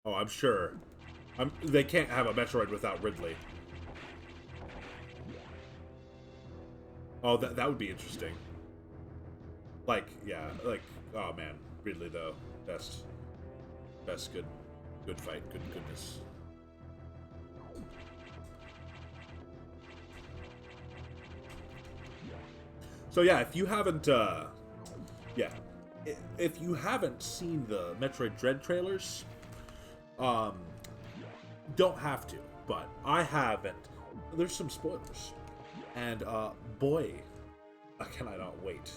Oh, I'm sure. They can't have a Metroid without Ridley. Oh, that would be interesting. Like, yeah, like, oh man, Ridley though, best, good fight, goodness. So yeah, if you haven't, if you haven't seen the Metroid Dread trailers, don't have to, but I haven't. There's some spoilers, and boy, can I not wait.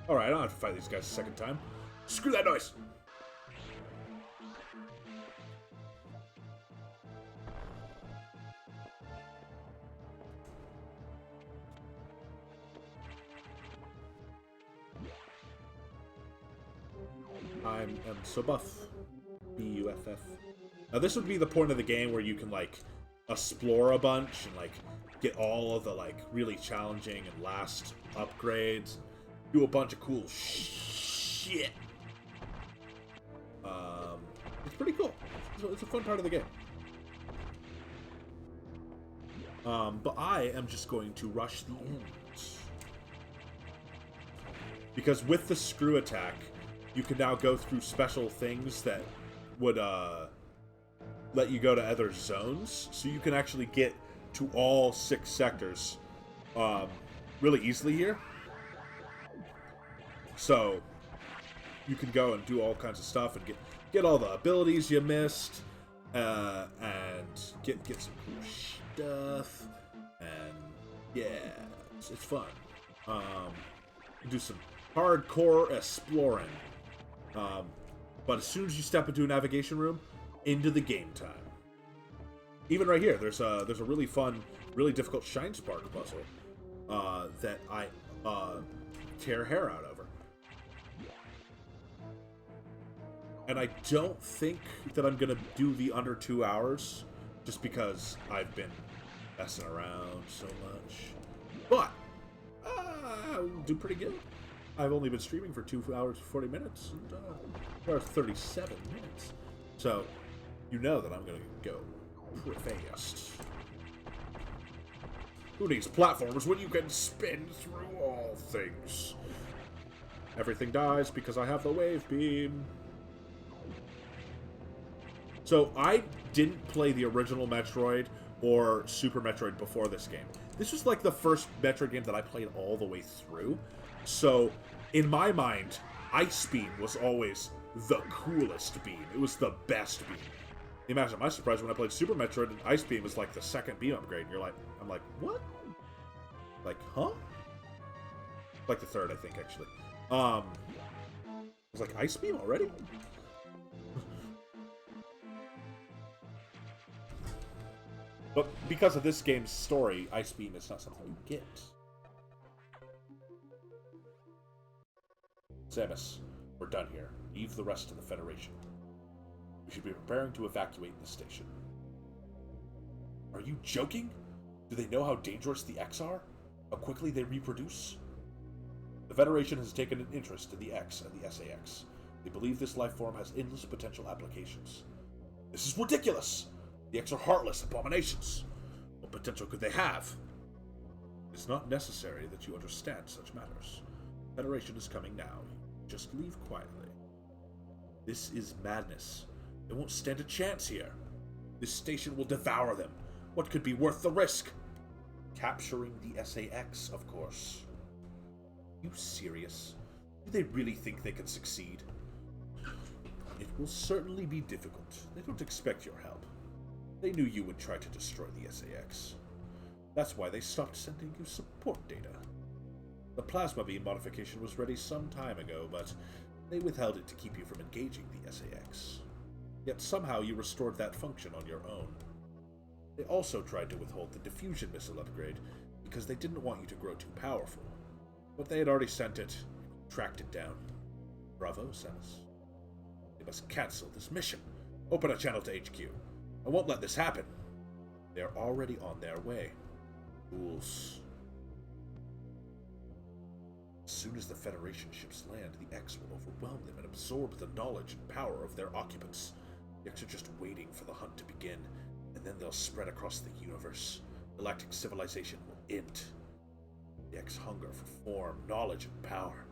All right, I don't have to fight these guys a second time. Screw that noise. I'm so buff. B-U-F-F. Now this would be the point of the game where you can like explore a bunch and like get all of the like really challenging and last upgrades. Do a bunch of cool shit. It's pretty cool. It's a fun part of the game. But I am just going to rush the end. Because with the screw attack, you can now go through special things that would let you go to other zones. So you can actually get to all 6 sectors really easily here. So you can go and do all kinds of stuff and get all the abilities you missed, and get some cool stuff, and yeah, it's fun. Do some hardcore exploring. But as soon as you step into a navigation room, into the game time. Even right here, there's a really fun, really difficult Shine Spark puzzle that I tear hair out over. And I don't think that I'm gonna do the under 2 hours, just because I've been messing around so much. But I'll do pretty good. I've only been streaming for 2 hours 40 minutes, and or 37 minutes. So You know that I'm gonna go fast. Who needs platformers when you can spin through all things? Everything dies because I have the wave beam. So I didn't play the original Metroid or Super Metroid before this game. This was like the first Metroid game that I played all the way through. So in my mind, Ice Beam was always the coolest beam. It was the best beam. Imagine my surprise when I played Super Metroid and Ice Beam was like the second beam upgrade. And I'm like, what? Like, huh? Like the third, I think, actually. I was like, Ice Beam already? But because of this game's story, Ice Beam is not something you get. Samus, we're done here. Leave the rest to the Federation. We should be preparing to evacuate the station. Are you joking? Do they know how dangerous the X are? How quickly they reproduce? The Federation has taken an interest in the X and the SAX. They believe this life form has endless potential applications. This is ridiculous! The X are heartless abominations. What potential could they have? It's not necessary that you understand such matters. The Federation is coming now. Just leave quietly. This is madness. They won't stand a chance here. This station will devour them. What could be worth the risk? Capturing the SAX, of course. You serious? Do they really think they can succeed? It will certainly be difficult. They don't expect your help. They knew you would try to destroy the SAX. That's why they stopped sending you support data. The plasma beam modification was ready some time ago, but they withheld it to keep you from engaging the SAX. Yet somehow you restored that function on your own. They also tried to withhold the diffusion missile upgrade because they didn't want you to grow too powerful. But they had already sent it, tracked it down. Bravo, Samus. They must cancel this mission. Open a channel to HQ. I won't let this happen. They're already on their way. Fools. As soon as the Federation ships land, the X will overwhelm them and absorb the knowledge and power of their occupants. The X are just waiting for the hunt to begin, and then they'll spread across the universe. Galactic civilization will end. The X hunger for form, knowledge, and power.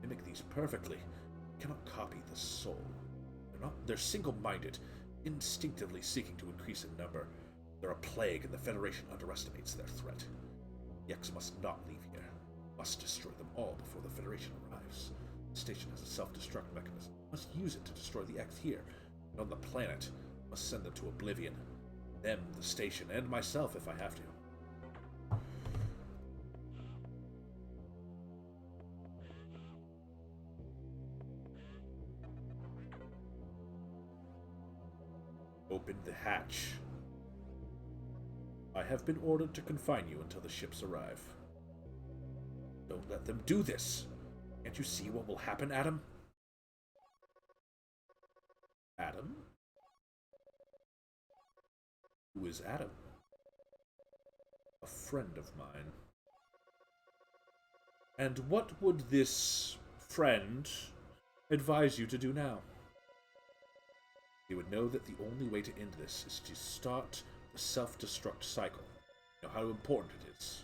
Mimic these perfectly. They cannot copy the soul. They're single-minded, instinctively seeking to increase in number. They're a plague, and the Federation underestimates their threat. The X must not leave here. Must destroy them all before the Federation arrives. The station has a self-destruct mechanism. Must use it to destroy the X here. And on the planet, must send them to oblivion. Them, the station, and myself if I have to. Open the hatch. I have been ordered to confine you until the ships arrive. Don't let them do this. Can't you see what will happen, Adam? Adam? Who is Adam? A friend of mine. And what would this friend advise you to do now? He would know that the only way to end this is to start the self-destruct cycle. You know how important it is.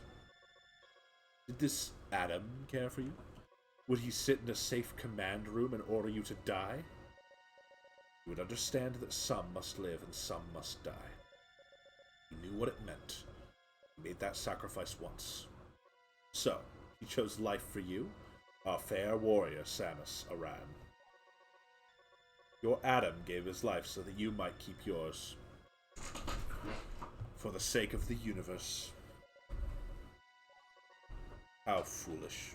Did this Adam care for you? Would he sit in a safe command room and order you to die? He would understand that some must live and some must die. He knew what it meant. He made that sacrifice once. So, he chose life for you, our fair warrior, Samus Aran. Your Adam gave his life so that you might keep yours. For the sake of the universe. How foolish.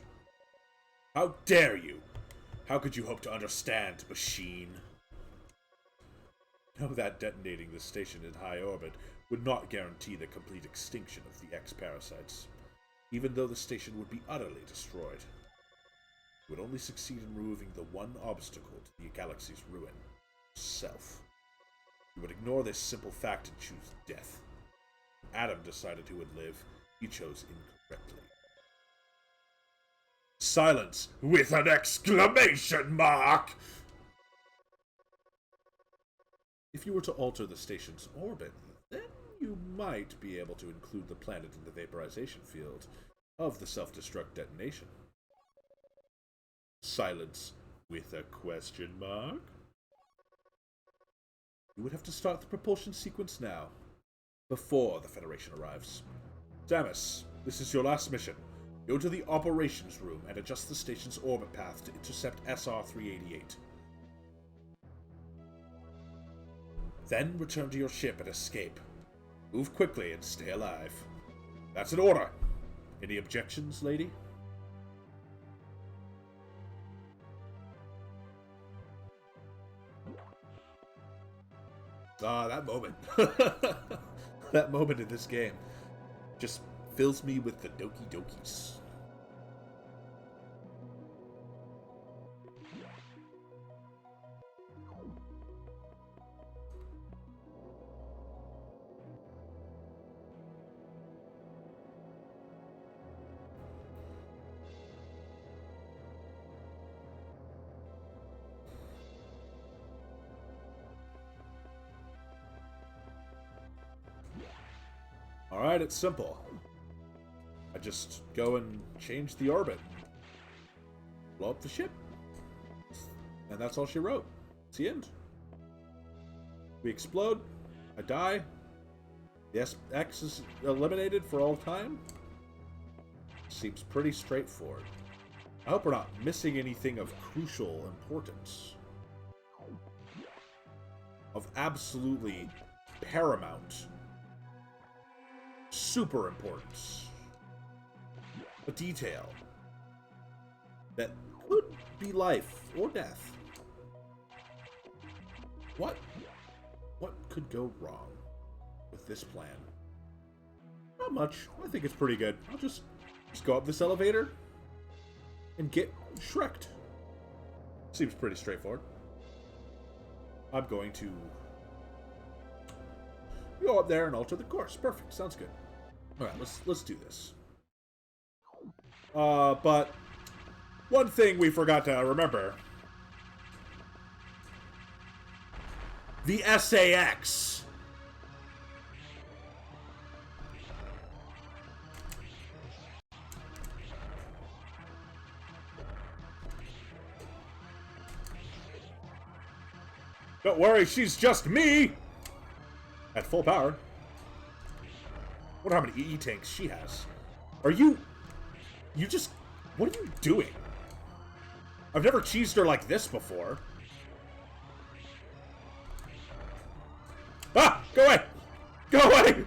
How dare you! How could you hope to understand, machine? Know that detonating the station in high orbit would not guarantee the complete extinction of the X-parasites, even though the station would be utterly destroyed. It would only succeed in removing the one obstacle to the galaxy's ruin, self. You would ignore this simple fact and choose death. When Adam decided who would live, he chose incorrectly. Silence with an exclamation mark! If you were to alter the station's orbit, then you might be able to include the planet in the vaporization field of the self-destruct detonation. Silence with a question mark? You would have to start the propulsion sequence now, before the Federation arrives. Samus, this is your last mission. Go to the operations room and adjust the station's orbit path to intercept SR-388. Then return to your ship and escape. Move quickly and stay alive. That's an order. Any objections, lady? Ah, that moment. That moment in this game just fills me with the Doki Dokis. Alright, it's simple. I just go and change the orbit. Blow up the ship. And that's all she wrote. It's the end. We explode. I die. The SX is eliminated for all time. Seems pretty straightforward. I hope we're not missing anything of crucial importance. Of absolutely paramount, super importance. A detail that could be life or death. What could go wrong with this plan? Not much. I think it's pretty good. I'll just go up this elevator and get Shrek'd. Seems pretty straightforward. I'm going to go up there and alter the course. Perfect. Sounds good. All right, let's do this. But one thing we forgot to remember: the SAX. Don't worry, she's just me! At full power. Wonder how many EE tanks she has. Are you... You just... What are you doing? I've never cheesed her like this before. Ah! Go away! Go away!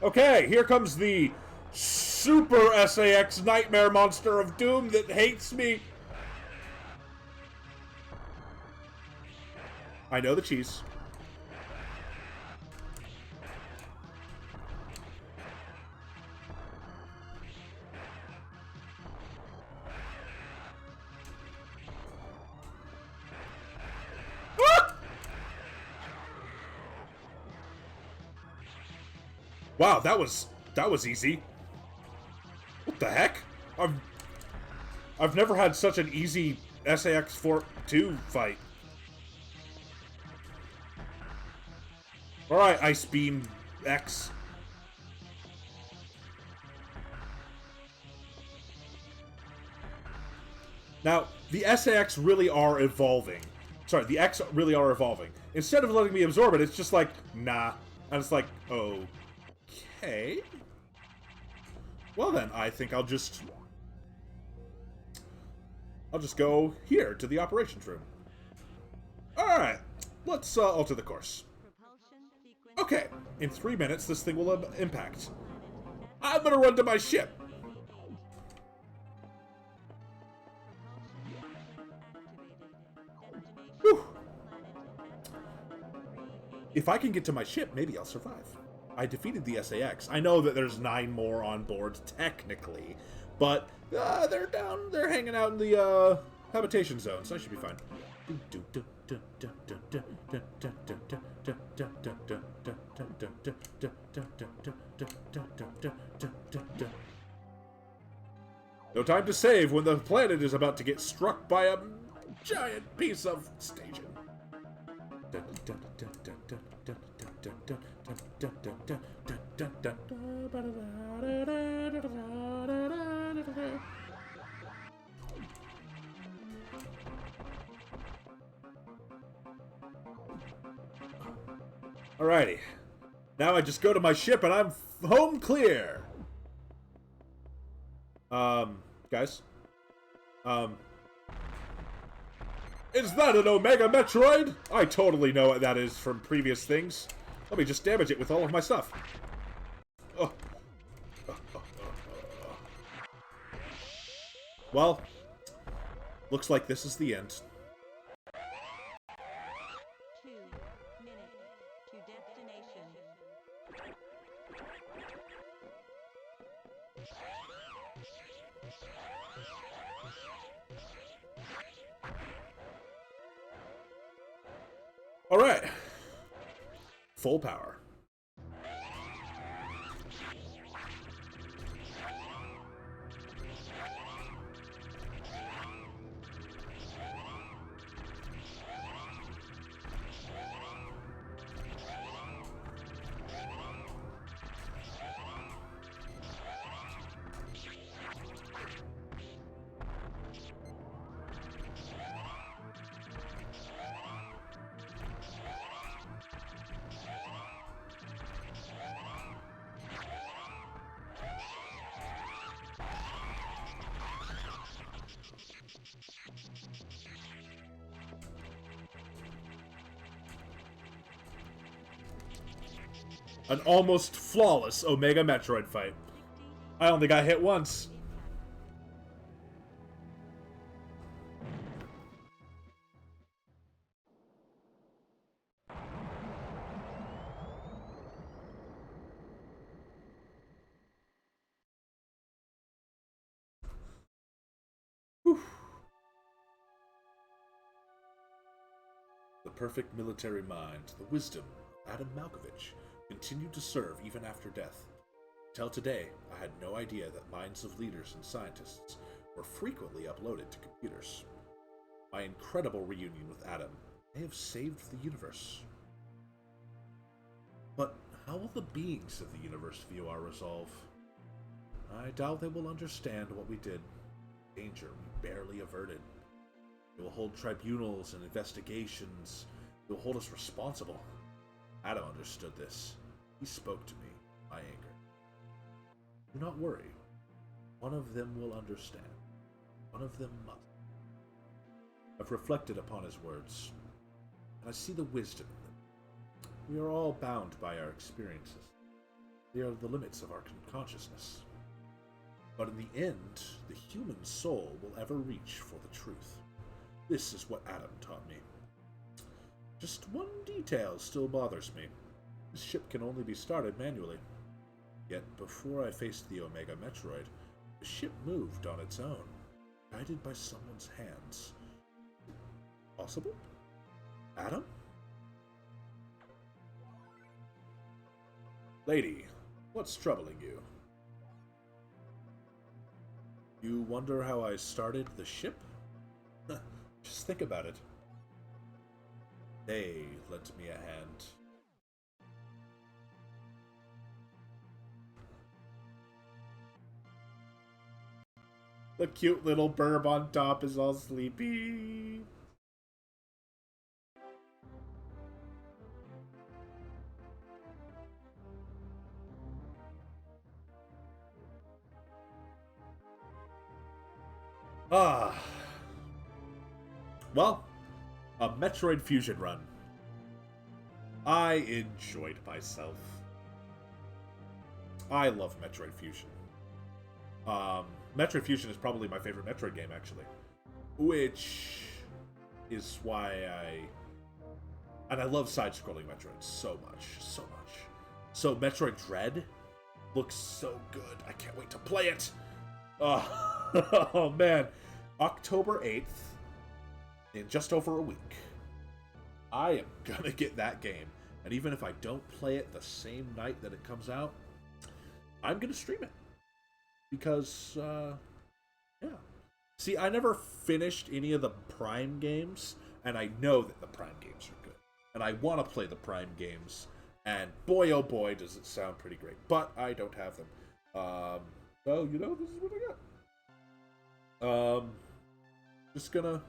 Okay, here comes the Super SAX Nightmare Monster of Doom that hates me. I know the cheese. Ah! Wow, that was easy. What the heck? I've never had such an easy SAX 2 fight. Alright, Ice Beam X. Now, the SAX really are evolving. Sorry, the X really are evolving. Instead of letting me absorb it, it's just like, nah. And it's like, okay. Well then, I think I'll just go here to the operations room. Alright, let's alter the course. Okay, in 3 minutes this thing will impact. I'm gonna run to my ship. Whew. If I can get to my ship, maybe I'll survive. I defeated the SAX. I know that there's 9 more on board, technically, but they're hanging out in the habitation zone, so I should be fine. No time to save when the planet is about to get struck by a giant piece of staging. Alrighty. Now I just go to my ship and I'm home clear. Guys. Is that an Omega Metroid? I totally know what that is from previous things. Let me just damage it with all of my stuff. Oh. Well, looks like this is the end. 2 minutes to destination. All right. Full power. An almost flawless Omega Metroid fight. I only got hit once. Whew. The perfect military mind, the wisdom of Adam Malkovich, continued to serve even after death. Till today, I had no idea that minds of leaders and scientists were frequently uploaded to computers. My incredible reunion with Adam may have saved the universe. But how will the beings of the universe view our resolve? I doubt they will understand what we did. Danger we barely averted. They will hold tribunals and investigations. They will hold us responsible. Adam understood this. He spoke to me, my anger. Do not worry. One of them will understand. One of them must. I've reflected upon his words, and I see the wisdom in them. We are all bound by our experiences. They are the limits of our consciousness. But in the end, the human soul will ever reach for the truth. This is what Adam taught me. Just one detail still bothers me. This ship can only be started manually. Yet before I faced the Omega Metroid, the ship moved on its own, guided by someone's hands. Possible? Adam? Lady, what's troubling you? You wonder how I started the ship? Just think about it. They lent me a hand. The cute little burb on top is all sleepy. Ah. Well, a Metroid Fusion run. I enjoyed myself. I love Metroid Fusion. Metroid Fusion is probably my favorite Metroid game, actually. Which is why and I love side-scrolling Metroids so much. So Metroid Dread looks so good. I can't wait to play it. Oh, oh man. October 8th, in just over a week, I am gonna get that game. And even if I don't play it the same night that it comes out, I'm gonna stream it. Because, yeah. See, I never finished any of the Prime games, and I know that the Prime games are good. And I want to play the Prime games, and boy, oh boy, does it sound pretty great. But I don't have them. So, you know, this is what I got. Just gonna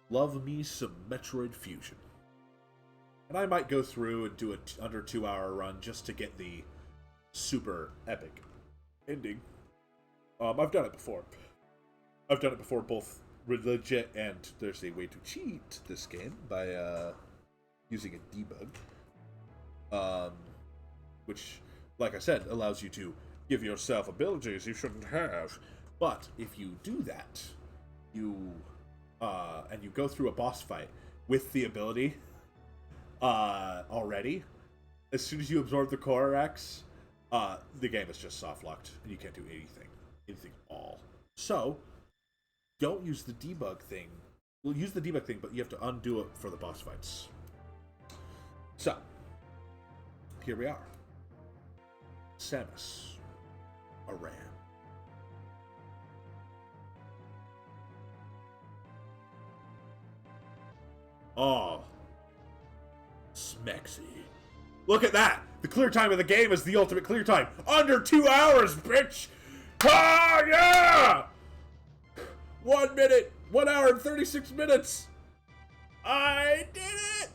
love me some Metroid Fusion. And I might go through and do a under 2-hour run just to get the super epic ending. I've done it before. I've done it before, both legit and there's a way to cheat this game by using a debug. Which, like I said, allows you to give yourself abilities you shouldn't have. But if you do that, and you go through a boss fight with the ability already, as soon as you absorb the Core X, the game is just soft locked and you can't do anything at all. So don't use the debug thing. Well, use the debug thing, but you have to undo it for the boss fights. So here we are. Samus Aran. Oh, smexy. Look at that! The clear time of the game is the ultimate clear time. Under 2 hours, bitch! Ah, yeah! 1 minute, 1 hour and 36 minutes. I did it!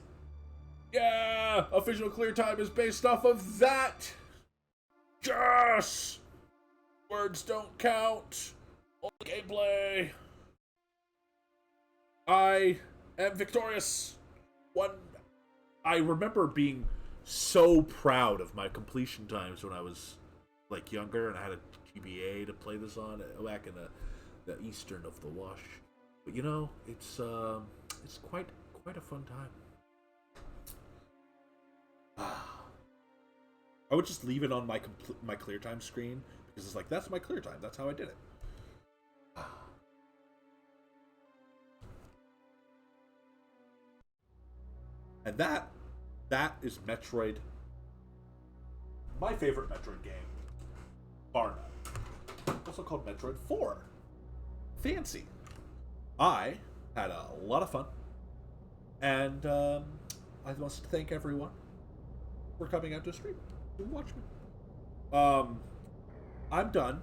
Yeah! Official clear time is based off of that. Yes! Words don't count. Only gameplay. I am victorious. I remember being so proud of my completion times when I was like younger and I had a GBA to play this on back in the eastern of the Wash. But you know, it's quite a fun time. I would just leave it on my clear time screen because it's like that's my clear time. That's how I did it. And that is Metroid. My favorite Metroid game, bar none. Also called Metroid 4. Fancy. I had a lot of fun, and I must thank everyone for coming out to stream to watch me. I'm done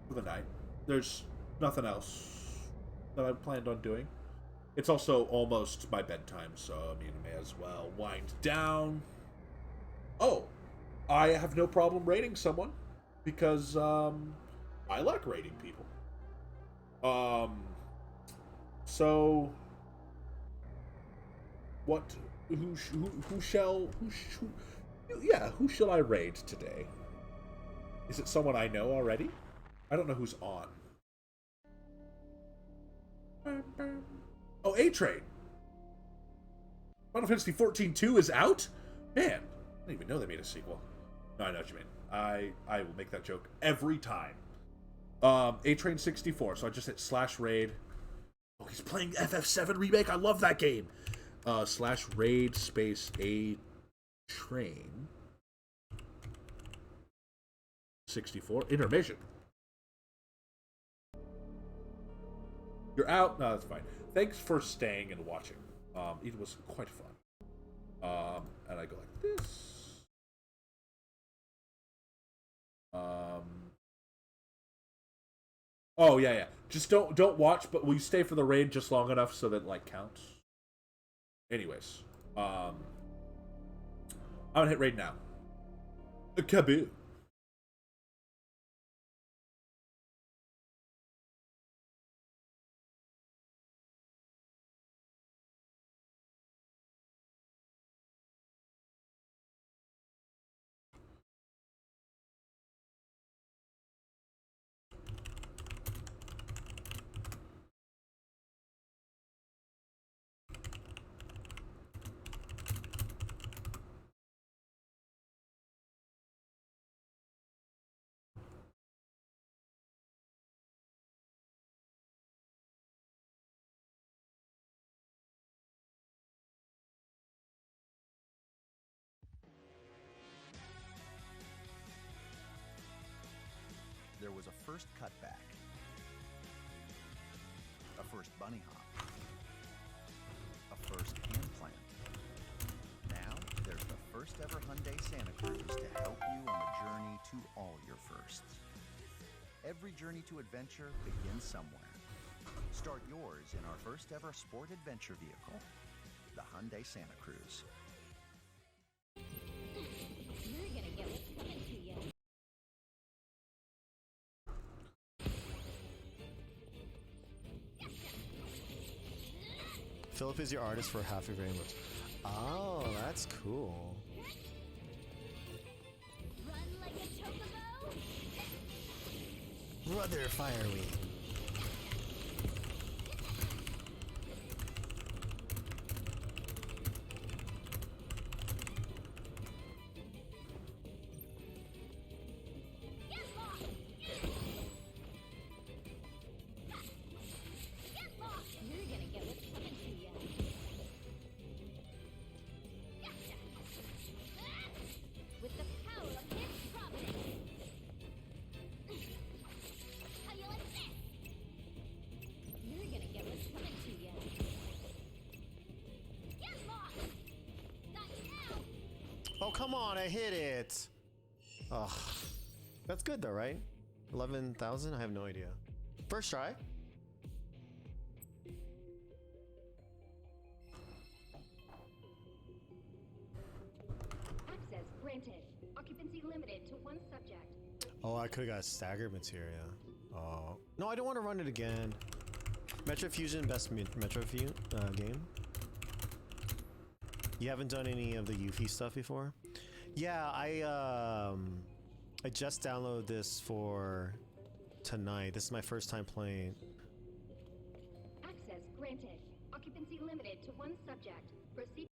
for the night. There's nothing else that I planned on doing. It's also almost my bedtime, so I mean, I may as well wind down. Oh, I have no problem rating someone because I like rating people. So what? Who shall I raid today? Is it someone I know already? I don't know who's on. Oh, A-Train. Final Fantasy 14-2 is out? Man, I didn't even know they made a sequel. No, I know what you mean. I will make that joke every time. A-Train 64, so I just hit /raid. Oh, he's playing FF7 Remake? I love that game! /raid space A-Train 64. Intermission. You're out? No, that's fine. Thanks for staying and watching. It was quite fun. And I go like this. Oh yeah. Just don't watch, but will you stay for the raid just long enough so that like counts? Anyways, I'm gonna hit raid now. Kaboo. there was a first cutback, a first bunny hop, a first hand plant. Now, there's the first ever Hyundai Santa Cruz to help you on the journey to all your firsts. Every journey to adventure begins somewhere. Start yours in our first ever sport adventure vehicle, the Hyundai Santa Cruz. You're gonna get what's coming to you. Philip is your artist for half your very much. Oh, that's cool. Run like a chocobo. Brother Firewing. Get lost. Get lost. You're gonna get what's coming to you. With the power of his providence. How you like this? You're gonna get what's coming to you. Get lost. Not now. Oh, come on, I hit it. Ugh. That's good though, right? 11,000? I have no idea. First try. Access granted. Occupancy limited to one subject. Oh, I could have got staggered materia. Oh. No, I don't want to run it again. Metroid Fusion, best Metroid Fusion game. You haven't done any of the Yuffie stuff before? Yeah, I just downloaded this for tonight. This is my first time playing. Access granted. Occupancy limited to one subject. Proceed